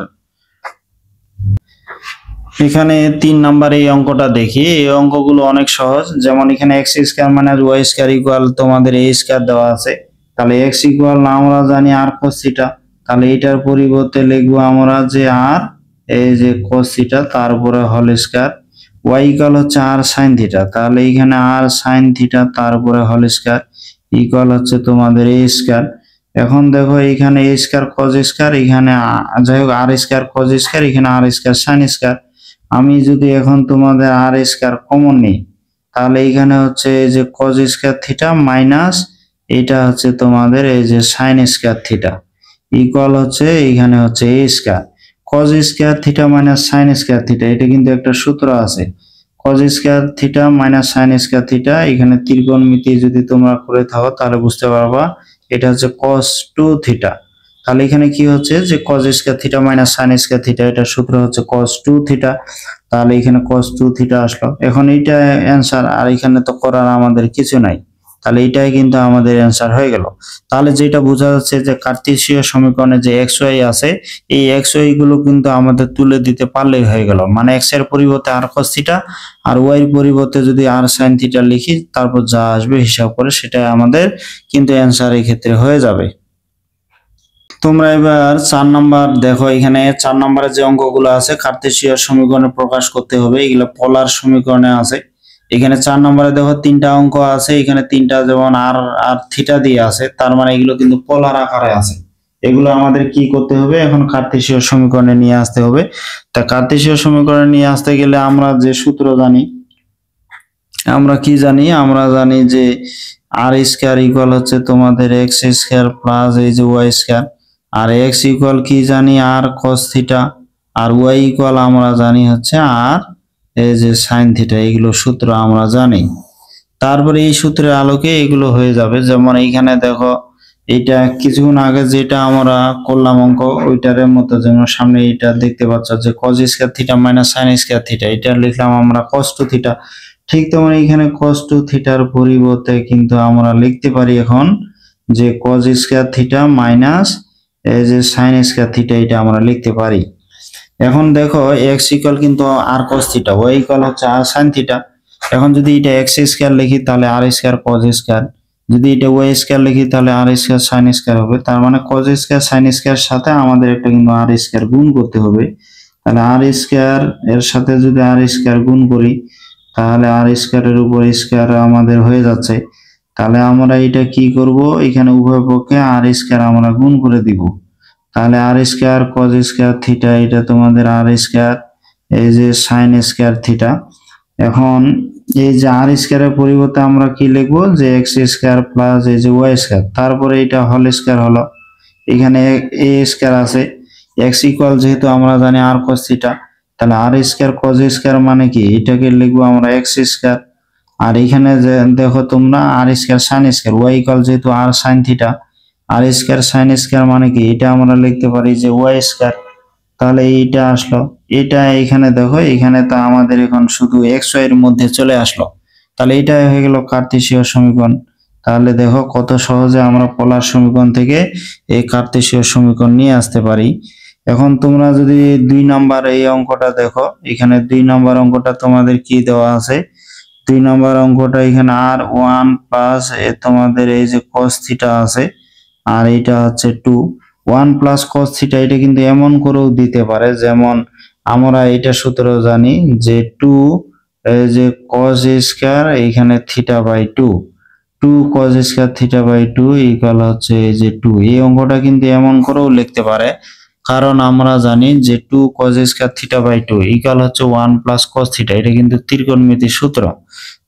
এখানে 3 নাম্বার এই অঙ্কটা দেখি। এই অঙ্কগুলো অনেক সহজ। যেমন এখানে x square minus y square equal তোমাদের a স্কয়ার দেওয়া আছে। তাহলে এক্স ইকুয়াল আমরা জানি আর cos থিটা। তাহলে এটার পরিবর্তে লিখবো আমরা যে আর এই যে cos থিটা, তারপরে হোল স্কয়ার। ওয়াই ইকুয়াল হচ্ছে আর sin থিটা। তাহলে এখানে আর sin থিটা, তারপরে হোল স্কয়ার ইকুয়াল হচ্ছে তোমাদের a স্কয়ার। এখন দেখো এখানে a স্কয়ার cos স্কয়ার, এখানে যাই হোক আর স্কয়ার cos স্কয়ার, এখানে আর স্কয়ার sin স্কয়ার। আমি যদি এখন তোমাদের আর স্কয়ার কমন নিই, তাহলে এখানে হচ্ছে এই যে cos স্কয়ার থিটা মাইনাস এটা হচ্ছে তোমাদের এই যে sin স্কয়ার থিটা ইকুয়াল হচ্ছে এখানে হচ্ছে a square. cos square theta minus sin square theta, এটা কিন্তু একটা সূত্র আছে। cos square theta minus sin square theta, এখানে ত্রিকোণমিতি যদি তোমরা করে থাকো তাহলে বুঝতে পারবা এটা হচ্ছে cos 2 থিটা। তাহলে এখানে কি হচ্ছে? যে cos square theta minus sin square theta, এটা সূত্র হচ্ছে cos 2 থিটা। তাহলে এখানে cos 2 থিটা আসলো। এখন এইটা অ্যান্সার, আর এখানে তো করার আমাদের কিছু নাই। তাহলে এটাই কিন্তু আমাদের অ্যান্সার হয়ে গেল। তাহলে যেটা বোঝা যাচ্ছে যে কার্তেশীয় সমীকরণে যে এক্স ওয়াই আছে, এই এক্স ওয়াই গুলো কিন্তু আমাদের তুলে দিতে পারলেই হয়ে গেল। মানে এক্স এর পরিবর্তে আর cos থিটা, আর ওয়াই এর পরিবর্তে যদি আর sin থিটা লিখি, তারপর যা আসবে হিসাব করে সেটাই আমাদের কিন্তু অ্যান্সার এই ক্ষেত্রে হয়ে যাবে। তোমরা এবার 4 নাম্বার দেখো, এখানে 4 নাম্বারে যে অঙ্কগুলো আছে কার্তেশীয় সমীকরণে প্রকাশ করতে হবে, এগুলো পোলার সমীকরণে আছে। এখানে 4 নাম্বারে দেখো 3টা অঙ্ক আছে, এখানে 3টা যেমন আর আর থিটা দিয়ে আছে, তার মানে এগুলো কিন্তু পোলার আকারে আছে। এগুলো আমাদের কি করতে হবে, এখন কার্তেশীয় সমীকরণে নিয়ে আসতে হবে। তা কার্তেশীয় সমীকরণে নিয়ে আসতে গেলে আমরা যে সূত্র জানি, আমরা কি জানি, আমরা জানি যে আর স্কয়ার ইকুয়াল হচ্ছে তোমাদের এক্স স্কয়ার প্লাস এই যে ওয়াই স্কয়ার, আর এক্স ইকুয়াল কি জানি আর কস থিটা, আর ওয়াই ইকুয়াল আমরা জানি হচ্ছে আর এই যে সাইন থিটা। এগুলো সূত্র আমরা জানি। তারপরে এই সূত্রের আলোকে এগুলো হয়ে যাবে। যেমন এইখানে দেখো, এটা কিছুক্ষণ আগে যেটা আমরা করলাম অঙ্ক, ওইটার মতো, যেমন সামনে এটা দেখতে পাচ্ছ যে cause square theta minus sine square theta, এটা লিখলাম আমরা কস টু থিটা। ঠিক তেমন এখানে কস টু থিটার পরিবর্তে কিন্তু আমরা লিখতে পারি এখন যে কজ স্কয়ার থিটা মাইনাস এই যে সাইন স্কয়ার থিটা, এটা আমরা লিখতে পারি। এখন দেখো এক্স ইকুয়াল কিন্তু আর কস থিটা, ওয়াই ইকুয়াল হচ্ছে আর সাইন থিটা। এখন যদি এটা এক্স স্কয়ার লিখি তাহলে আর স্কয়ার কজ স্কয়ার, যদি এটা ওয়াই স্কয়ার লিখি তাহলে আর স্কয়ার সাইন স্কয়ার হবে। তার মানে কজ স্কয়ার সাইন স্কয়ার সাথে আমাদের একটা কিন্তু আর স্কয়ার গুণ করতে হবে। তাহলে আর স্কয়ার এর সাথে যদি আর স্কয়ার গুণ করি তাহলে আর স্কয়ারের উপর স্কয়ার আমাদের হয়ে যাচ্ছে। তাহলে আমরা এটা কি করব, এখানে উভয় পক্ষে আর স্কয়ার আমরা গুণ করে দিব। তাহলে আর স্কয়ার কজ স্কয়ার থিটা, এটা তোমাদের আর স্কয়ার এই যে সাইন স্কয়ার থিটা। এখন এই যে আর স্কয়ারের পরিবর্তে আমরা কি লিখবো, যে এক্স স্কয়ার প্লাস এই যে ওয়াই স্কয়ার, তারপরে এটা হোল স্কয়ার হলো, এখানে এ স্কয়ার আছে, এক্স ইকুয়াল যেহেতু আমরা জানি আর কস থিটা, তাহলে আর স্কয়ার কজ স্কয়ার মানে কি, এটাকে লিখবো আমরা এক্স স্কয়ার। আর এখানে যে দেখো তোমরা r square sine square, y equal যেহেতু r sine theta, r square sine square মানে কি, এটা আমরা লিখতে পারি যে ওয়াই স্কয়ার। তাহলে এইটা আসলো, এটা এখানে দেখো, এখানে তো আমাদের এখন শুধু এক্স ওয়াই এর মধ্যে চলে আসলো। তাহলে এটা হয়ে গেল কার্তেশীয় সমীকরণ। তাহলে দেখো কত সহজে আমরা পোলার সমীকরণ থেকে এই কার্তেশীয় সমীকরণ নিয়ে আসতে পারি। এখন তোমরা যদি 2 নাম্বার এই অঙ্কটা দেখো, এখানে 2 নাম্বার অঙ্কটা তোমাদের কি দেওয়া আছে, 2 নাম্বার অঙ্কটা এখানে আর 1 প্লাস তোমাদের এই যে cos থিটা আছে, আর এটা হচ্ছে 2 1 প্লাস cos থিটা। এটা কিন্তু এমন করেও দিতে পারে, যেমন আমরা এটা সূত্র জানি যে 2 এই যে cos স্কয়ার এখানে theta by 2, 2 cos square theta by 2 equal হচ্ছে এই যে 2। এই অঙ্কটা কিন্তু এমন করেও লিখতে পারে, কারণ আমরা জানি যে 2 cos square theta by 2 equal হচ্ছে 1 প্লাস cos থিটা। এটা কিন্তু ত্রিকোণমিতির সূত্র।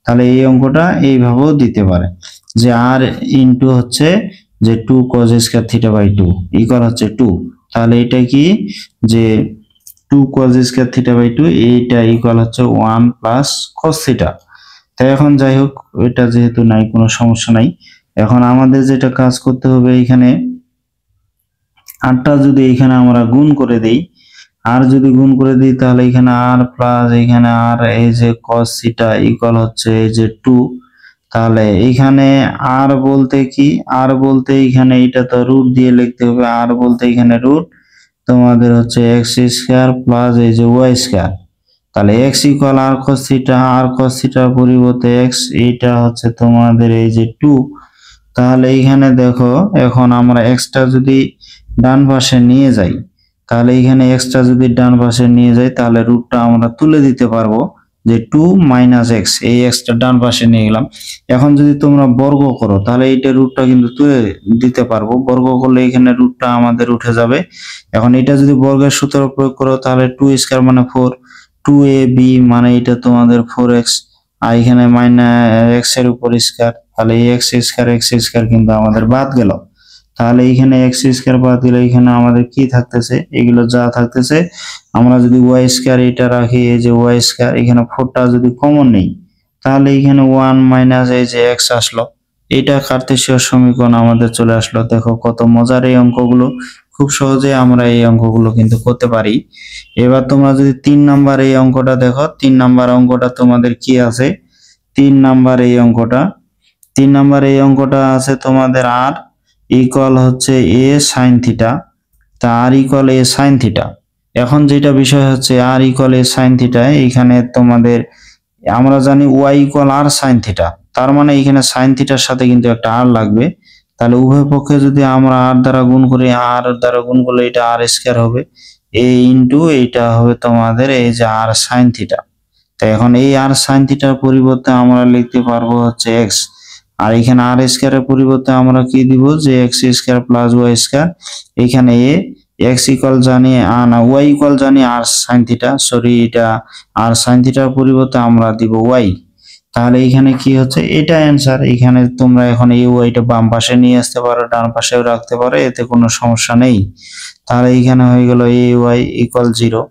তাহলে এই অঙ্কটা এইভাবেও দিতে পারে যে আর ইনটু হচ্ছে যে 2 cos square theta by 2 equal হচ্ছে 2। তাহলে এটা কি, যে 2 cos স্কয়ার থিটা বাই 2 এইটা ইকুয়াল হচ্ছে 1 প্লাস cos থিটা। তাই এখন যাই হোক, এটা যেহেতু নাই কোনো সমস্যা নাই। এখন আমাদের যেটা কাজ করতে হবে, এখানে আরটা যদি এখানে আমরা গুণ করে দেই, আর যদি গুণ করে দিই তাহলে এখানে আর প্লাস এখানে আর এই যে cos থিটা ইকুয়াল হচ্ছে এই যে 2। তাহলে এখানে আর বলতে কি, আর বলতে এখানে এটা তো রুট দিয়ে লিখতে হবে, আর বলতে এখানে রুট তোমাদের হচ্ছে এক্স স্কয়ার প্লাস এই যে ওয়াই স্কয়ার। তাহলে এক্স ইকুয়াল আর cos থিটা, আর cos থিটার পরিবর্তে এক্স, এইটা হচ্ছে তোমাদের এই যে 2। তাহলে এইখানে দেখো, এখন আমরা এক্সটা যদি ডান পাশে নিয়ে যাই, তাহলে এখানে এক্সটা যদি ডান পাশে নিয়ে যাই তাহলে রুটটা আমরা তুলে দিতে পারবো যে 2 মাইনাস এক্স, এই এক্সটা ডান পাশে নিয়ে গেলাম। এখন যদি তোমরা বর্গ করো তাহলে এইটা রুটটা কিন্তু তুলে দিতে পারবো, বর্গ করলে এখানে রুটটা আমাদের উঠে যাবে। এখন এটা যদি বর্গের সূত্র প্রয়োগ করো তাহলে 2 স্কয়ার মানে 4, 2ab মানে এটা তোমাদের 4x, আর এখানে মাইনাস এক্স এর উপর স্কয়ার, তাহলে এক্স স্কয়ার কিন্তু আমাদের বাদ গেল। তাহলে এখানে এক্স স্কয়ার বাদ দিলে এখানে আমাদের কি থাকতেছে, এগুলো যা থাকতেছে, আমরা যদি ওয়াই স্কয়ার এটা রাখি, এই যে ওয়াই স্কয়ার, এখানে 4টা যদি কমন নেই তাহলে এখানে 1 মাইনাস এই যে এক্স আসলো। এটা কার্তেশীয় সমীকরণ আমাদের চলে আসলো। দেখো কত মজার এই অঙ্কগুলো, খুব সহজে আমরা এই অঙ্কগুলো কিন্তু করতে পারি। এবার তোমরা যদি 3 নাম্বার এই অঙ্কটা দেখো, 3 নাম্বার অঙ্কটা তোমাদের কি আছে, 3 নাম্বার এই অঙ্কটা, 3 নাম্বার এই অঙ্কটা আছে তোমাদের আর ইকুয়াল হচ্ছে এ সাইন থিটা, তা আর ইকুয়াল এ সাইন থিটা। এখন যেটা বিষয় হচ্ছে আর ইকুয়াল এ সাইন থিটা, এখানে তোমাদের আমরা জানি ওয়াই ইকুয়াল আর সাইন থিটা, তার মানে এখানে সাইন থিটার সাথে কিন্তু একটা আর লাগবে। তাহলে উভয় পক্ষে যদি আমরা আর দ্বারা গুণ করি, আর দ্বারা গুণ করলে এটা আর স্কয়ার হবে, এ ইন্টু এইটা হবে তোমাদের এই যে আর সাইন থিটা। তো এখন এই আর সাইন থিটার পরিবর্তে আমরা লিখতে পারবো হচ্ছে এক্স, আর এখানে আর স্কয়ারের পরিবর্তে আমরা কি দিব যে x square plus y square. এখানে এক্স ইকুয়াল জানি না ওয়াই ইকুয়াল জানি আর সাইন থিটা, সরি এটা আর সাইন থিটার পরিবর্তে আমরা দিব ওয়াই। তাহলে এখানে কি হচ্ছে, এটা অ্যান্সার। এখানে তোমরা এখন এই ওয়াইটা বাম পাশে নিয়ে আসতে পারো, ডান পাশেও রাখতে পারো, এতে কোনো সমস্যা নেই। তাহলে এখানে হয়ে গেল এ ওয়াই ইকুয়াল 0,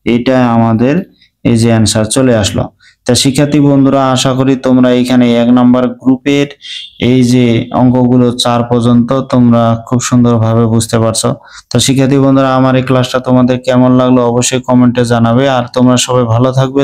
এটা আমাদের এই যে অ্যান্সার চলে আসলো। তা শিক্ষার্থী বন্ধুরা, আশা করি তোমরা এখানে 1 নাম্বার গ্রুপের এই যে অঙ্কগুলো 4 পর্যন্ত তোমরা খুব সুন্দরভাবে বুঝতে পারছো। তো শিক্ষার্থী বন্ধুরা, আমার এই ক্লাসটা তোমাদের কেমন লাগলো অবশ্যই কমেন্টে জানাবে, আর তোমরা সবাই ভালো থাকবে।